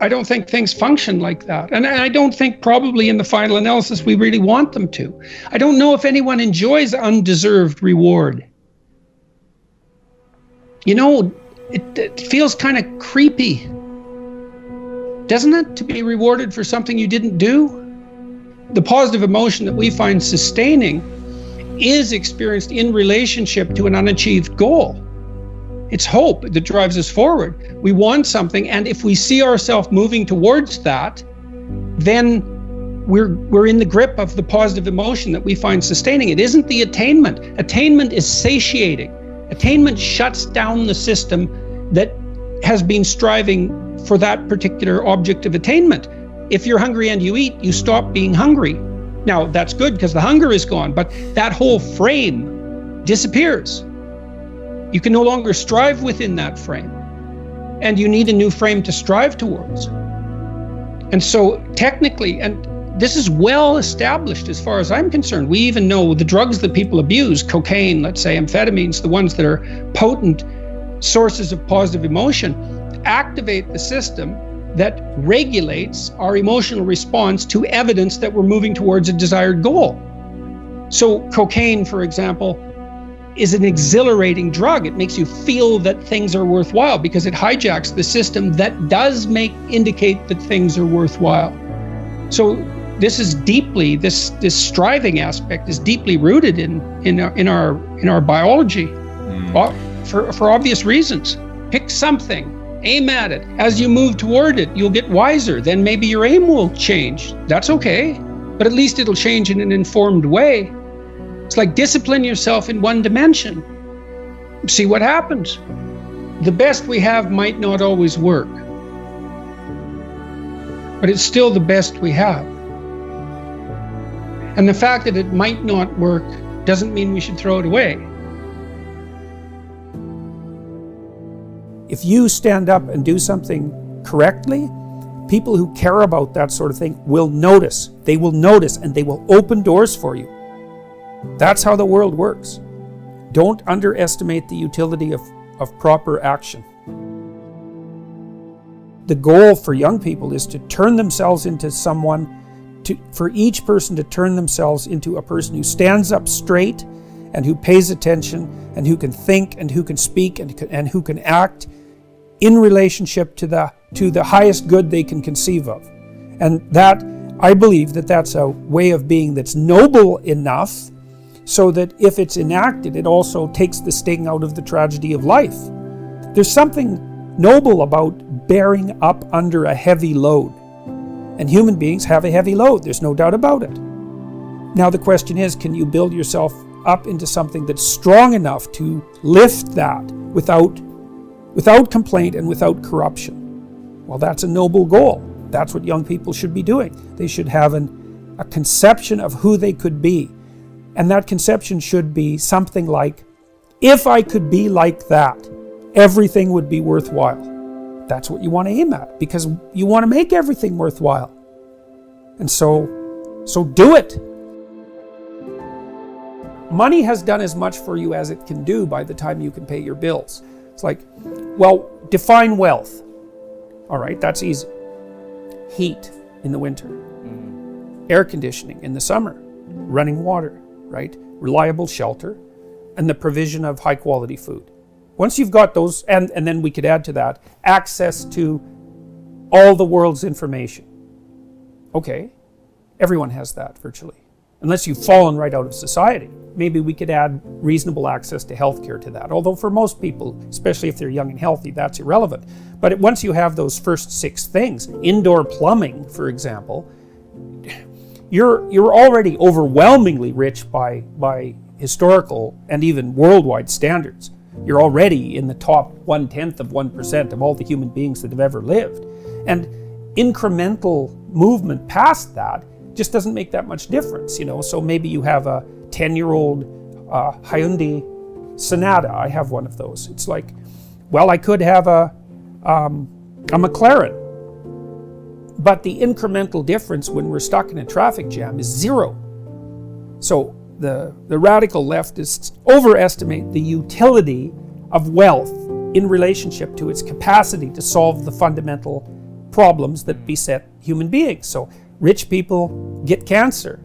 I don't think things function like that. And I don't think probably in the final analysis we really want them to. I don't know if anyone enjoys undeserved reward. You know, it feels kind of creepy, doesn't it, to be rewarded for something you didn't do? The positive emotion that we find sustaining is experienced in relationship to an unachieved goal. It's hope that drives us forward. We want something, and if we see ourselves moving towards that, then we're in the grip of the positive emotion that we find sustaining. It isn't the attainment. Attainment is satiating. Attainment shuts down the system that has been striving for that particular object of attainment. If you're hungry and you eat, you stop being hungry. Now, that's good because the hunger is gone, but that whole frame disappears. You can no longer strive within that frame, and you need a new frame to strive towards. And so technically, and this is well established as far as I'm concerned, we even know the drugs that people abuse, cocaine, let's say amphetamines, the ones that are potent sources of positive emotion, activate the system that regulates our emotional response to evidence that we're moving towards a desired goal. So cocaine, for example, is an exhilarating drug. It makes you feel that things are worthwhile because it hijacks the system that does indicate that things are worthwhile. So this is deeply, this striving aspect is deeply rooted in our biology, for obvious reasons. Pick something, aim at it. As you move toward it, you'll get wiser. Then maybe your aim will change. That's okay, but at least it'll change in an informed way. It's like discipline yourself in one dimension. See what happens. The best we have might not always work, but it's still the best we have. And the fact that it might not work doesn't mean we should throw it away. If you stand up and do something correctly, people who care about that sort of thing will notice. They will notice and they will open doors for you. That's how the world works. Don't underestimate the utility of proper action. The goal for young people is to turn themselves into someone, for each person to turn themselves into a person who stands up straight and who pays attention and who can think and who can speak and who can act in relationship to the highest good they can conceive of. And that, I believe that that's a way of being that's noble enough so that if it's enacted, it also takes the sting out of the tragedy of life. There's something noble about bearing up under a heavy load. And human beings have a heavy load, there's no doubt about it. Now the question is, can you build yourself up into something that's strong enough to lift that without complaint and without corruption? Well, that's a noble goal. That's what young people should be doing. They should have a conception of who they could be. And that conception should be something like, if I could be like that, everything would be worthwhile. That's what you want to aim at, because you want to make everything worthwhile. And so do it. Money has done as much for you as it can do by the time you can pay your bills. It's like, well, define wealth. All right, that's easy. Heat in the winter, air conditioning in the summer, running water, right? Reliable shelter, and the provision of high quality food. Once you've got those, and then we could add to that, access to all the world's information. Okay, everyone has that virtually, unless you've fallen right out of society. Maybe we could add reasonable access to healthcare to that, although for most people, especially if they're young and healthy, that's irrelevant. But once you have those first 6 things, indoor plumbing, for example, you're already overwhelmingly rich by historical and even worldwide standards. You're already in the top 0.1% of all the human beings that have ever lived. And incremental movement past that just doesn't make that much difference, So maybe you have a 10-year-old Hyundai Sonata. I have one of those. It's like, well, I could have a McLaren. But the incremental difference when we're stuck in a traffic jam is 0. So the radical leftists overestimate the utility of wealth in relationship to its capacity to solve the fundamental problems that beset human beings. So rich people get cancer,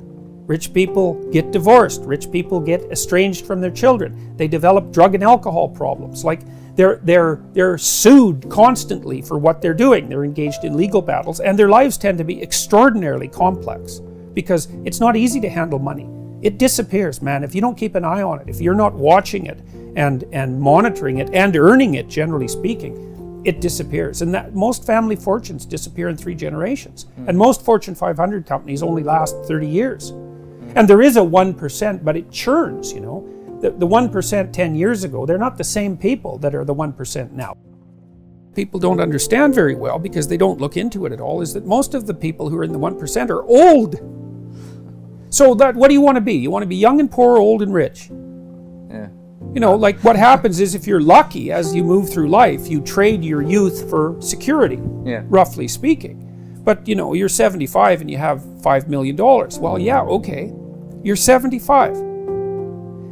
rich people get divorced, rich people get estranged from their children, they develop drug and alcohol problems. Like they're sued constantly for what they're doing. They're engaged in legal battles, and their lives tend to be extraordinarily complex because it's not easy to handle money. It disappears, man, if you don't keep an eye on it, if you're not watching it and monitoring it and earning it, generally speaking, it disappears. And that most family fortunes disappear in 3 generations. And most Fortune 500 companies only last 30 years. And there is a 1%, but it churns, you know. The 1% 10 years ago, they're not the same people that are the 1% now. People don't understand very well, because they don't look into it at all, is that most of the people who are in the 1% are old. So what do you want to be? You want to be young and poor, old and rich. Yeah. You know, like what happens is, if you're lucky as you move through life, you trade your youth for security, roughly speaking. But you know, you're 75 and you have $5 million. Well, yeah, okay, you're 75.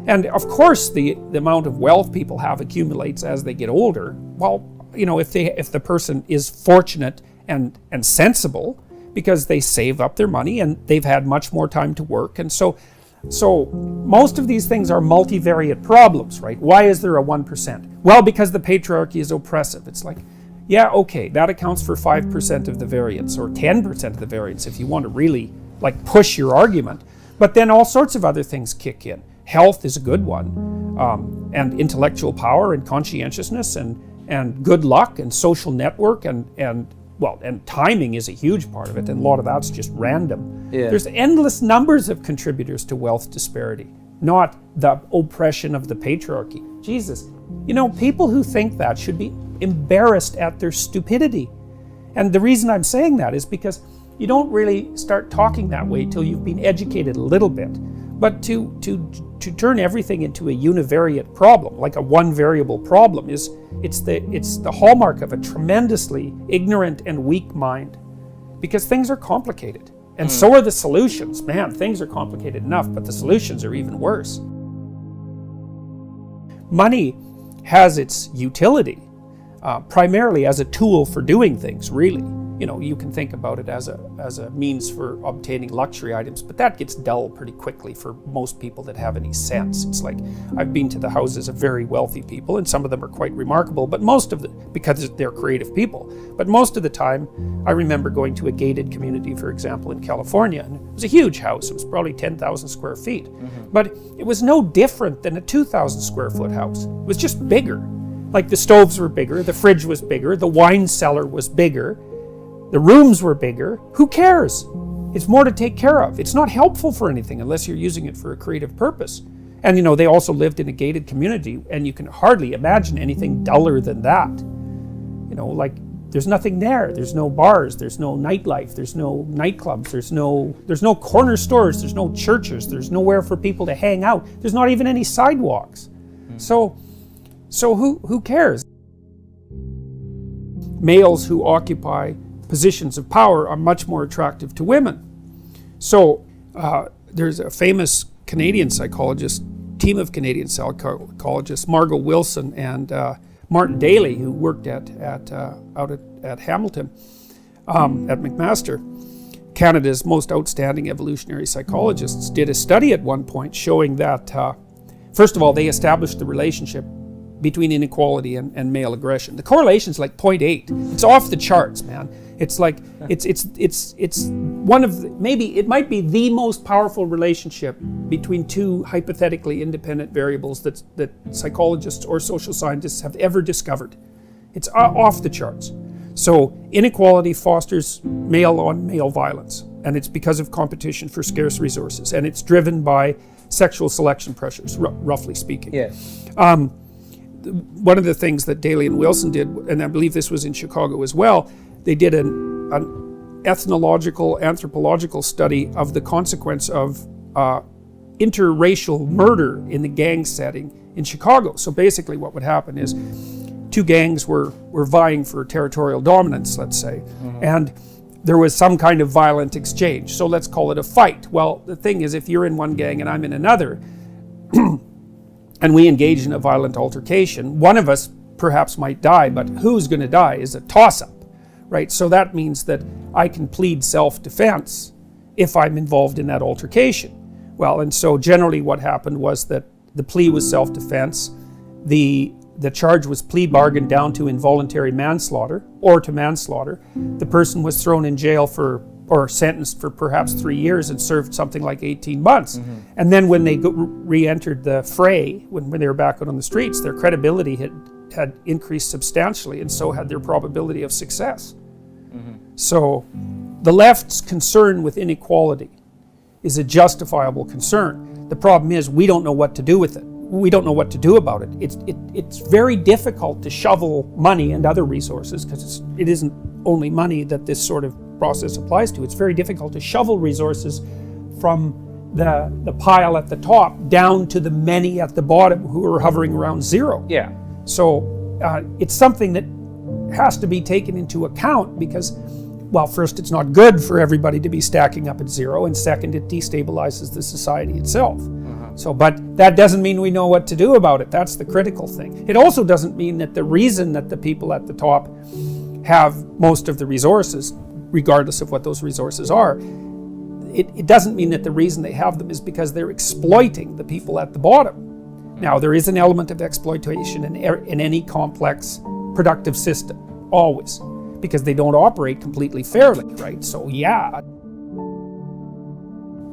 And of course the amount of wealth people have accumulates as they get older. Well, you know, if the person is fortunate and sensible, because they save up their money and they've had much more time to work. And so most of these things are multivariate problems, right? Why is there a 1%? Well, because the patriarchy is oppressive. It's like, yeah, okay, that accounts for 5% of the variance, or 10% of the variance if you want to really like push your argument. But then all sorts of other things kick in. Health is a good one, and intellectual power and conscientiousness and good luck and social network and timing is a huge part of it, and a lot of that's just random. Yeah. There's endless numbers of contributors to wealth disparity, not the oppression of the patriarchy. Jesus, you know, people who think that should be embarrassed at their stupidity. And the reason I'm saying that is because you don't really start talking that way till you've been educated a little bit. But to turn everything into a univariate problem, like a one variable problem, it's the hallmark of a tremendously ignorant and weak mind, because things are complicated, and so are the solutions. Man, things are complicated enough, but the solutions are even worse. Money has its utility, primarily as a tool for doing things, really. You know, you can think about it as a means for obtaining luxury items, but that gets dull pretty quickly for most people that have any sense. It's like, I've been to the houses of very wealthy people, and some of them are quite remarkable, but because they're creative people. But most of the time, I remember going to a gated community, for example, in California, and it was a huge house. It was probably 10,000 square feet. Mm-hmm. But it was no different than a 2,000 square foot house. It was just bigger. Like the stoves were bigger, the fridge was bigger, the wine cellar was bigger, the rooms were bigger. Who cares? It's more to take care of. It's not helpful for anything unless you're using it for a creative purpose. And you know, they also lived in a gated community, and you can hardly imagine anything duller than that. You know, like there's nothing there. There's no bars, there's no nightlife, there's no nightclubs, there's no corner stores, there's no churches, there's nowhere for people to hang out. There's not even any sidewalks. So who cares? Males who occupy positions of power are much more attractive to women. So there's a famous Canadian psychologist, team of Canadian psychologists, Margot Wilson and Martin Daly, who worked out at Hamilton, at McMaster. Canada's most outstanding evolutionary psychologists did a study at one point showing that, first of all, they established the relationship between inequality and male aggression. The correlation's like 0.8. It's off the charts, man. It's like, it's one of the, maybe it might be the most powerful relationship between two hypothetically independent variables that psychologists or social scientists have ever discovered. It's off the charts. So inequality fosters male-on-male violence, and it's because of competition for scarce resources, and it's driven by sexual selection pressures, roughly speaking. Yes. One of the things that Daly and Wilson did, and I believe this was in Chicago as well, they did an ethnological, anthropological study of the consequence of interracial murder in the gang setting in Chicago. So basically what would happen is two gangs were vying for territorial dominance, let's say, and there was some kind of violent exchange. So let's call it a fight. Well, the thing is, if you're in one gang and I'm in another, and we engage in a violent altercation, one of us perhaps might die, but who's going to die is a toss-up, right? So that means that I can plead self-defense if I'm involved in that altercation. Well, and so generally what happened was that the plea was self-defense. The charge was plea bargained down to involuntary manslaughter or to manslaughter. The person was thrown in jail or sentenced for perhaps 3 years and served something like 18 months. And then when they re-entered the fray, when they were back out on the streets, their credibility had increased substantially, and so had their probability of success. So the left's concern with inequality is a justifiable concern. The problem is we don't know what to do with it. We don't know what to do about it. It's very difficult to shovel money and other resources, because it isn't only money that this sort of process applies to. It's very difficult to shovel resources from the pile at the top down to the many at the bottom who are hovering around zero. Yeah. So it's something that has to be taken into account, because, well, first, it's not good for everybody to be stacking up at zero, and second, it destabilizes the society itself. So, but that doesn't mean we know what to do about it. That's the critical thing. It also doesn't mean that the reason that the people at the top have most of the resources, regardless of what those resources are, it doesn't mean that the reason they have them is because they're exploiting the people at the bottom. Now, there is an element of exploitation in any complex productive system, always, because they don't operate completely fairly, right? So yeah,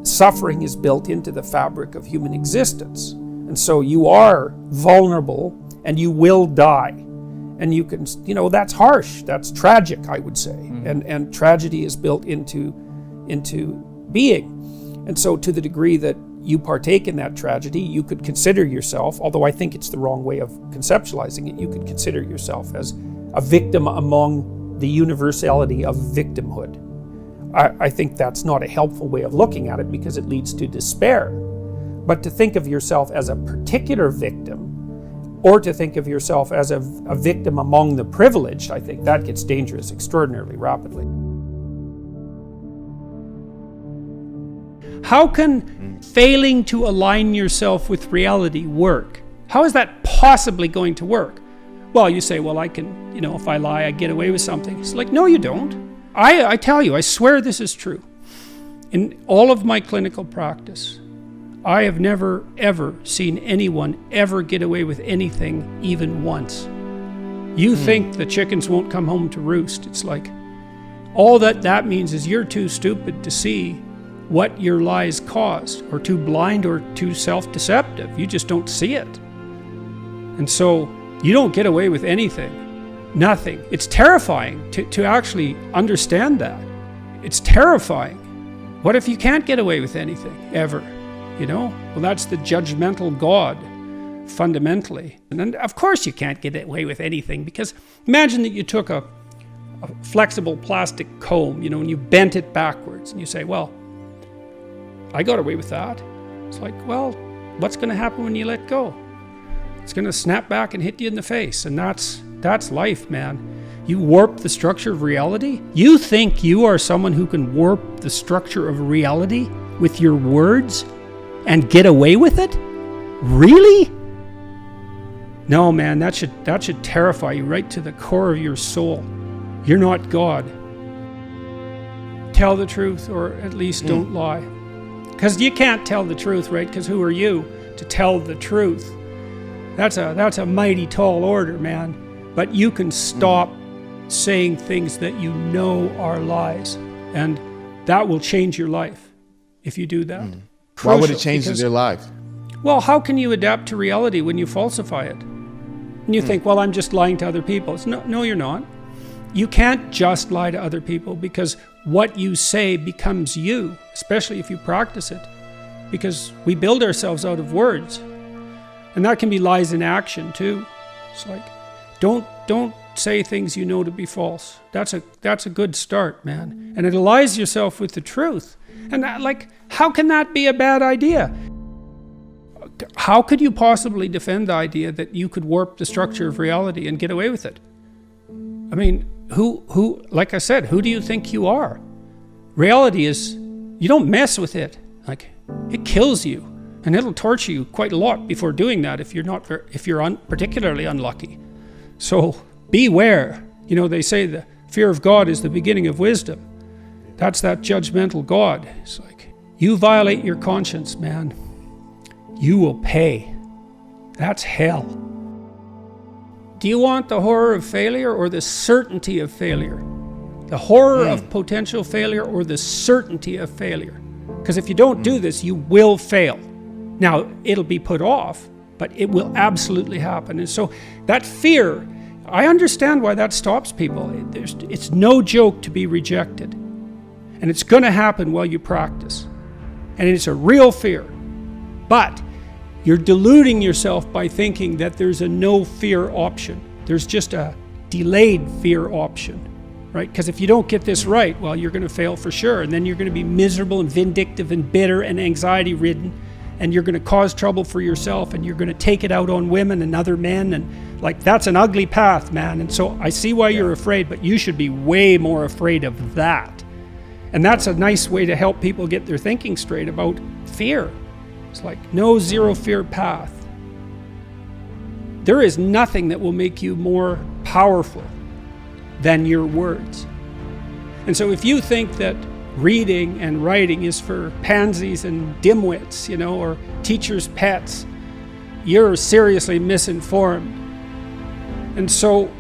suffering is built into the fabric of human existence. And so you are vulnerable and you will die. And you can, that's harsh, that's tragic, I would say. And tragedy is built into being. And so to the degree that you partake in that tragedy, you could consider yourself, although I think it's the wrong way of conceptualizing it, you could consider yourself as a victim among the universality of victimhood. I think that's not a helpful way of looking at it, because it leads to despair. But to think of yourself as a particular victim, or to think of yourself as a victim among the privileged, I think that gets dangerous extraordinarily rapidly. How can failing to align yourself with reality work? How is that possibly going to work? Well, you say, well, I can, if I lie, I get away with something. It's like, no, you don't. I tell you, I swear this is true. In all of my clinical practice, I have never, ever seen anyone ever get away with anything, even once. You think the chickens won't come home to roost. It's like, all that means is you're too stupid to see what your lies caused, or too blind or too self-deceptive. You just don't see it. And so you don't get away with anything. Nothing. It's terrifying to actually understand that. It's terrifying. What if you can't get away with anything, ever? Well, that's the judgmental God, fundamentally. And then, of course you can't get away with anything, because imagine that you took a flexible plastic comb, and you bent it backwards, and you say, well, I got away with that. It's like, well, what's going to happen when you let go? It's going to snap back and hit you in the face, and that's life, man. You warp the structure of reality? You think you are someone who can warp the structure of reality with your words and get away with it? Really? No, man, that should terrify you right to the core of your soul. You're not God. Tell the truth, or at least don't lie. Because you can't tell the truth, right? Because who are you to tell the truth? That's a mighty tall order, man. But you can stop saying things that you know are lies. And that will change your life if you do that. Why would it change their life? Well, how can you adapt to reality when you falsify it? And you think, well, I'm just lying to other people. It's no, you're not. You can't just lie to other people, because what you say becomes you, especially if you practice it. Because we build ourselves out of words. And that can be lies in action too. It's like, don't say things you know to be false. That's a good start, man. And it allies yourself with the truth. And how can that be a bad idea? How could you possibly defend the idea that you could warp the structure of reality and get away with it? I mean, who, like I said, who do you think you are? Reality is, you don't mess with it. It kills you, and it'll torture you quite a lot before doing that if you're particularly unlucky. So beware. They say Fear of God is the beginning of wisdom. That's that judgmental God. It's like, you violate your conscience, man, you will pay. That's hell. Do you want the horror of failure or the certainty of failure? The horror of potential failure or the certainty of failure? Because if you don't do this, you will fail. Now, it'll be put off, but it will absolutely happen. And so that fear, I understand why that stops people. It's no joke to be rejected. And it's going to happen while you practice. And it's a real fear. But you're deluding yourself by thinking that there's a no fear option. There's just a delayed fear option, right? Because if you don't get this right, well, you're going to fail for sure. And then you're going to be miserable and vindictive and bitter and anxiety ridden. And you're going to cause trouble for yourself, and you're going to take it out on women and other men, and like, that's an ugly path, man. And so I see why you're afraid, but you should be way more afraid of that. And that's a nice way to help people get their thinking straight about fear. It's like, no zero fear path. There is nothing that will make you more powerful than your words. And so if you think that reading and writing is for pansies and dimwits, or teachers' pets, you're seriously misinformed. And so,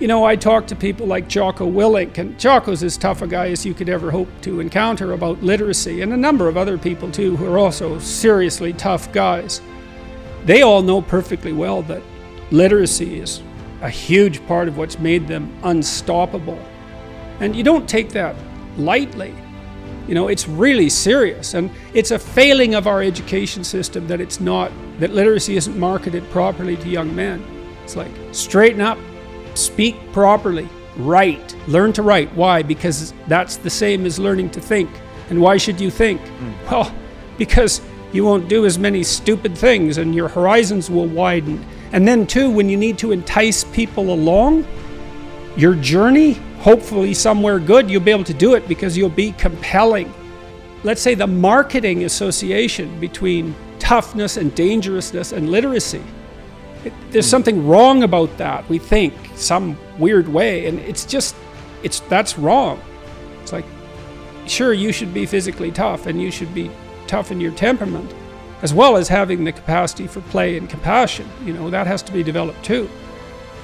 I talk to people like Jocko Willink, and Jocko's as tough a guy as you could ever hope to encounter about literacy, and a number of other people too who are also seriously tough guys. They all know perfectly well that literacy is a huge part of what's made them unstoppable. And you don't take that lightly. It's really serious, and it's a failing of our education system that that literacy isn't marketed properly to young men. It's like, straighten up, speak properly, write, learn to write. Why? Because that's the same as learning to think. And why should you think? Well, because you won't do as many stupid things and your horizons will widen. And then too, when you need to entice people along your journey, hopefully somewhere good, you'll be able to do it because you'll be compelling. Let's say the marketing association between toughness and dangerousness and literacy. There's something wrong about that, we think, some weird way, and that's wrong. It's like, sure, you should be physically tough, and you should be tough in your temperament, as well as having the capacity for play and compassion. That has to be developed too.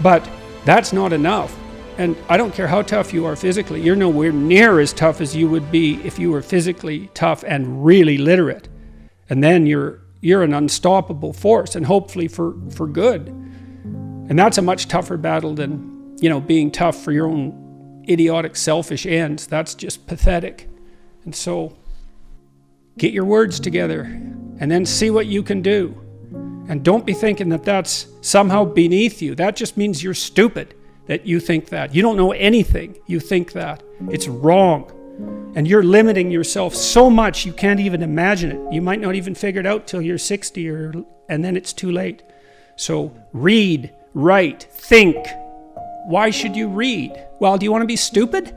But that's not enough. And I don't care how tough you are physically, you're nowhere near as tough as you would be if you were physically tough and really literate. And then you're an unstoppable force, and hopefully for good. And that's a much tougher battle than, being tough for your own idiotic, selfish ends. That's just pathetic. And so, get your words together, and then see what you can do. And don't be thinking that that's somehow beneath you. That just means you're stupid. That you think that. You don't know anything. You think that. It's wrong. And you're limiting yourself so much you can't even imagine it. You might not even figure it out till you're 60 and then it's too late. So read, write, think. Why should you read? Well, do you want to be stupid?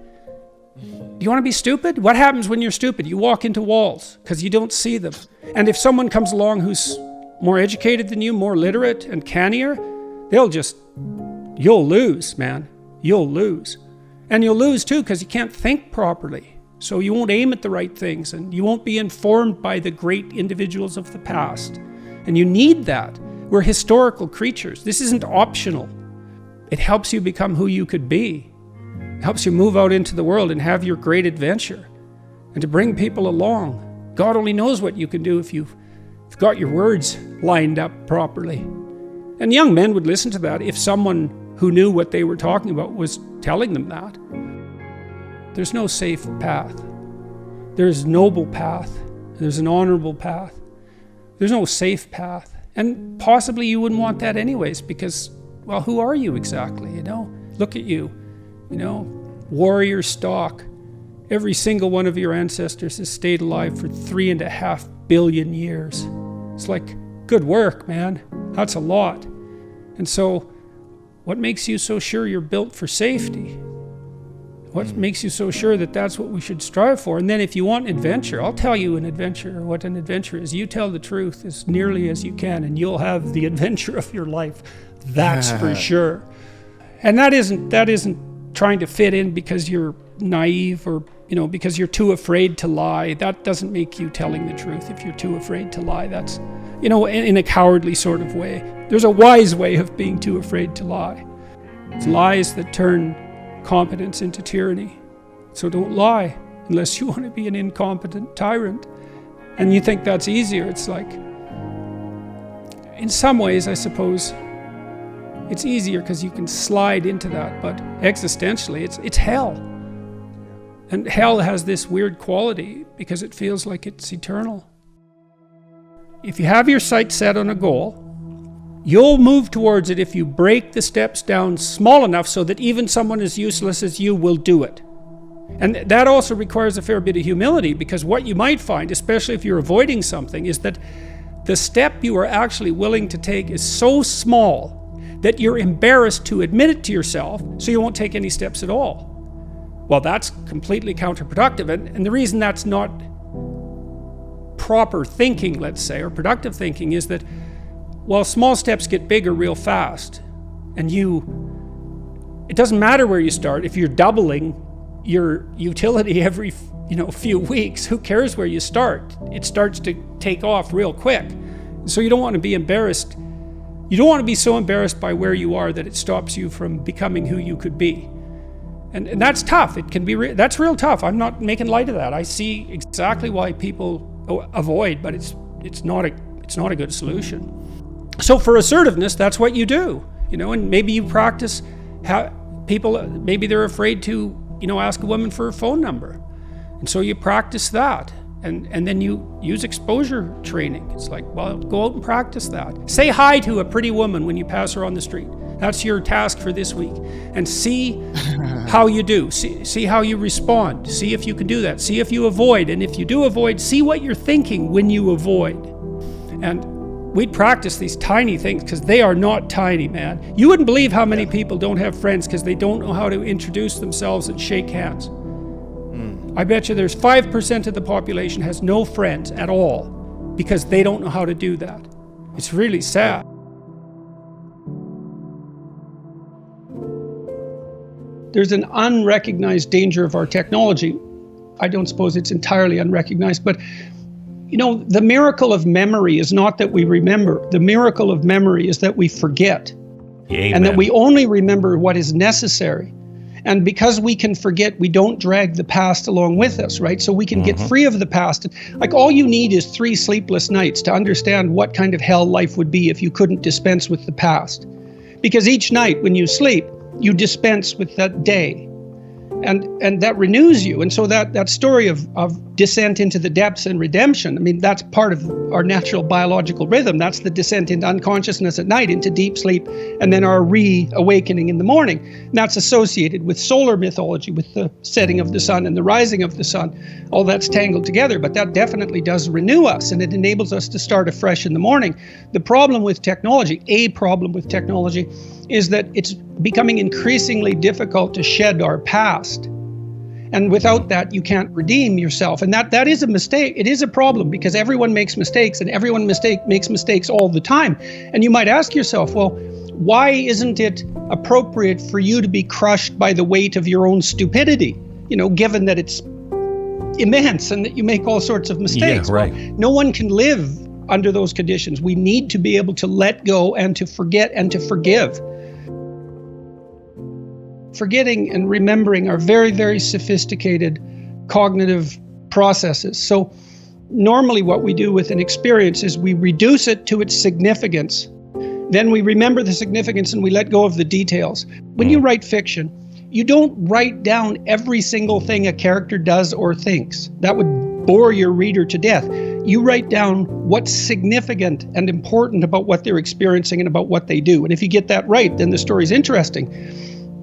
Do you want to be stupid? What happens when you're stupid? You walk into walls because you don't see them. And if someone comes along who's more educated than you, more literate and cannier, you'll lose, man. You'll lose. And you'll lose too because you can't think properly. So you won't aim at the right things, and you won't be informed by the great individuals of the past. And you need that. We're historical creatures. This isn't optional. It helps you become who you could be. It helps you move out into the world and have your great adventure. And to bring people along. God only knows what you can do if you've got your words lined up properly. And young men would listen to that if someone who knew what they were talking about was telling them that. There's no safe path. There's noble path. There's an honorable path. There's no safe path. And possibly you wouldn't want that anyways because, well, who are you exactly, Look at you, warrior stock. Every single one of your ancestors has stayed alive for 3.5 billion years. It's like, good work, man. That's a lot. And so, what makes you so sure you're built for safety? What makes you so sure that that's what we should strive for? And then if you want adventure, I'll tell you what an adventure is. You tell the truth as nearly as you can, and you'll have the adventure of your life. That's for sure. And that isn't trying to fit in because you're naive or, you know, because you're too afraid to lie. That doesn't make you telling the truth. If you're too afraid to lie, that's, you know, in a cowardly sort of way. There's a wise way of being too afraid to lie. It's lies that turn competence into tyranny. So don't lie unless you want to be an incompetent tyrant. And you think that's easier. It's like, in some ways, I suppose, it's easier because you can slide into that, but existentially, it's hell. And hell has this weird quality because it feels like it's eternal. If you have your sights set on a goal, you'll move towards it if you break the steps down small enough so that even someone as useless as you will do it. And that also requires a fair bit of humility, because what you might find, especially if you're avoiding something, is that the step you are actually willing to take is so small that you're embarrassed to admit it to yourself, so you won't take any steps at all. Well, that's completely counterproductive, and the reason that's not proper thinking, let's say, or productive thinking, is that, well, small steps get bigger real fast, and it doesn't matter where you start. If you're doubling your utility every few weeks, who cares where you start? It starts to take off real quick. So you don't want to be embarrassed. You don't want to be so embarrassed by where you are that it stops you from becoming who you could be. And that's tough. It can be that's real tough. I'm not making light of that. I see exactly why people avoid, but it's not a good solution. So for assertiveness, that's what you do, and maybe you practice how people, maybe they're afraid to, ask a woman for her phone number. And so you practice that. And then you use exposure training. It's like, well, go out and practice that. Say hi to a pretty woman when you pass her on the street. That's your task for this week. And see how you do. See how you respond. See if you can do that. See if you avoid. And if you do avoid, see what you're thinking when you avoid. And we'd practice these tiny things because they are not tiny, man. You wouldn't believe how many people don't have friends because they don't know how to introduce themselves and shake hands. I bet you there's 5% of the population has no friends at all because they don't know how to do that. It's really sad. There's an unrecognized danger of our technology. I don't suppose it's entirely unrecognized, but the miracle of memory is not that we remember. The miracle of memory is that we forget. Amen. And that we only remember what is necessary. And because we can forget, we don't drag the past along with us, right? So we can get free of the past. Like, all you need is 3 sleepless nights to understand what kind of hell life would be if you couldn't dispense with the past. Because each night when you sleep, you dispense with that day. And that renews you. And so that story of descent into the depths and redemption, I mean, that's part of our natural biological rhythm. That's the descent into unconsciousness at night, into deep sleep, and then our reawakening in the morning. And that's associated with solar mythology, with the setting of the sun and the rising of the sun. All that's tangled together, but that definitely does renew us, and it enables us to start afresh in the morning. The problem with technology, is that it's becoming increasingly difficult to shed our past. And without that, you can't redeem yourself. And that is a mistake. It is a problem because everyone makes mistakes, and everyone makes mistakes all the time. And you might ask yourself, well, why isn't it appropriate for you to be crushed by the weight of your own stupidity? Given that it's immense and that you make all sorts of mistakes. Yeah, right. Well, no one can live under those conditions. We need to be able to let go and to forget and to forgive. Forgetting and remembering are very, very sophisticated cognitive processes. So normally what we do with an experience is we reduce it to its significance. Then we remember the significance and we let go of the details. When you write fiction, you don't write down every single thing a character does or thinks. That would bore your reader to death. You write down what's significant and important about what they're experiencing and about what they do. And if you get that right, then the story's interesting.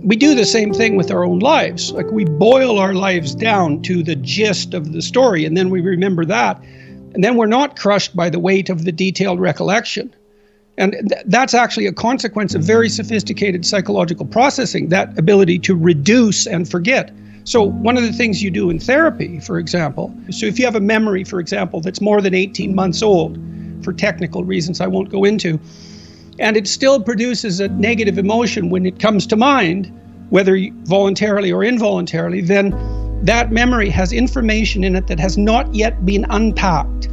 We do the same thing with our own lives. Like, we boil our lives down to the gist of the story, and then we remember that. And then we're not crushed by the weight of the detailed recollection. And that's actually a consequence of very sophisticated psychological processing, that ability to reduce and forget. So one of the things you do in therapy, for example, so if you have a memory, for example, that's more than 18 months old, for technical reasons I won't go into, and it still produces a negative emotion when it comes to mind, whether voluntarily or involuntarily, then that memory has information in it that has not yet been unpacked.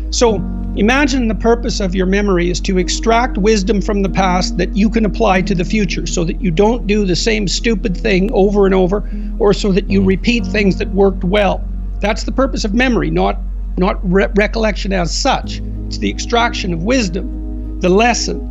So imagine the purpose of your memory is to extract wisdom from the past that you can apply to the future, so that you don't do the same stupid thing over and over, or so that you repeat things that worked well. That's the purpose of memory, not recollection as such. It's the extraction of wisdom, the lesson.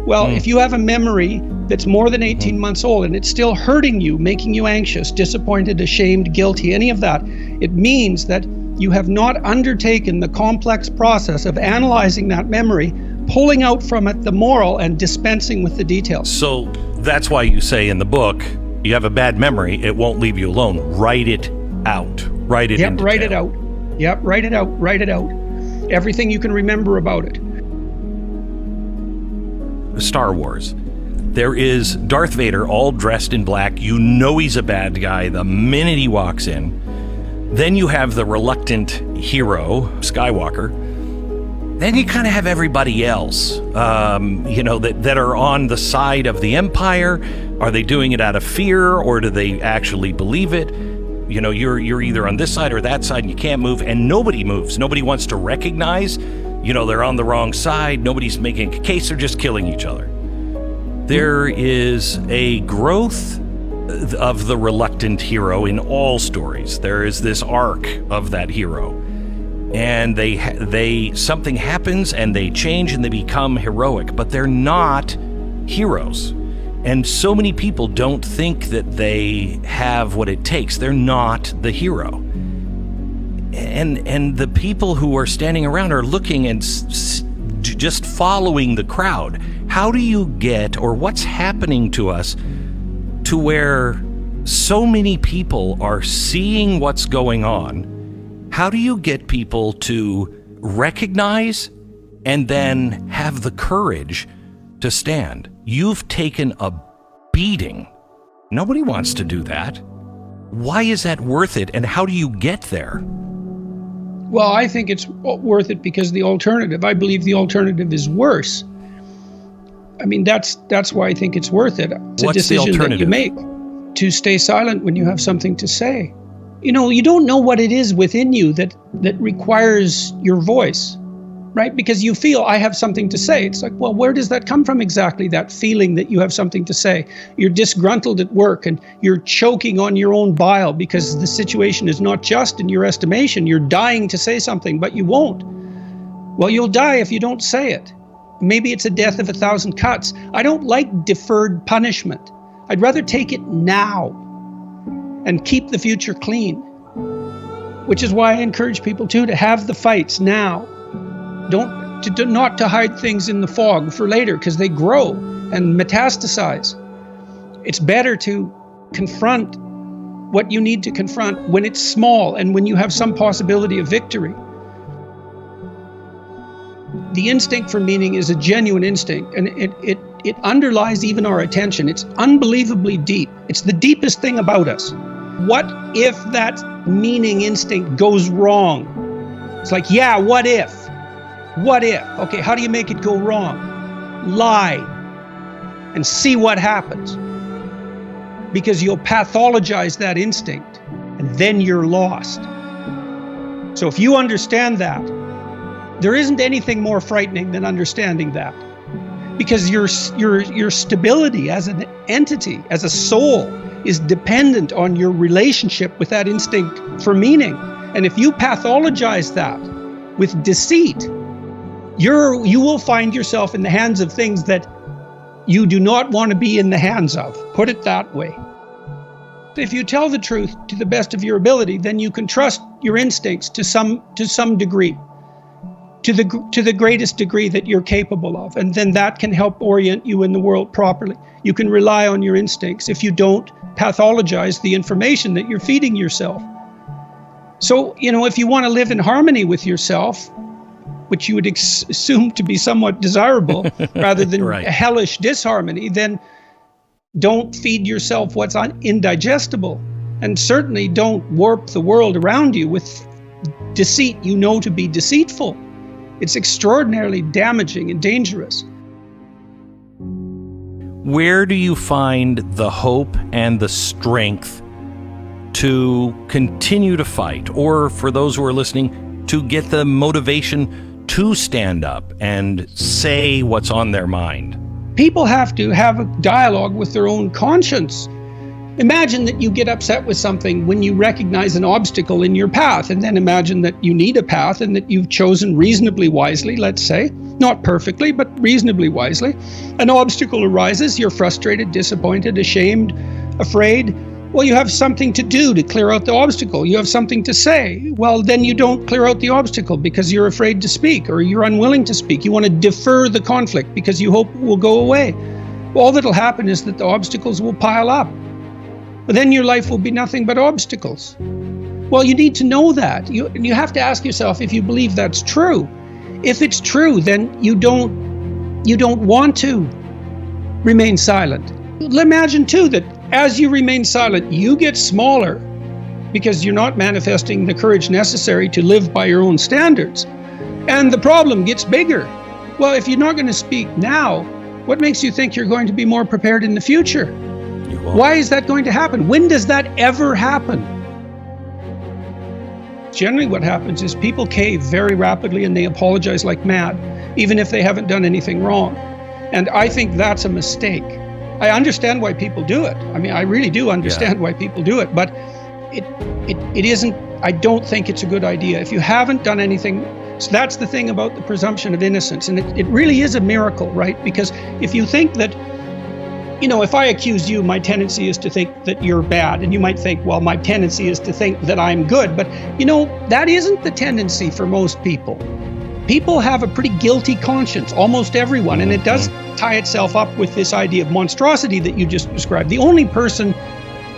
Well, if you have a memory that's more than 18 months old and it's still hurting you, making you anxious, disappointed, ashamed, guilty, any of that, it means that you have not undertaken the complex process of analyzing that memory, pulling out from it the moral and dispensing with the details. So that's why you say in the book, you have a bad memory, it won't leave you alone. Write it out. Write it in detail. Write it out. Yep, write it out. Write it out. Everything you can remember about it. Star Wars. There is Darth Vader all dressed in black. You know he's a bad guy the minute he walks in. Then you have the reluctant hero, Skywalker. Then you kind of have everybody else, that are on the side of the Empire. Are they doing it out of fear, or do they actually believe it? You know, you're either on this side or that side, and you can't move, and nobody moves. Nobody wants to recognize, they're on the wrong side. Nobody's making a case. They're just killing each other. There is a growth of the reluctant hero in all stories. There is this arc of that hero, and they something happens and they change and they become heroic, but they're not heroes. And so many people don't think that they have what it takes. They're not the hero. And the people who are standing around are looking and just following the crowd. How do you get, or what's happening to us, to where so many people are seeing what's going on? How do you get people to recognize and then have the courage to stand? You've taken a beating. Nobody wants to do that. Why is that worth it, and how do you get there? Well, I think it's worth it because I believe the alternative is worse. I mean, that's why I think it's worth it. It's a decision that you make to stay silent when you have something to say. You don't know what it is within you that requires your voice, right? Because you feel, I have something to say. It's like, well, where does that come from exactly, that feeling that you have something to say? You're disgruntled at work and you're choking on your own bile because the situation is not just in your estimation. You're dying to say something, but you won't. Well, you'll die if you don't say it. Maybe it's a death of 1,000 cuts. I don't like deferred punishment. I'd rather take it now and keep the future clean, which is why I encourage people to have the fights now. Not to hide things in the fog for later, because they grow and metastasize. It's better to confront what you need to confront when it's small and when you have some possibility of victory. The instinct for meaning is a genuine instinct, and it underlies even our attention. It's unbelievably deep. It's the deepest thing about us. What if that meaning instinct goes wrong? It's like, yeah, what if? What if? Okay, how do you make it go wrong? Lie and see what happens. Because you'll pathologize that instinct and then you're lost. So if you understand that, there isn't anything more frightening than understanding that. Because your stability as an entity, as a soul, is dependent on your relationship with that instinct for meaning. And if you pathologize that with deceit, you will find yourself in the hands of things that you do not want to be in the hands of. Put it that way. If you tell the truth to the best of your ability, then you can trust your instincts to some degree, to the greatest degree that you're capable of, and then that can help orient you in the world properly. You can rely on your instincts if you don't pathologize the information that you're feeding yourself. So, if you want to live in harmony with yourself, which you would assume to be somewhat desirable rather than right. A hellish disharmony, then don't feed yourself what's indigestible, and certainly don't warp the world around you with deceit you know to be deceitful. It's extraordinarily damaging and dangerous. where do you find the hope and the strength to continue to fight? Or for those who are listening, to get the motivation to stand up and say what's on their mind? People have to have a dialogue with their own conscience. Imagine that you get upset with something when you recognize an obstacle in your path, and then imagine that you need a path and that you've chosen reasonably wisely, let's say, not perfectly, but reasonably wisely. An obstacle arises, you're frustrated, disappointed, ashamed, afraid. Well, you have something to do to clear out the obstacle. You have something to say. Well, then you don't clear out the obstacle because you're afraid to speak or you're unwilling to speak. You want to defer the conflict because you hope it will go away. All that'll happen is that the obstacles will pile up. But then your life will be nothing but obstacles. Well, you need to know that. You have to ask yourself if you believe that's true. If it's true, then you don't want to remain silent. Imagine too that as you remain silent, you get smaller because you're not manifesting the courage necessary to live by your own standards. And the problem gets bigger. Well, if you're not going to speak now, what makes you think you're going to be more prepared in the future? Why is that going to happen? When does that ever happen? Generally what happens is people cave very rapidly and they apologize like mad, even if they haven't done anything wrong. And I think that's a mistake. I understand why people do it. I mean, I really do understand why people do it, but it isn't, I don't think it's a good idea. If you haven't done anything, so that's the thing about the presumption of innocence. And it really is a miracle, right? Because if you think that, you know, if I accuse you, my tendency is to think that you're bad. And you might think, well, my tendency is to think that I'm good. But, you know, that isn't the tendency for most people. People have a pretty guilty conscience, almost everyone. And it does tie itself up with this idea of monstrosity that you just described. The only person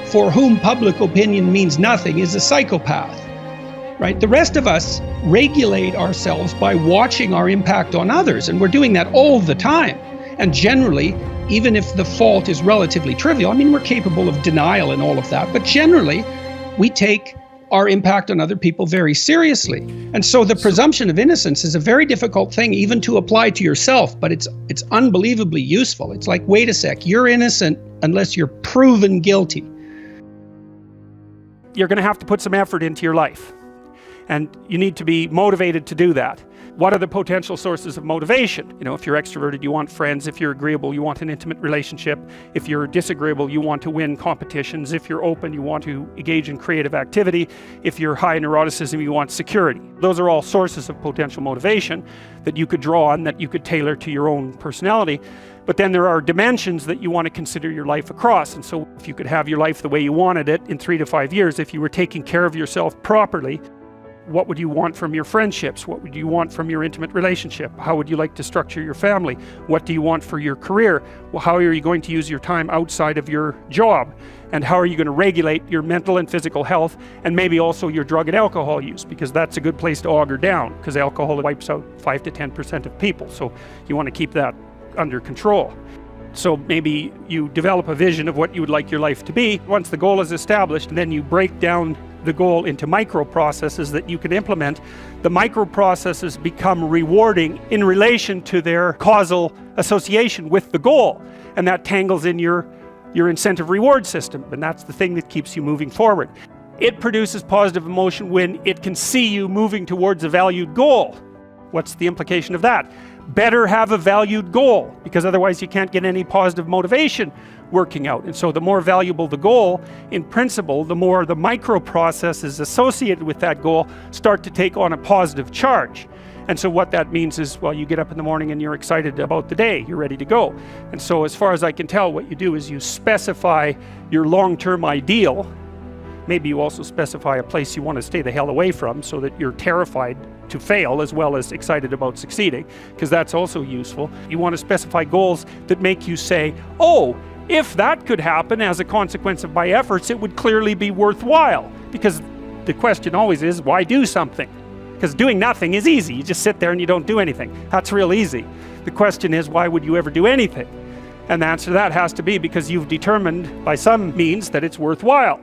for whom public opinion means nothing is a psychopath, right? The rest of us regulate ourselves by watching our impact on others. And we're doing that all the time. And generally, even if the fault is relatively trivial, I mean, we're capable of denial and all of that, but generally, we take our impact on other people very seriously. And so the presumption of innocence is a very difficult thing even to apply to yourself, but it's unbelievably useful. It's like, wait a sec, you're innocent unless you're proven guilty. You're going to have to put some effort into your life, and you need to be motivated to do that. What are the potential sources of motivation? You know, if you're extroverted, you want friends. If you're agreeable, you want an intimate relationship. If you're disagreeable, you want to win competitions. If you're open, you want to engage in creative activity. If you're high in neuroticism, you want security. Those are all sources of potential motivation that you could draw on, that you could tailor to your own personality. But then there are dimensions that you want to consider your life across. And so if you could have your life the way you wanted it in 3 to 5 years, if you were taking care of yourself properly, what would you want from your friendships? What would you want from your intimate relationship? How would you like to structure your family? What do you want for your career? Well, how are you going to use your time outside of your job? And how are you going to regulate your mental and physical health, and maybe also your drug and alcohol use? Because that's a good place to auger down, because alcohol wipes out 5 to 10% of people. So you want to keep that under control. So maybe you develop a vision of what you would like your life to be. Once the goal is established, then you break down the goal into micro processes that you can implement. The micro processes become rewarding in relation to their causal association with the goal, and that tangles in your incentive reward system, and that's the thing that keeps you moving forward. It produces positive emotion when it can see you moving towards a valued goal. What's the implication of that? Better have a valued goal, because otherwise you can't get any positive motivation working out. And so the more valuable the goal, in principle, the more the micro processes associated with that goal start to take on a positive charge. And so what that means is, well, you get up in the morning and you're excited about the day, you're ready to go. And so as far as I can tell, what you do is you specify your long-term ideal. Maybe you also specify a place you want to stay the hell away from, so that you're terrified to fail as well as excited about succeeding, because that's also useful. You want to specify goals that make you say, oh, if that could happen as a consequence of my efforts, it would clearly be worthwhile. Because the question always is, why do something? Because doing nothing is easy. You just sit there and you don't do anything. That's real easy. The question is, why would you ever do anything? And the answer to that has to be because you've determined by some means that it's worthwhile.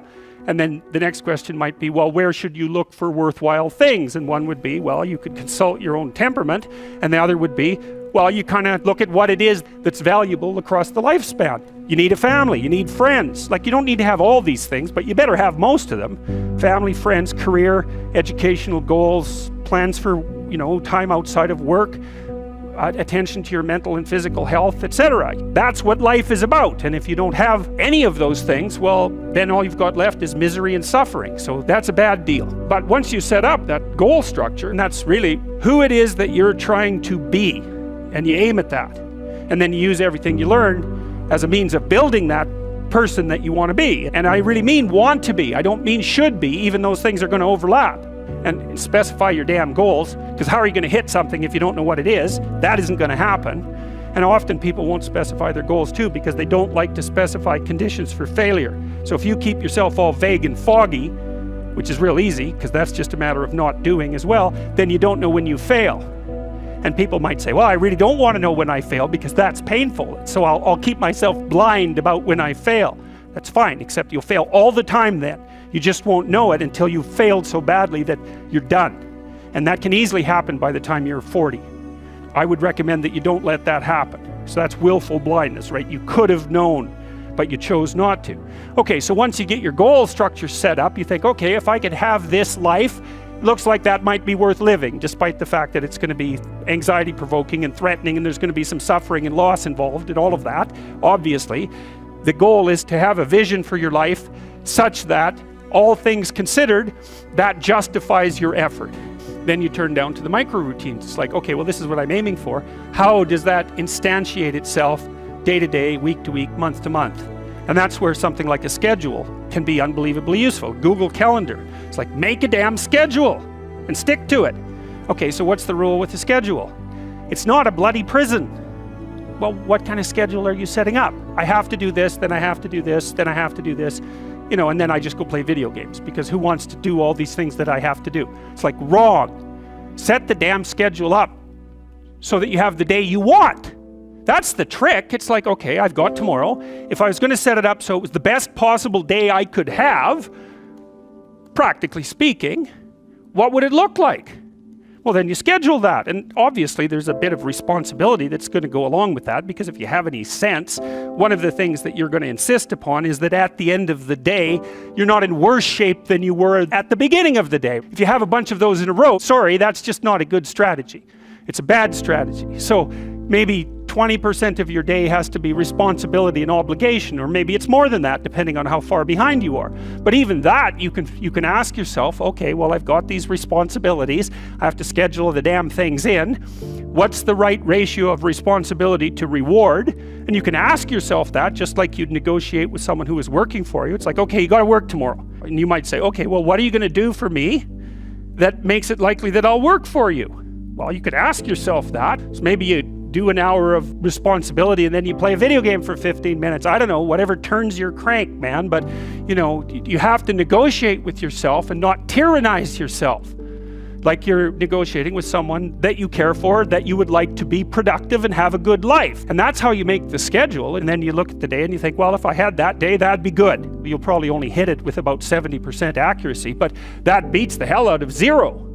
And then the next question might be, well, where should you look for worthwhile things? And one would be, well, you could consult your own temperament. And the other would be, well, you kind of look at what it is that's valuable across the lifespan. You need a family, you need friends. Like, you don't need to have all these things, but you better have most of them. Family, friends, career, educational goals, plans for, time outside of work, attention to your mental and physical health, etc. That's what life is about. And if you don't have any of those things, well, then all you've got left is misery and suffering. So that's a bad deal. But once you set up that goal structure, and that's really who it is that you're trying to be, and you aim at that, and then you use everything you learn as a means of building that person that you want to be. And I really mean want to be. I don't mean should be, even those things are going to overlap. And specify your damn goals, because how are you going to hit something if you don't know what it is? That isn't going to happen. And often people won't specify their goals too, because they don't like to specify conditions for failure. So if you keep yourself all vague and foggy, which is real easy, because that's just a matter of not doing as well, then you don't know when you fail. And people might say, well, I really don't want to know when I fail because that's painful. So I'll keep myself blind about when I fail. That's fine, except you'll fail all the time then. You just won't know it until you've failed so badly that you're done. And that can easily happen by the time you're 40. I would recommend that you don't let that happen. So that's willful blindness, right? You could have known, but you chose not to. Okay, so once you get your goal structure set up, you think, okay, if I could have this life, looks like that might be worth living, despite the fact that it's going to be anxiety provoking and threatening, and there's going to be some suffering and loss involved and all of that. Obviously, the goal is to have a vision for your life such that, all things considered, that justifies your effort. Then you turn down to the micro routines. It's like, okay, well, this is what I'm aiming for. How does that instantiate itself day to day, week to week, month to month? And that's where something like a schedule can be unbelievably useful. Google Calendar. It's like, make a damn schedule and stick to it. Okay, so what's the rule with the schedule? It's not a bloody prison. Well, what kind of schedule are you setting up? I have to do this, then I have to do this, then I have to do this. And then I just go play video games, because who wants to do all these things that I have to do? It's like, wrong. Set the damn schedule up so that you have the day you want. That's the trick. It's like, okay, I've got tomorrow. If I was going to set it up so it was the best possible day I could have, practically speaking, what would it look like? Well, then you schedule that. And obviously there's a bit of responsibility that's going to go along with that, because if you have any sense, one of the things that you're going to insist upon is that at the end of the day, you're not in worse shape than you were at the beginning of the day. If you have a bunch of those in a row, sorry, that's just not a good strategy. It's a bad strategy. So maybe 20% of your day has to be responsibility and obligation, or maybe it's more than that, depending on how far behind you are. But even that, you can ask yourself, okay, well, I've got these responsibilities. I have to schedule the damn things in. What's the right ratio of responsibility to reward? And you can ask yourself that, just like you'd negotiate with someone who is working for you. It's like, okay, you got to work tomorrow. And you might say, okay, well, what are you going to do for me that makes it likely that I'll work for you? Well, you could ask yourself that. So maybe you do an hour of responsibility and then you play a video game for 15 minutes. I don't know, whatever turns your crank, man. But, you have to negotiate with yourself and not tyrannize yourself. Like you're negotiating with someone that you care for, that you would like to be productive and have a good life. And that's how you make the schedule. And then you look at the day and you think, well, if I had that day, that'd be good. You'll probably only hit it with about 70% accuracy, but that beats the hell out of 0.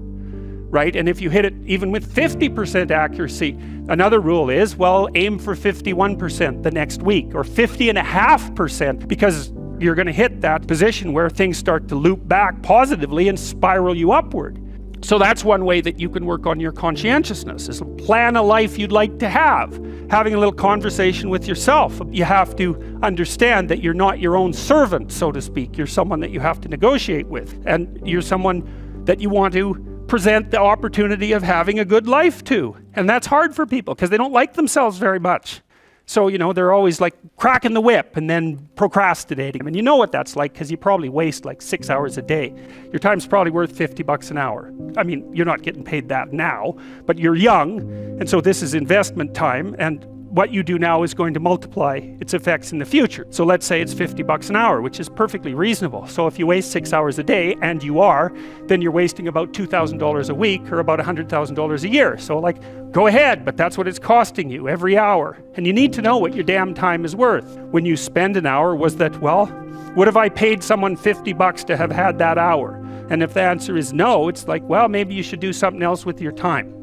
Right? And if you hit it even with 50% accuracy, another rule is, well, aim for 51% the next week, or 50.5%, because you're going to hit that position where things start to loop back positively and spiral you upward. So that's one way that you can work on your conscientiousness, is plan a life you'd like to have. Having a little conversation with yourself. You have to understand that you're not your own servant, so to speak. You're someone that you have to negotiate with, and you're someone that you want to present the opportunity of having a good life to. And that's hard for people because they don't like themselves very much. So, they're always like cracking the whip and then procrastinating. And you know what that's like, because you probably waste like 6 hours a day. Your time's probably worth $50 an hour. I mean, you're not getting paid that now, but you're young. And so this is investment time. And what you do now is going to multiply its effects in the future. So let's say it's $50 an hour, which is perfectly reasonable. So if you waste 6 hours a day, and you are, then you're wasting about $2,000 a week, or about $100,000 a year. So like, go ahead, but that's what it's costing you every hour. And you need to know what your damn time is worth. When you spend an hour, was that, well, what if I paid someone $50 to have had that hour? And if the answer is no, it's like, well, maybe you should do something else with your time.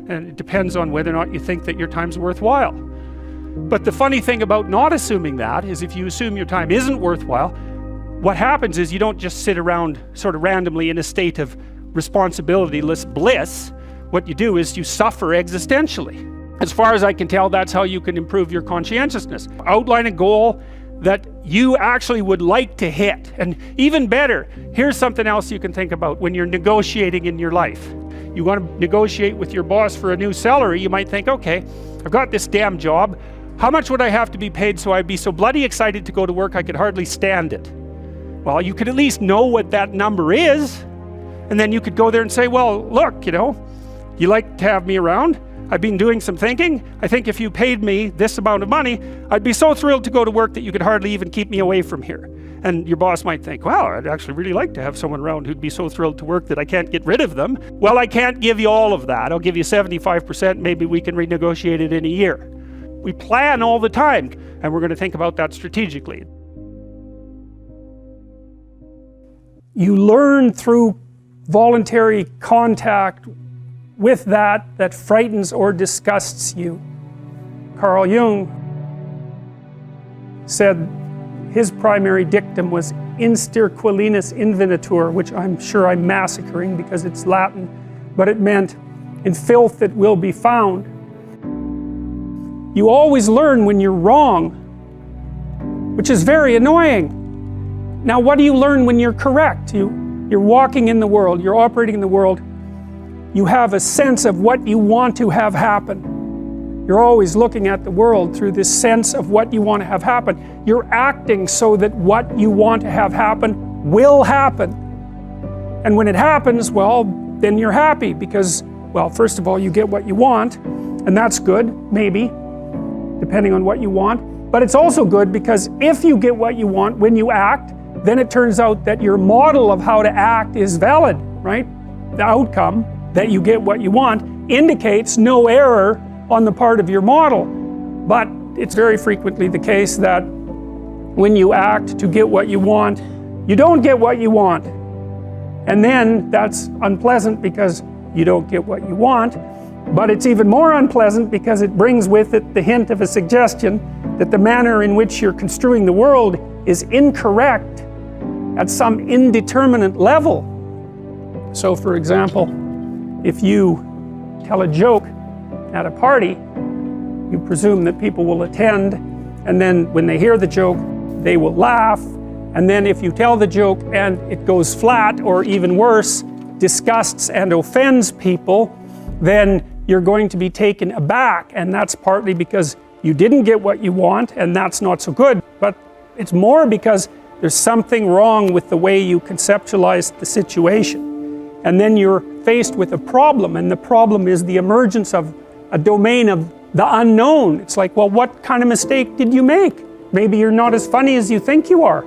And it depends on whether or not you think that your time's worthwhile. But the funny thing about not assuming that is, if you assume your time isn't worthwhile, what happens is you don't just sit around sort of randomly in a state of responsibilityless bliss. What you do is you suffer existentially. As far as I can tell, that's how you can improve your conscientiousness. Outline a goal that you actually would like to hit. And even better, here's something else you can think about when you're negotiating in your life. You want to negotiate with your boss for a new salary, you might think, okay, I've got this damn job. How much would I have to be paid so I'd be so bloody excited to go to work I could hardly stand it? Well, you could at least know what that number is, and then you could go there and say, well, look, you like to have me around. I've been doing some thinking. I think if you paid me this amount of money, I'd be so thrilled to go to work that you could hardly even keep me away from here. And your boss might think, wow, I'd actually really like to have someone around who'd be so thrilled to work that I can't get rid of them. Well, I can't give you all of that. I'll give you 75%. Maybe we can renegotiate it in a year. We plan all the time, and we're going to think about that strategically. You learn through voluntary contact with that frightens or disgusts you. Carl Jung said his primary dictum was insterquilinus invenitur, which I'm sure I'm massacring because it's Latin, but it meant in filth it will be found. You always learn when you're wrong, which is very annoying. Now, what do you learn when you're correct? You're walking in the world, you're operating in the world. You have a sense of what you want to have happen. You're always looking at the world through this sense of what you want to have happen. You're acting so that what you want to have happen will happen. And when it happens, well, then you're happy because, well, first of all, you get what you want, and that's good, maybe, depending on what you want. But it's also good because if you get what you want when you act, then it turns out that your model of how to act is valid, right? The outcome, that you get what you want, indicates no error on the part of your model. But it's very frequently the case that when you act to get what you want, you don't get what you want. And then that's unpleasant because you don't get what you want, but it's even more unpleasant because it brings with it the hint of a suggestion that the manner in which you're construing the world is incorrect at some indeterminate level. So for example, if you tell a joke at a party, you presume that people will attend, and then when they hear the joke, they will laugh, and then if you tell the joke and it goes flat, or even worse, disgusts and offends people, then you're going to be taken aback, and that's partly because you didn't get what you want, and that's not so good, but it's more because there's something wrong with the way you conceptualized the situation. And then you're faced with a problem, and the problem is the emergence of a domain of the unknown. It's like, well, what kind of mistake did you make? Maybe you're not as funny as you think you are.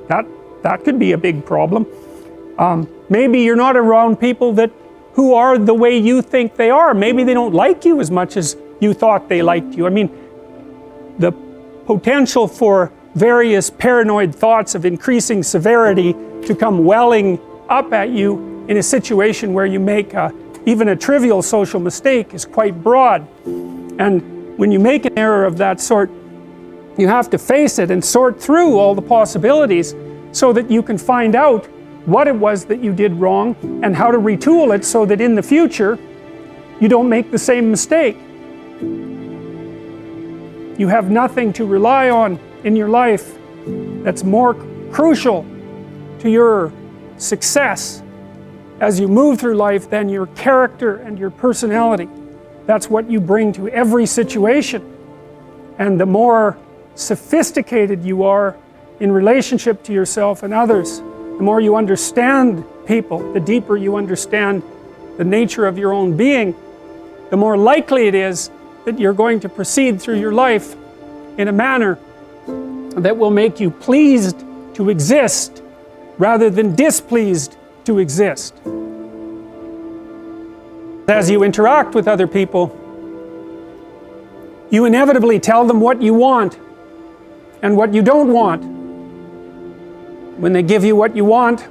That could be a big problem. Maybe you're not around people who are the way you think they are. Maybe they don't like you as much as you thought they liked you. I mean, the potential for various paranoid thoughts of increasing severity to come welling up at you in a situation where you make even a trivial social mistake is quite broad. And when you make an error of that sort, you have to face it and sort through all the possibilities so that you can find out what it was that you did wrong and how to retool it so that in the future you don't make the same mistake. You have nothing to rely on in your life that's more crucial to your success as you move through life than your character and your personality. That's what you bring to every situation. And the more sophisticated you are in relationship to yourself and others, the more you understand people, the deeper you understand the nature of your own being, the more likely it is that you're going to proceed through your life in a manner that will make you pleased to exist rather than displeased to exist. As you interact with other people, you inevitably tell them what you want and what you don't want. When they give you what you want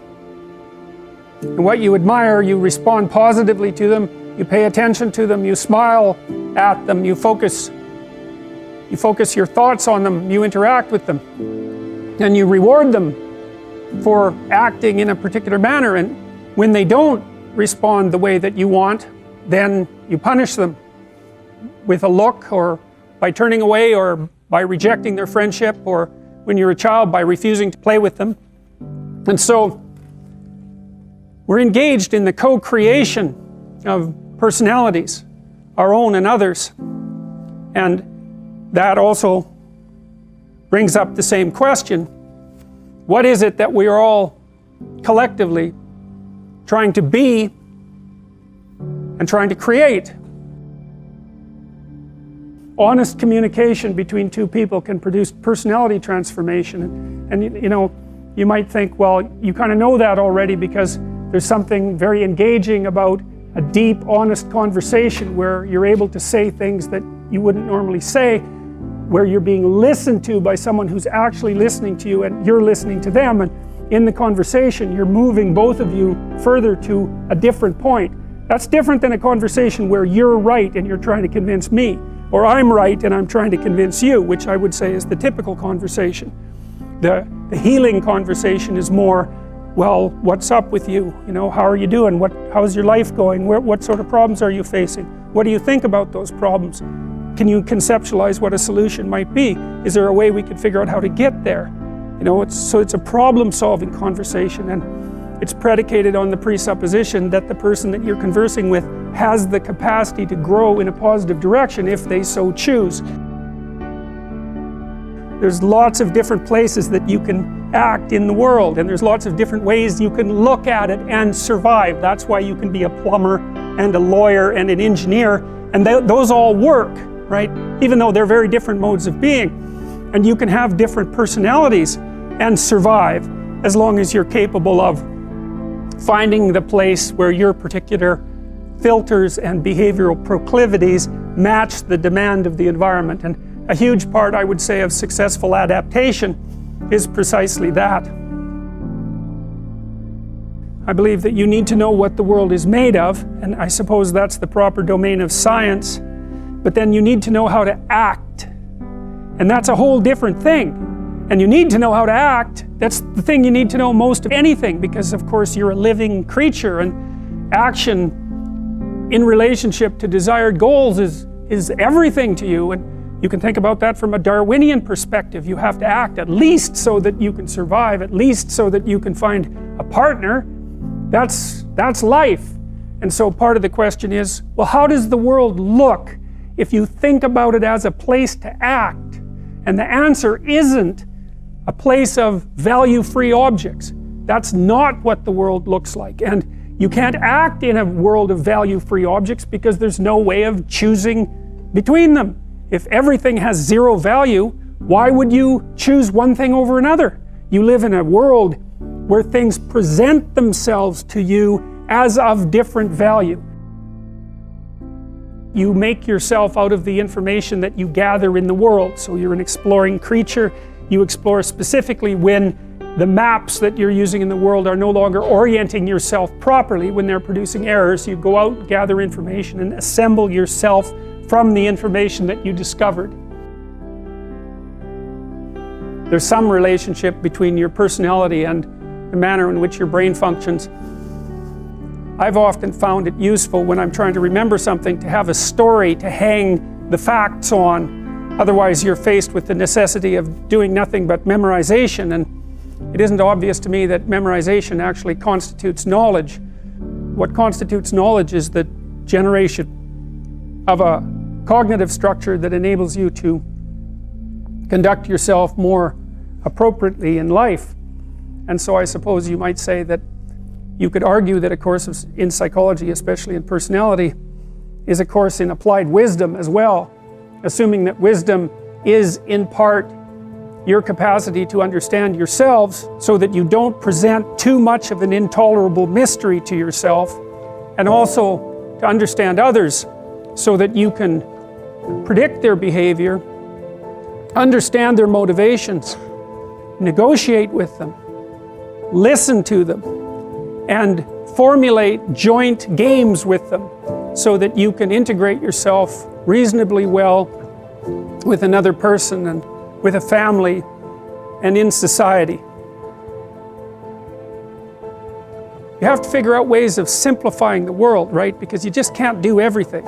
and what you admire, you respond positively to them, you pay attention to them, you smile at them, you focus your thoughts on them, you interact with them, and you reward them for acting in a particular manner. And when they don't respond the way that you want, then you punish them with a look, or by turning away, or by rejecting their friendship, or when you're a child, by refusing to play with them. And so we're engaged in the co-creation of personalities, our own and others. And that also brings up the same question: what is it that we are all collectively trying to be and trying to create? Honest communication between two people can produce personality transformation. And you know, you might think, well, you kind of know that already, because there's something very engaging about a deep, honest conversation where you're able to say things that you wouldn't normally say, where you're being listened to by someone who's actually listening to you and you're listening to them, and in the conversation you're moving both of you further to a different point. That's different than a conversation where you're right and you're trying to convince me, or I'm right and I'm trying to convince you, which I would say is the typical conversation. The healing conversation is more, well, what's up with you? You know, how are you doing? How's your life going? What sort of problems are you facing? What do you think about those problems? Can you conceptualize what a solution might be? Is there a way we could figure out how to get there? You know, it's a problem-solving conversation, and it's predicated on the presupposition that the person that you're conversing with has the capacity to grow in a positive direction if they so choose. There's lots of different places that you can act in the world, and there's lots of different ways you can look at it and survive. That's why you can be a plumber and a lawyer and an engineer, and those all work, right? Even though they're very different modes of being. And you can have different personalities and survive, as long as you're capable of finding the place where your particular filters and behavioral proclivities match the demand of the environment. And a huge part, I would say, of successful adaptation is precisely that. I believe that you need to know what the world is made of, and I suppose that's the proper domain of science, but then you need to know how to act, and that's a whole different thing. And you need to know how to act. That's the thing you need to know most of anything, because of course you're a living creature, and action in relationship to desired goals is everything to you. And you can think about that from a Darwinian perspective. You have to act, at least so that you can survive, at least so that you can find a partner. That's life. And so part of the question is, well, how does the world look if you think about it as a place to act? And the answer isn't a place of value-free objects. That's not what the world looks like. And you can't act in a world of value-free objects because there's no way of choosing between them. If everything has zero value, why would you choose one thing over another? You live in a world where things present themselves to you as of different value. You make yourself out of the information that you gather in the world. So you're an exploring creature. You explore specifically when the maps that you're using in the world are no longer orienting yourself properly, when they're producing errors. You go out, gather information, and assemble yourself from the information that you discovered. There's some relationship between your personality and the manner in which your brain functions. I've often found it useful when I'm trying to remember something to have a story to hang the facts on. Otherwise you're faced with the necessity of doing nothing but memorization, and it isn't obvious to me that memorization actually constitutes knowledge. What constitutes knowledge is the generation of a cognitive structure that enables you to conduct yourself more appropriately in life. And so I suppose you might say that you could argue that a course in psychology, especially in personality, is a course in applied wisdom as well. assuming that wisdom is in part your capacity to understand yourselves so that you don't present too much of an intolerable mystery to yourself, and also to understand others so that you can predict their behavior, understand their motivations, negotiate with them, listen to them, and formulate joint games with them so that you can integrate yourself reasonably well with another person and with a family and in society. You have to figure out ways of simplifying the world, right? Because you just can't do everything.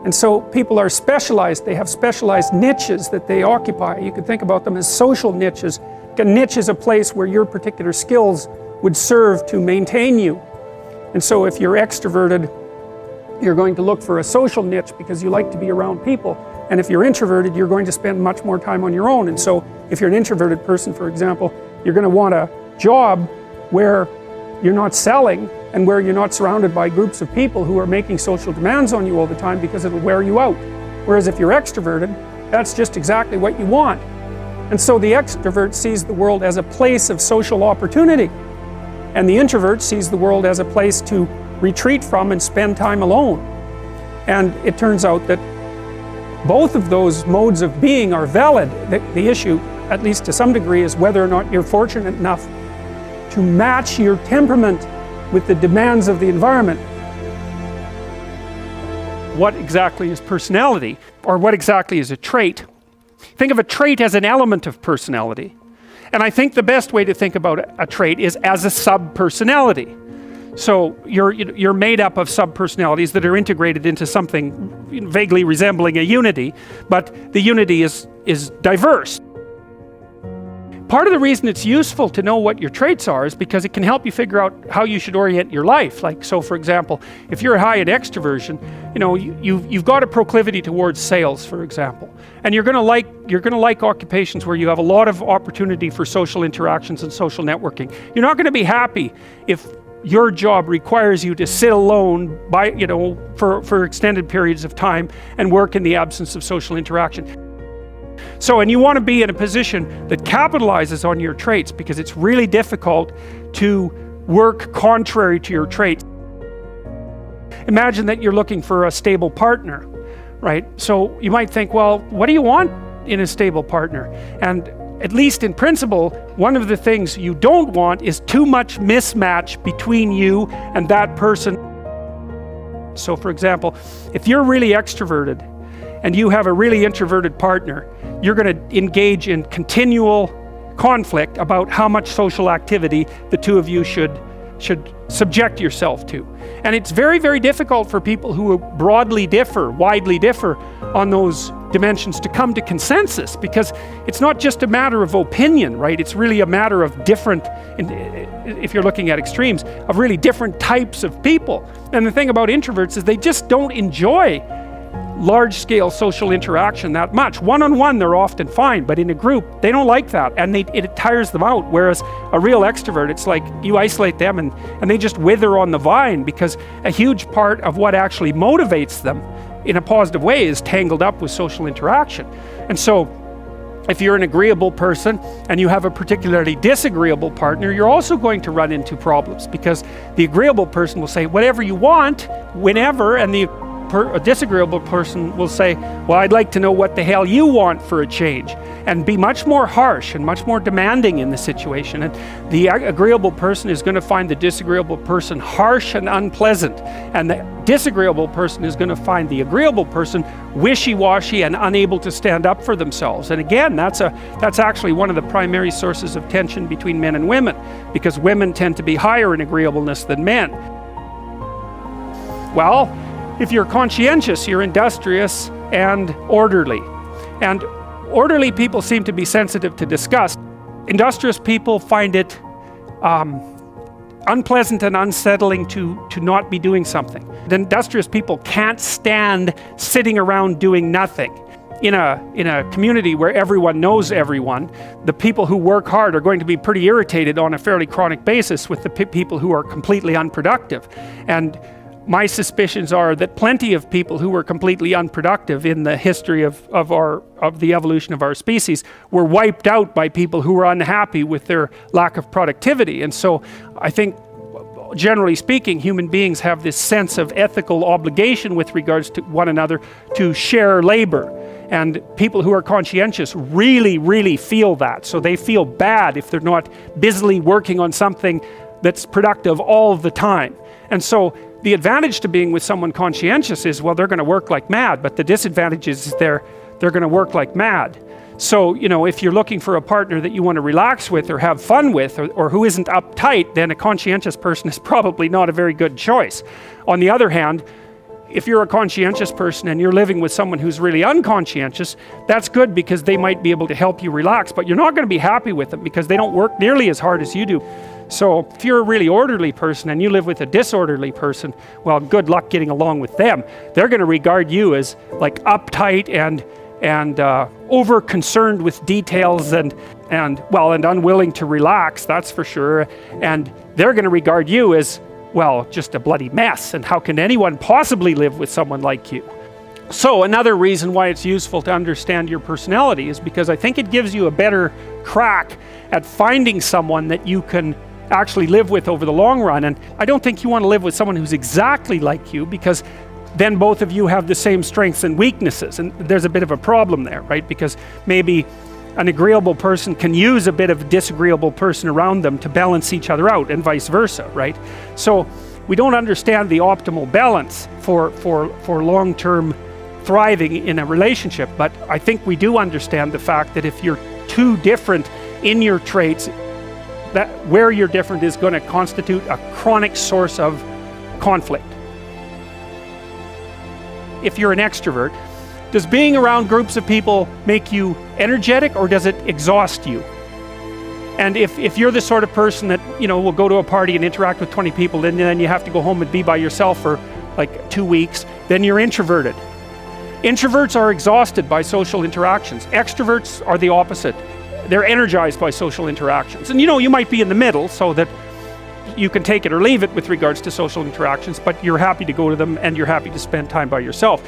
And so people are specialized. They have specialized niches that they occupy. You could think about them as social niches. A niche is a place where your particular skills would serve to maintain you. And so if you're extroverted, you're going to look for a social niche because you like to be around people. And if you're introverted, you're going to spend much more time on your own. And so if you're an introverted person, for example, you're going to want a job where you're not selling and where you're not surrounded by groups of people who are making social demands on you all the time, because it'll wear you out. Whereas if you're extroverted, that's just exactly what you want. And so the extrovert sees the world as a place of social opportunity, and the introvert sees the world as a place to retreat from and spend time alone. And it turns out that both of those modes of being are valid. The issue, at least to some degree, is whether or not you're fortunate enough to match your temperament with the demands of the environment. What exactly is personality? Or what exactly is a trait? Think of a trait as an element of personality. And I think the best way to think about a trait is as a sub-personality. So you're made up of sub-personalities that are integrated into something vaguely resembling a unity, but the unity is diverse. Part of the reason it's useful to know what your traits are is because it can help you figure out how you should orient your life. Like, so for example, if you're high in extroversion, you know, you've got a proclivity towards sales, for example, and you're going to like occupations where you have a lot of opportunity for social interactions and social networking. You're not going to be happy if your job requires you to sit alone for extended periods of time and work in the absence of social interaction. So, and you want to be in a position that capitalizes on your traits, because it's really difficult to work contrary to your traits. Imagine that you're looking for a stable partner, right? So you might think, well, what do you want in a stable partner? And at least in principle, one of the things you don't want is too much mismatch between you and that person. So for example, if you're really extroverted and you have a really introverted partner, you're going to engage in continual conflict about how much social activity the two of you should subject yourself to. And it's very, very difficult for people who widely differ on those dimensions to come to consensus, because it's not just a matter of opinion, right? It's really a matter of different, if you're looking at extremes, of really different types of people. And the thing about introverts is they just don't enjoy large-scale social interaction that much. One-on-one they're often fine, but in a group they don't like that, and it tires them out. Whereas a real extrovert, it's like you isolate them and they just wither on the vine, because a huge part of what actually motivates them in a positive way is tangled up with social interaction. And so if you're an agreeable person and you have a particularly disagreeable partner, you're also going to run into problems, because the agreeable person will say whatever you want, whenever, and a disagreeable person will say, well, I'd like to know what the hell you want for a change, and be much more harsh and much more demanding in the situation. And the agreeable person is going to find the disagreeable person harsh and unpleasant, and the disagreeable person is going to find the agreeable person wishy-washy and unable to stand up for themselves. And again, that's actually one of the primary sources of tension between men and women, because women tend to be higher in agreeableness than men. Well, if you're conscientious, you're industrious and orderly. And orderly people seem to be sensitive to disgust. Industrious people find it unpleasant and unsettling to not be doing something. The industrious people can't stand sitting around doing nothing. In a community where everyone knows everyone, the people who work hard are going to be pretty irritated on a fairly chronic basis with the people who are completely unproductive. And my suspicions are that plenty of people who were completely unproductive in the history of the evolution of our species were wiped out by people who were unhappy with their lack of productivity. And so I think, generally speaking, human beings have this sense of ethical obligation with regards to one another to share labor. And people who are conscientious really, really feel that. So they feel bad if they're not busily working on something that's productive all the time. And so the advantage to being with someone conscientious is, well, they're going to work like mad, but the disadvantage is they're going to work like mad. So, you know, if you're looking for a partner that you want to relax with or have fun with, or who isn't uptight, then a conscientious person is probably not a very good choice. On the other hand, if you're a conscientious person and you're living with someone who's really unconscientious, that's good because they might be able to help you relax, but you're not going to be happy with them because they don't work nearly as hard as you do. So if you're a really orderly person and you live with a disorderly person, well, good luck getting along with them. They're going to regard you as like uptight and over concerned with details and unwilling to relax, that's for sure. And they're going to regard you as, well, just a bloody mess. And how can anyone possibly live with someone like you? So another reason why it's useful to understand your personality is because I think it gives you a better crack at finding someone that you can actually live with over the long run. And I don't think you want to live with someone who's exactly like you, because then both of you have the same strengths and weaknesses. And there's a bit of a problem there, right? Because maybe an agreeable person can use a bit of a disagreeable person around them to balance each other out, and vice versa, right? So we don't understand the optimal balance for long-term thriving in a relationship, but I think we do understand the fact that if you're too different in your traits, that where you're different is going to constitute a chronic source of conflict. If you're an extrovert, does being around groups of people make you energetic, or does it exhaust you? And if you're the sort of person that, you know, will go to a party and interact with 20 people, and then you have to go home and be by yourself for like 2 weeks, then you're introverted. Introverts are exhausted by social interactions. Extroverts are the opposite. They're energized by social interactions. And you know, you might be in the middle so that you can take it or leave it with regards to social interactions, but you're happy to go to them and you're happy to spend time by yourself.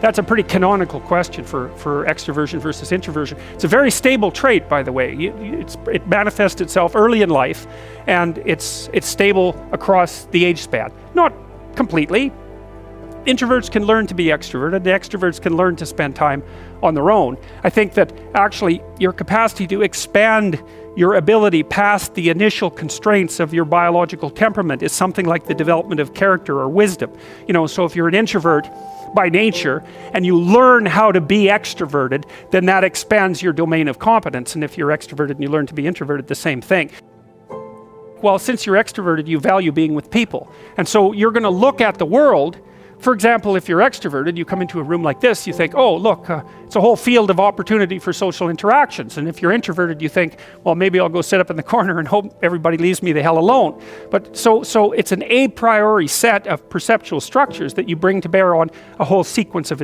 That's a pretty canonical question for extroversion versus introversion. It's a very stable trait, by the way. It manifests itself early in life, and it's stable across the age span. Not completely. Introverts can learn to be extroverted, and extroverts can learn to spend time on their own. I think that actually your capacity to expand your ability past the initial constraints of your biological temperament is something like the development of character or wisdom. You know, so if you're an introvert by nature and you learn how to be extroverted, then that expands your domain of competence. And if you're extroverted and you learn to be introverted, the same thing. Well, since you're extroverted, you value being with people. And so you're going to look at the world. For example, if you're extroverted, you come into a room like this, you think, oh, look, it's a whole field of opportunity for social interactions. And if you're introverted, you think, well, maybe I'll go sit up in the corner and hope everybody leaves me the hell alone. But so it's an a priori set of perceptual structures that you bring to bear on a whole sequence of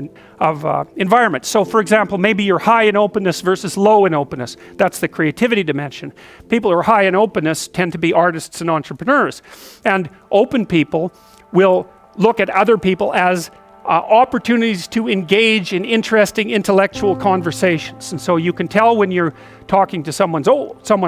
environments. So for example, maybe you're high in openness versus low in openness. That's the creativity dimension. People who are high in openness tend to be artists and entrepreneurs. And open people will look at other people as opportunities to engage in interesting intellectual conversations. And so you can tell when you're talking to someone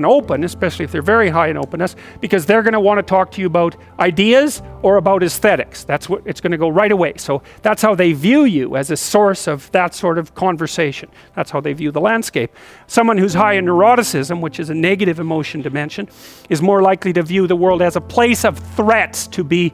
open, especially if they're very high in openness, because they're going to want to talk to you about ideas or about aesthetics. That's what it's going to go right away. So that's how they view you, as a source of that sort of conversation. That's how they view the landscape. Someone who's high in neuroticism, which is a negative emotion dimension, is more likely to view the world as a place of threats to be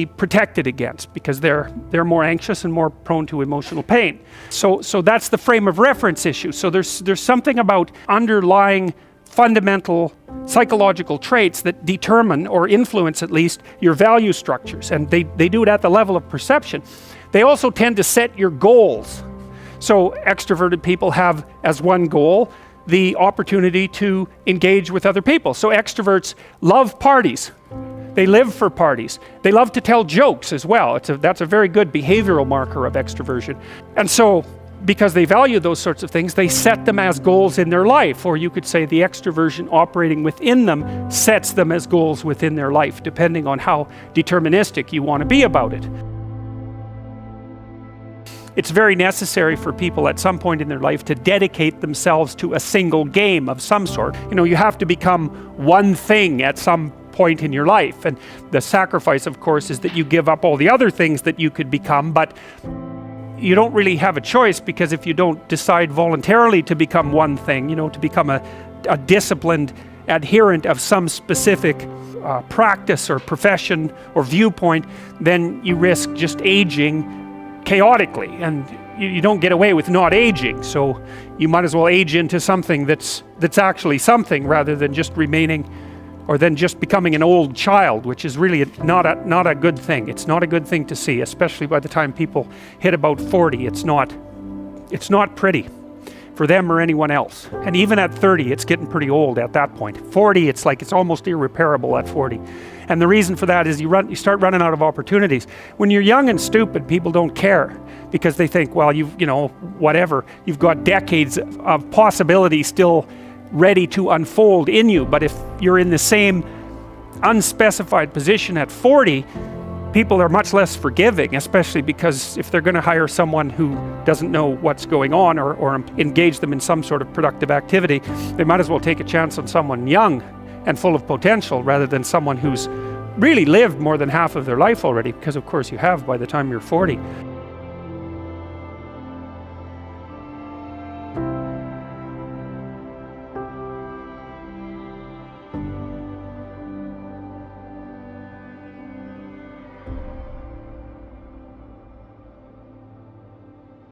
protected against, because they're more anxious and more prone to emotional pain. So that's the frame of reference issue. So there's something about underlying fundamental psychological traits that determine, or influence at least, your value structures, and they do it at the level of perception. They also tend to set your goals. So extroverted people have as one goal the opportunity to engage with other people. So extroverts love parties. They live for parties. They love to tell jokes as well. That's a very good behavioral marker of extroversion. And so because they value those sorts of things, they set them as goals in their life, or you could say the extroversion operating within them sets them as goals within their life, depending on how deterministic you want to be about it. It's very necessary for people at some point in their life to dedicate themselves to a single game of some sort. You know, you have to become one thing at some point in your life, and the sacrifice, of course, is that you give up all the other things that you could become, but you don't really have a choice, because if you don't decide voluntarily to become one thing, you know, to become a disciplined adherent of some specific practice or profession or viewpoint, then you risk just aging chaotically, and you don't get away with not aging. So you might as well age into something that's actually something, rather than just remaining, or then just becoming an old child, which is really not a good thing. It's not a good thing to see, especially by the time people hit about 40. It's not pretty for them or anyone else. And even at 30, it's getting pretty old at that point. 40, it's like it's almost irreparable at 40. And the reason for that is you start running out of opportunities. When you're young and stupid, people don't care, because they think, well, you know, whatever. You've got decades of possibility still ready to unfold in you. But if you're in the same unspecified position at 40, people are much less forgiving, especially because if they're going to hire someone who doesn't know what's going on, or engage them in some sort of productive activity, they might as well take a chance on someone young and full of potential, rather than someone who's really lived more than half of their life already, because of course you have by the time you're 40.